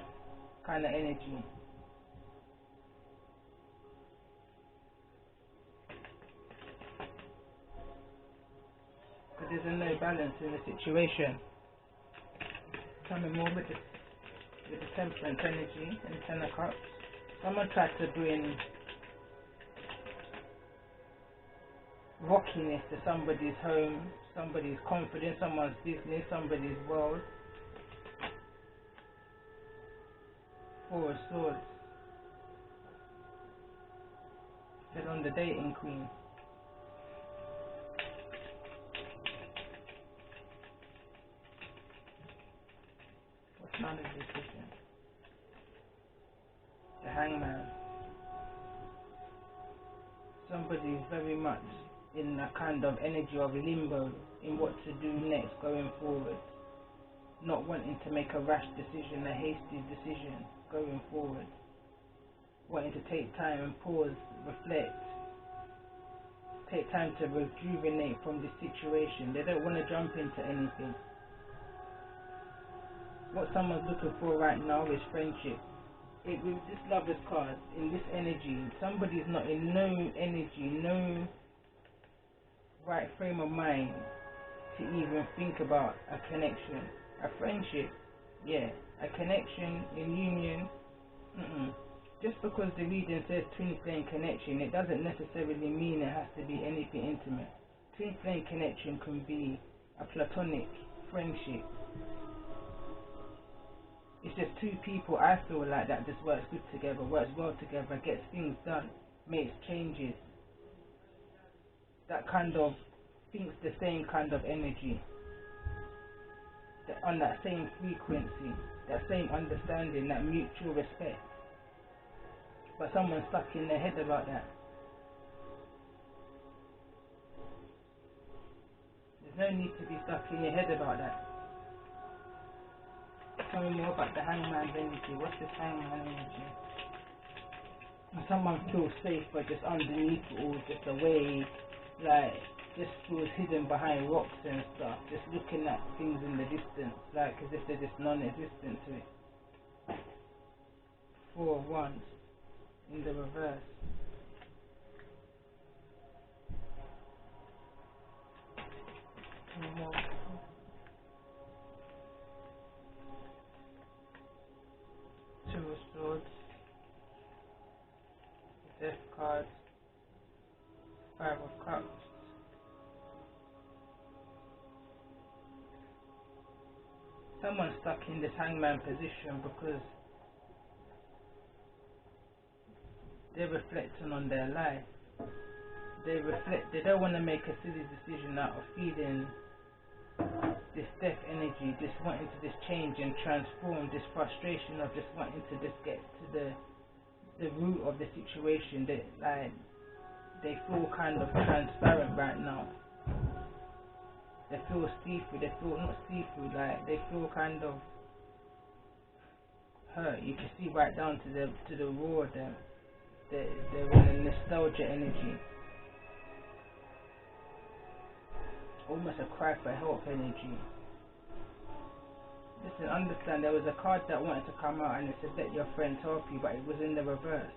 kind of energy. But there's a no balance in the situation. Coming more with the Temperance energy and Ten of Cups. Someone tried to bring rockiness to somebody's home, somebody's confidence, someone's business, somebody's world. Four of Swords. Said on the dating queen. What's not a decision? The Hangman. Somebody's very much in a kind of energy of limbo in what to do next going forward. Not wanting to make a rash decision, a hasty decision going forward. Wanting to take time and pause, reflect. Take time to rejuvenate from this situation. They don't want to jump into anything. What someone's looking for right now is friendship. With this Lover's card, in this energy, somebody's not in no energy, no right frame of mind to even think about a connection, a friendship, yeah, a connection, in union. Just because the reading says twin flame connection, it doesn't necessarily mean it has to be anything intimate. Twin flame connection can be a platonic friendship. It's just two people, I feel like, that just works good together, works well together, gets things done, makes changes. That kind of thinks the same kind of energy, on that same frequency, that same understanding, that mutual respect. But someone's stuck in their head about that. There's no need to be stuck in your head about that. Tell me more about the Hangman energy. What's this Hangman energy? And someone feels safe but just underneath it all, just away, like just feels hidden behind rocks and stuff, just looking at things in the distance, like as if they're just non-existent to it. Four of Wands in the reverse. Two of Swords, Death card, Five of Cups. Someone's stuck in this Hangman position because they're reflecting on their life. They don't want to make a silly decision out of feeling this death energy, just wanting to just change and transform, this frustration of just wanting to just get to the root of the situation. They feel kind of transparent right now. They feel see-through. They feel not see-through. Like they feel kind of hurt. You can see right down to the raw of them. They're in a nostalgia energy. Almost a cry for help energy. Listen, understand, there was a card that wanted to come out and it said let your friends help you, but it was in the reverse.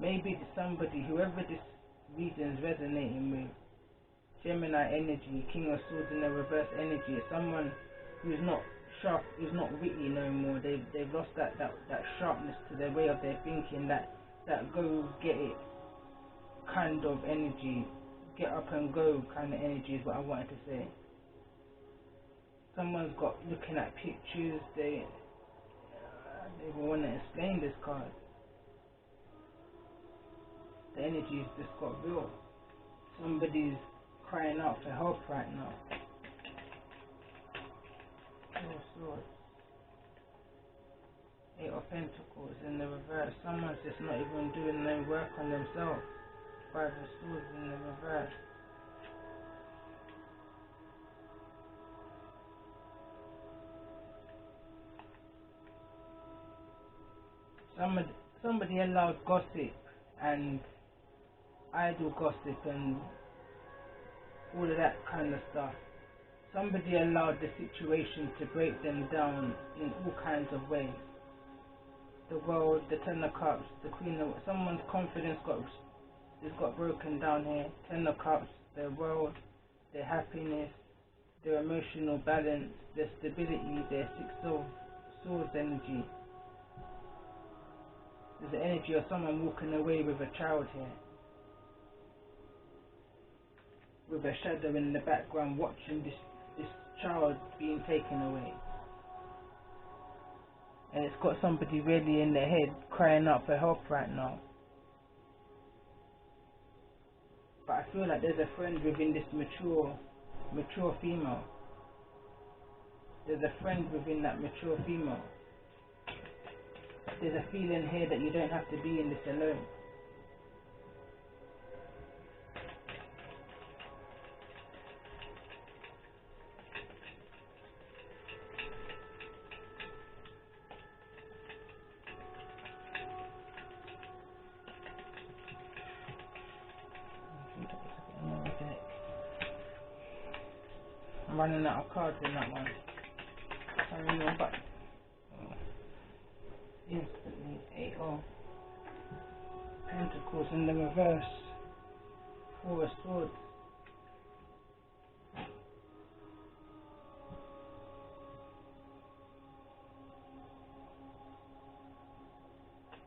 Maybe somebody, whoever this reading is resonating with, Gemini energy, King of Swords in the reverse energy, is someone who's not sharp, who's not witty no more. They've lost that sharpness to their way of their thinking, that go get it kind of energy, get up and go kind of energy is what I wanted to say. Someone's got looking at pictures, they want to explain this card. The energy's just got real. Somebody's crying out for help right now. Four of Swords. Eight of Pentacles in the reverse. Someone's just not even doing no work on themselves. Five of Swords in the reverse. Somebody allowed gossip and idle gossip and all of that kind of stuff. Somebody allowed the situation to break them down in all kinds of ways. The World, the Ten of Cups, the Queen of... Someone's confidence got broken down here. Ten of Cups, their world, their happiness, their emotional balance, their stability, their Six of Swords energy. There's the energy of someone walking away with a child here, with a shadow in the background watching this child being taken away. and it's got somebody really in their head crying out for help right now. But I feel like there's a friend within this mature female. There's a friend within that mature female. There's a feeling here that you don't have to be in this alone. I'm running out of cards in that one. Sorry, no, but instantly 8 of Pentacles in the reverse, 4 of Swords.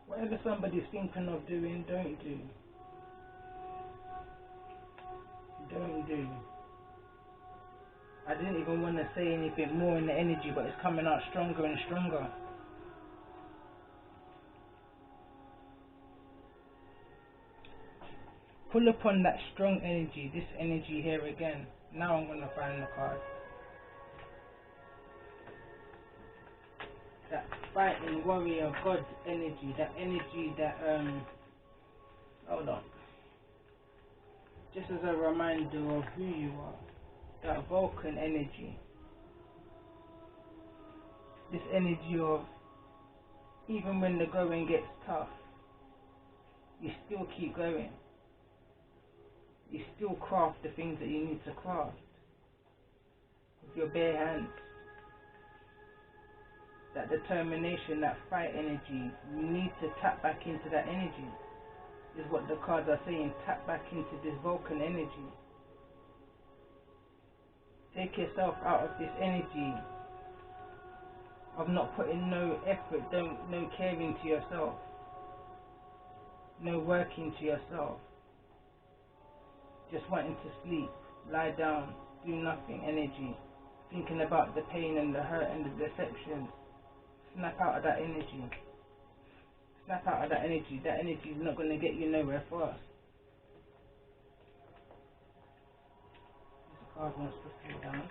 Whatever somebody's thinking of doing, don't do. Don't do. I didn't even want to say anything more in the energy, but it's coming out stronger and stronger. Pull upon that strong energy, this energy here again. Now I'm going to find the card. That fighting warrior god energy, that energy that, hold on. Just as a reminder of who you are. That Vulcan energy. This energy of, even when the going gets tough, you still keep going. You still craft the things that you need to craft with your bare hands. That determination, that fight energy, you need to tap back into that energy, is what the cards are saying. Tap back into this Vulcan energy. Take yourself out of this energy of not putting no effort, no caring to yourself, no working to yourself, just wanting to sleep, lie down, do nothing energy, thinking about the pain and the hurt and the deception. Snap out of that energy. Snap out of that energy. That energy is not going to get you nowhere fast. This card wants to fall down.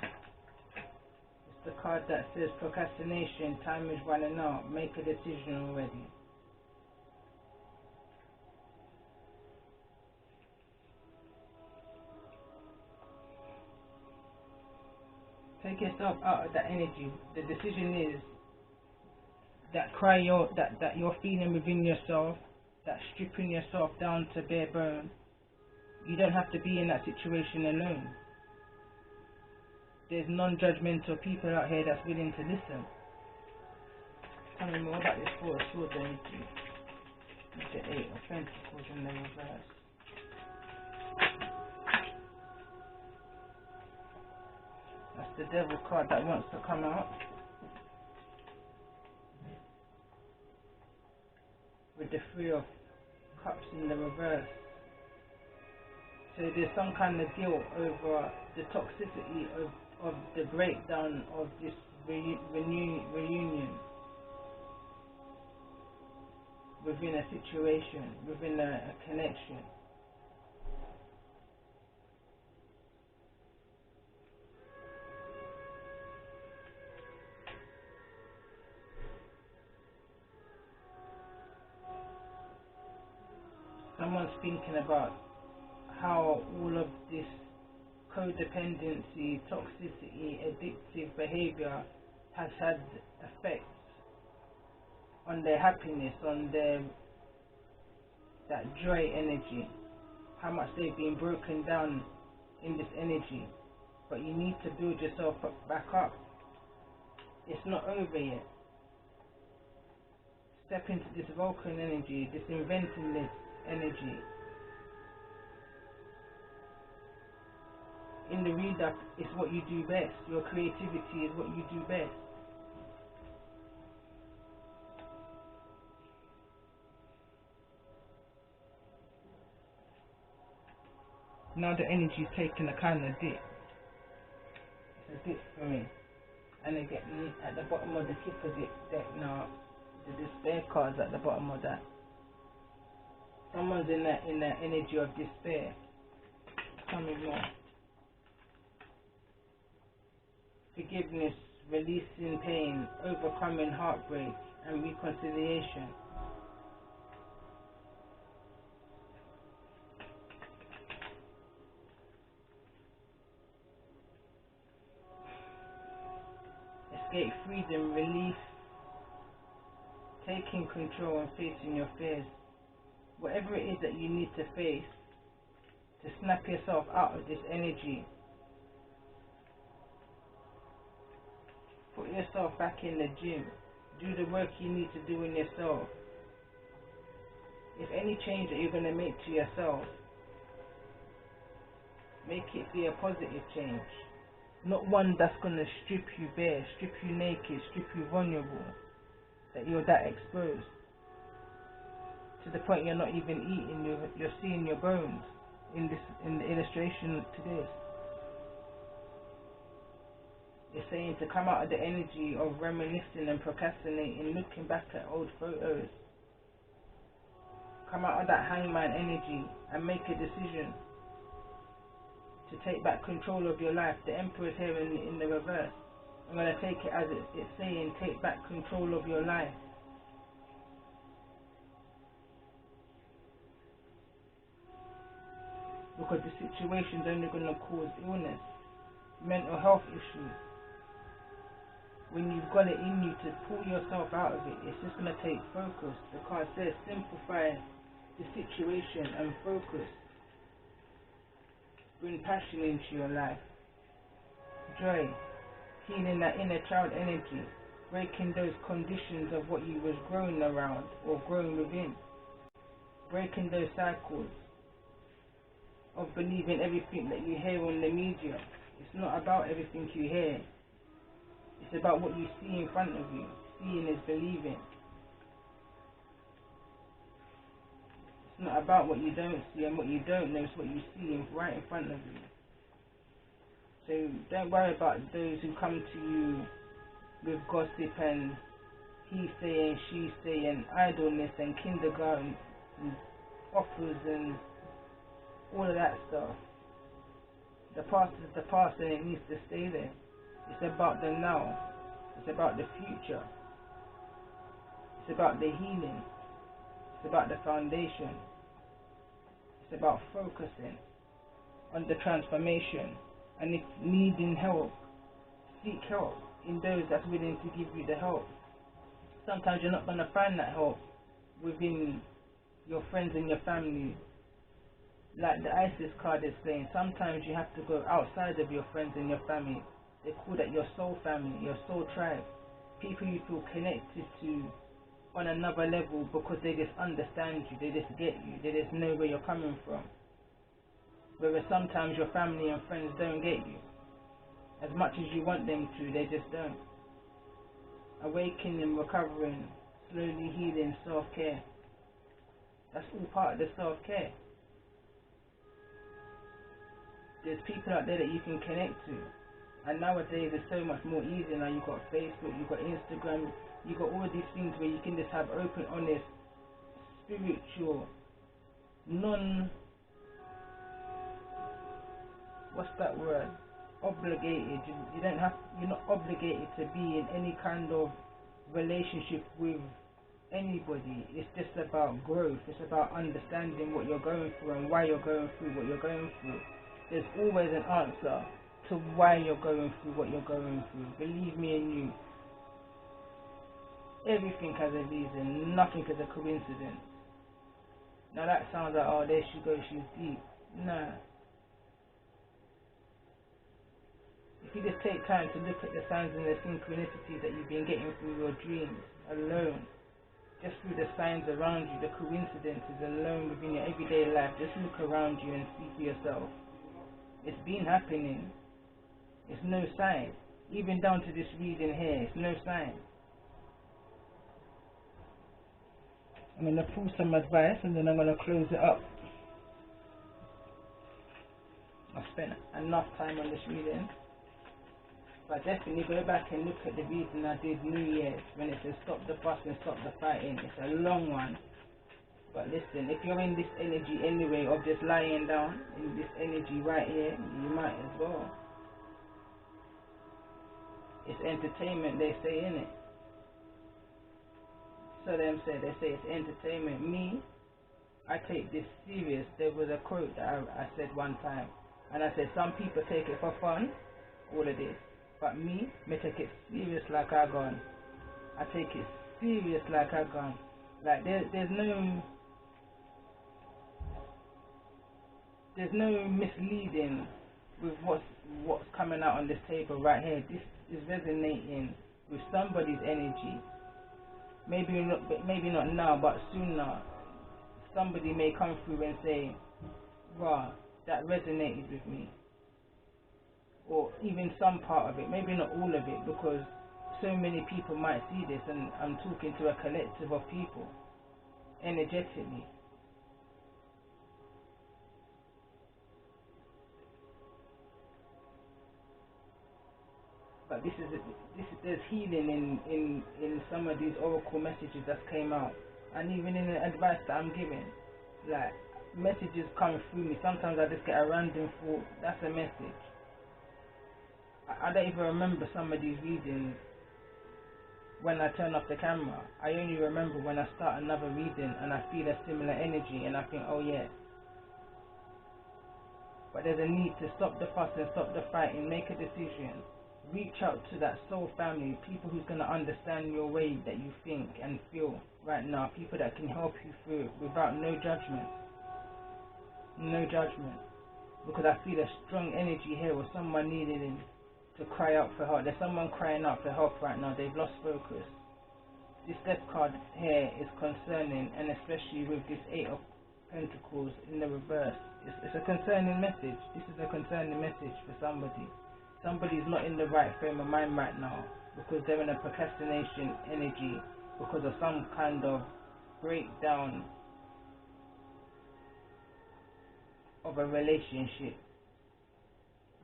It's the card that says procrastination, time is running out, make a decision already. Take yourself out of that energy. The decision is that that you're feeling within yourself, that stripping yourself down to bare bone. You don't have to be in that situation alone. There's non-judgmental people out here that's willing to listen. Tell me more about this 4 of Swords energy. With the 8 of Pentacles in the reverse. That's the Devil card that wants to come out. With the 3 of Cups in the reverse. So there's some kind of guilt over the toxicity of the breakdown of this reunion within a situation, within a connection. Someone's thinking about how all of this codependency, toxicity, addictive behavior has had effects on their happiness, on that joy energy, how much they've been broken down in this energy. But you need to build yourself back up. It's not over yet. Step into this Vulcan energy, this inventingness energy. In the read-up, it's what you do best. Your creativity is what you do best. Now the energy's taking a kind of dip. It's a dip for me. And I get at the bottom of the tip of it deck now. The despair card's at the bottom of that. Someone's in that energy of despair. Coming more. Forgiveness, releasing pain, overcoming heartbreak, and reconciliation. Escape, freedom, relief, taking control and facing your fears. Whatever it is that you need to face to snap yourself out of this energy. Put yourself back in the gym. Do the work you need to do in yourself. If any change that you're going to make to yourself, make it be a positive change. Not one that's going to strip you bare, strip you naked, strip you vulnerable. That you're that exposed. To the point you're not even eating, you're seeing your bones in the illustration to this. It's saying to come out of the energy of reminiscing and procrastinating, looking back at old photos. Come out of that hangman energy and make a decision to take back control of your life. The Emperor's here in the reverse. I'm going to take it as it's saying, take back control of your life. Because the situation's only going to cause illness, mental health issues. When you've got it in you to pull yourself out of it, it's just going to take focus. The card says simplify the situation and focus. Bring passion into your life. Joy. Healing that inner child energy. Breaking those conditions of what you was growing around or growing within. Breaking those cycles of believing everything that you hear on the media. It's not about everything you hear. It's about what you see in front of you. Seeing is believing. It's not about what you don't see and what you don't know. It's what you see right in front of you. So don't worry about those who come to you with gossip and he saying, she saying, idleness and kindergarten and offers and all of that stuff. The past is the past and it needs to stay there. It's about the now. It's about the future. It's about the healing. It's about the foundation. It's about focusing on the transformation. And if needing help, seek help in those that's willing to give you the help. Sometimes you're not going to find that help within your friends and your family. Like the Isis card is saying, sometimes you have to go outside of your friends and your family. They call that your soul family, your soul tribe. People you feel connected to on another level because they just understand you, they just get you, they just know where you're coming from. Whereas sometimes your family and friends don't get you. As much as you want them to, they just don't. Awakening, recovering, slowly healing, self-care. That's all part of the self-care. There's people out there that you can connect to. And nowadays it's so much more easy now. You've got Facebook, you've got Instagram, you've got all these things where you can just have open, honest, spiritual, obligated. You're not obligated to be in any kind of relationship with anybody. It's just about growth. It's about understanding what you're going through and why you're going through what you're going through. There's always an answer to why you're going through what you're going through. Believe me and you. Everything has a reason. Nothing is a coincidence. Now that sounds like, oh, there she goes, she's deep. Nah. If you just take time to look at the signs and the synchronicities that you've been getting through your dreams alone, just through the signs around you, the coincidences alone within your everyday life, just look around you and see for yourself. It's been happening. It's no sign. Even down to this reading here, it's no sign. I'm going to pull some advice and then I'm going to close it up. I've spent enough time on this reading. But definitely go back and look at the reading I did New Year's when it says stop the fuss and stop the fighting. It's a long one. But listen, if you're in this energy anyway of just lying down in this energy right here, you might as well. It's entertainment, they say, innit? So they say it's entertainment. Me, I take this serious. There was a quote that I said one time, and I said some people take it for fun, all of this, but me take it serious like I gone. I take it serious like I gone. Like there's no misleading with what's coming out on this table right here. This is resonating with somebody's energy. Maybe not now, but sooner. Somebody may come through and say, "Wow, that resonated with me," or even some part of it. Maybe not all of it, because so many people might see this, and I'm talking to a collective of people energetically. But there's healing in some of these oracle messages that came out, and even in the advice that I'm giving. Like, messages come through me. Sometimes I just get a random thought. That's a message. I don't even remember some of these readings when I turn off the camera. I only remember when I start another reading and I feel a similar energy and I think, oh yeah. But there's a need to stop the fuss and stop the fighting. Make a decision. Reach out to that soul family, people who's going to understand your way that you think and feel right now, people that can help you through it without no judgment. No judgment. Because I feel a strong energy here with someone needing to cry out for help. There's someone crying out for help right now. They've lost focus. This death card here is concerning, and especially with this 8 of Pentacles in the reverse. It's a concerning message. This is a concerning message for somebody. Somebody's not in the right frame of mind right now because they're in a procrastination energy because of some kind of breakdown of a relationship,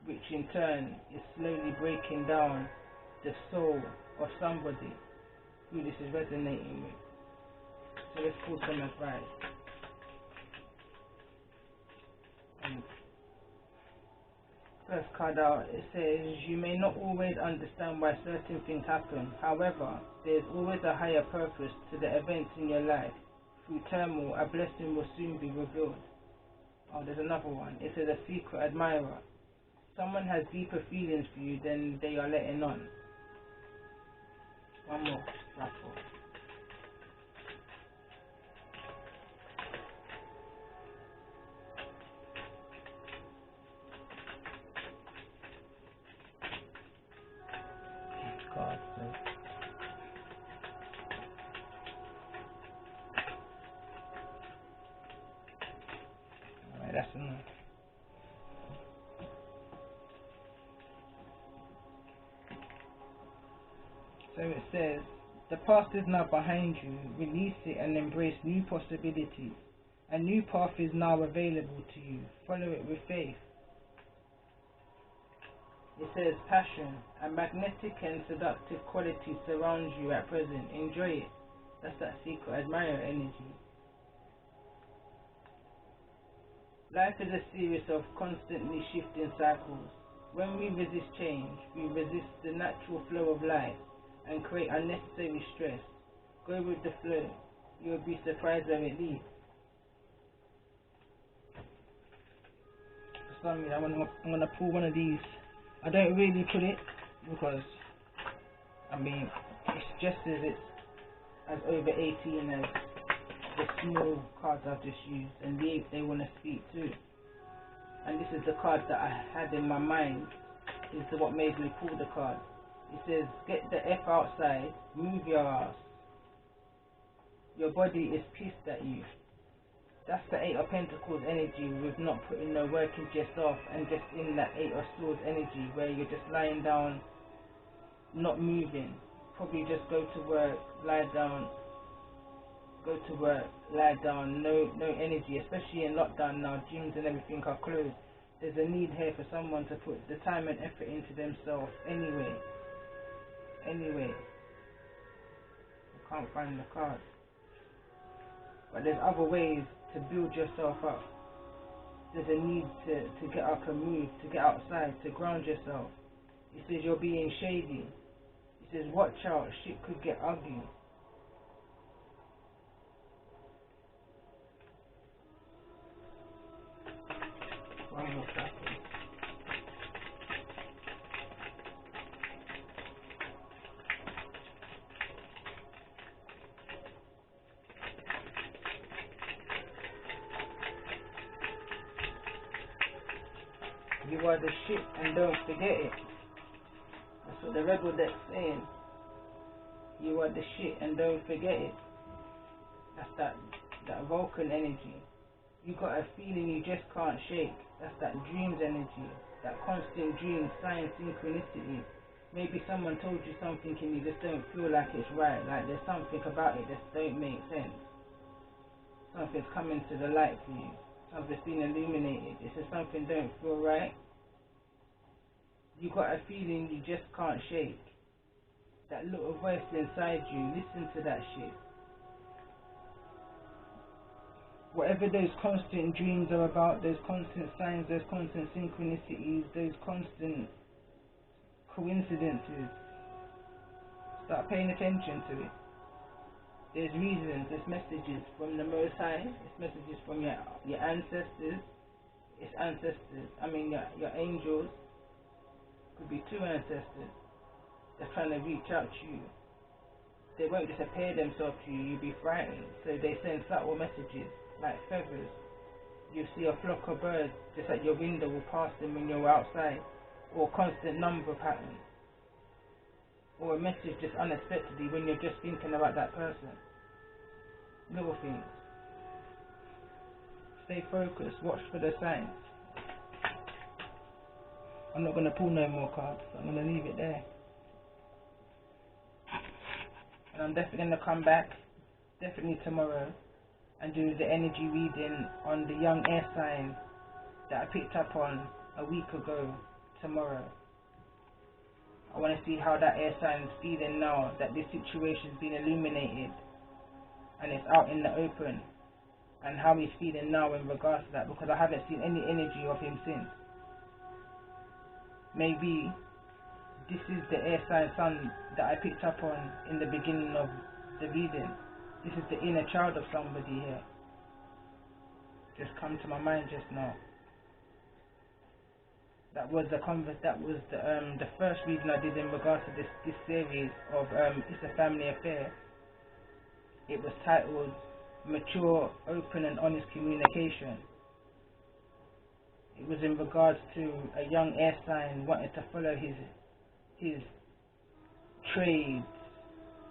which in turn is slowly breaking down the soul of somebody who this is resonating with. So let's pull some advice. First card out, it says, you may not always understand why certain things happen. However, there's always a higher purpose to the events in your life. Through turmoil, a blessing will soon be revealed. Oh, there's another one. It says, a secret admirer. Someone has deeper feelings for you than they are letting on. One more. That's all. God, so. Alright, that's enough. So it says, the past is now behind you. Release it and embrace new possibilities. A new path is now available to you. Follow it with faith. It says, passion, a magnetic and seductive quality surrounds you at present. Enjoy it. That's that secret admirer energy. Life is a series of constantly shifting cycles. When we resist change, we resist the natural flow of life and create unnecessary stress. Go with the flow. You'll be surprised where it leads. For some reason, I'm gonna pull one of these. I don't really put it because, I mean, it's just as over 18 as the small cards I've just used, and they want to speak too. And this is the card that I had in my mind. Is what made me pull the card. It says, get the F outside, move your ass. Your body is pissed at you. That's the 8 of Pentacles energy with not putting no work into yourself, and just in that 8 of Swords energy where you're just lying down, not moving. Probably just go to work, lie down, go to work, lie down, no energy, especially in lockdown now, gyms and everything are closed. there's a need here for someone to put the time and effort into themselves anyway. I can't find the card. But there's other ways to build yourself up. There's a need to get up and move, to get outside, to ground yourself. He says you're being shady. He says watch out, shit could get ugly. One more second. You are the shit and don't forget it. That's what the rebel deck's saying. You are the shit and don't forget it. That's that Vulcan energy. You got a feeling you just can't shake. That's that dreams energy. That constant dream, sign, synchronicity. Maybe someone told you something and you just don't feel like it's right. Like there's something about it that don't make sense. Something's coming to the light for you. Something's been illuminated. It says something don't feel right. You got a feeling you just can't shake. That little voice inside you, listen to that shit. Whatever those constant dreams are about, those constant signs, those constant synchronicities, those constant coincidences, start paying attention to it. There's reasons, there's messages from the Most High, it's messages from your ancestors, your angels, could be two ancestors, they're trying to reach out to you. They won't just appear themselves to you, you'll be frightened, so they send subtle messages, like feathers. You see a flock of birds just at your window will pass them when you're outside, or constant number patterns, or a message just unexpectedly when you're just thinking about that person. Little things. Stay focused, watch for the signs. I'm not going to pull no more cards, I'm going to leave it there. And I'm definitely going to come back, definitely tomorrow, and do the energy reading on the young air sign that I picked up on a week ago tomorrow. I want to see how that air sign is feeling now that this situation's been illuminated and it's out in the open, and how he's feeling now in regards to that, because I haven't seen any energy of him since. Maybe this is the air sign sun that I picked up on in the beginning of the reading. This is the inner child of somebody here. Just come to my mind just now. That was the first reading I did in regards to this series of It's a Family Affair. It was titled Mature, Open and Honest Communication. It was in regards to a young air sign wanting to follow his trades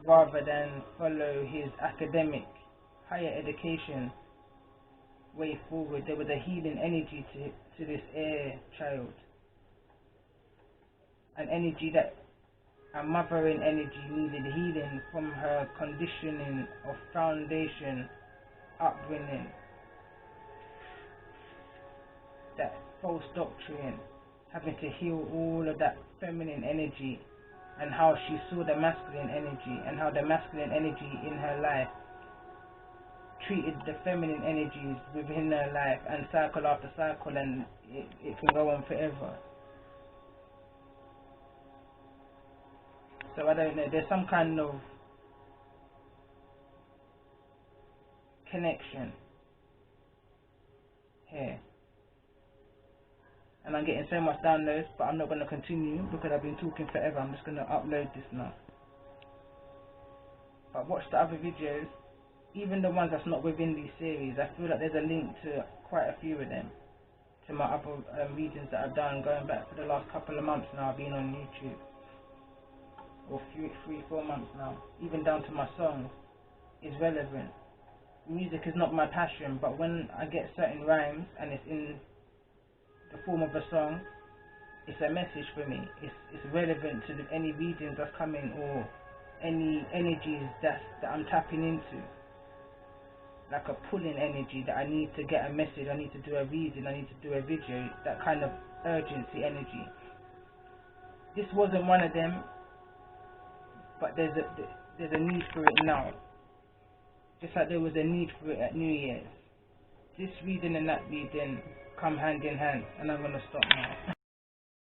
rather than follow his academic, higher education way forward. There was a healing energy to this air child. An energy that a mothering energy needed healing from her conditioning of foundation, upbringing, that false doctrine, having to heal all of that feminine energy, and how she saw the masculine energy, and how the masculine energy in her life treated the feminine energies within her life, and cycle after cycle, and it can go on forever. So I don't know, there's some kind of connection here. And I'm getting so much downloads, but I'm not going to continue because I've been talking forever. I'm just going to upload this now. But watch the other videos, even the ones that's not within these series. I feel like there's a link to quite a few of them, to my other readings that I've done going back for the last couple of months now. I've been on YouTube, or 3-4 months now, even down to my songs, is relevant. Music is not my passion, but when I get certain rhymes and it's in the form of a song, it's a message for me. It's relevant to any readings that's coming, or any energies that I'm tapping into. like a pulling energy that I need to get a message, I need to do a reading, I need to do a video, that kind of urgency energy. This wasn't one of them, but there's a need for it now. Just like there was a need for it at New Year's. This reading and that reading come hand in hand, and I'm going to stop now.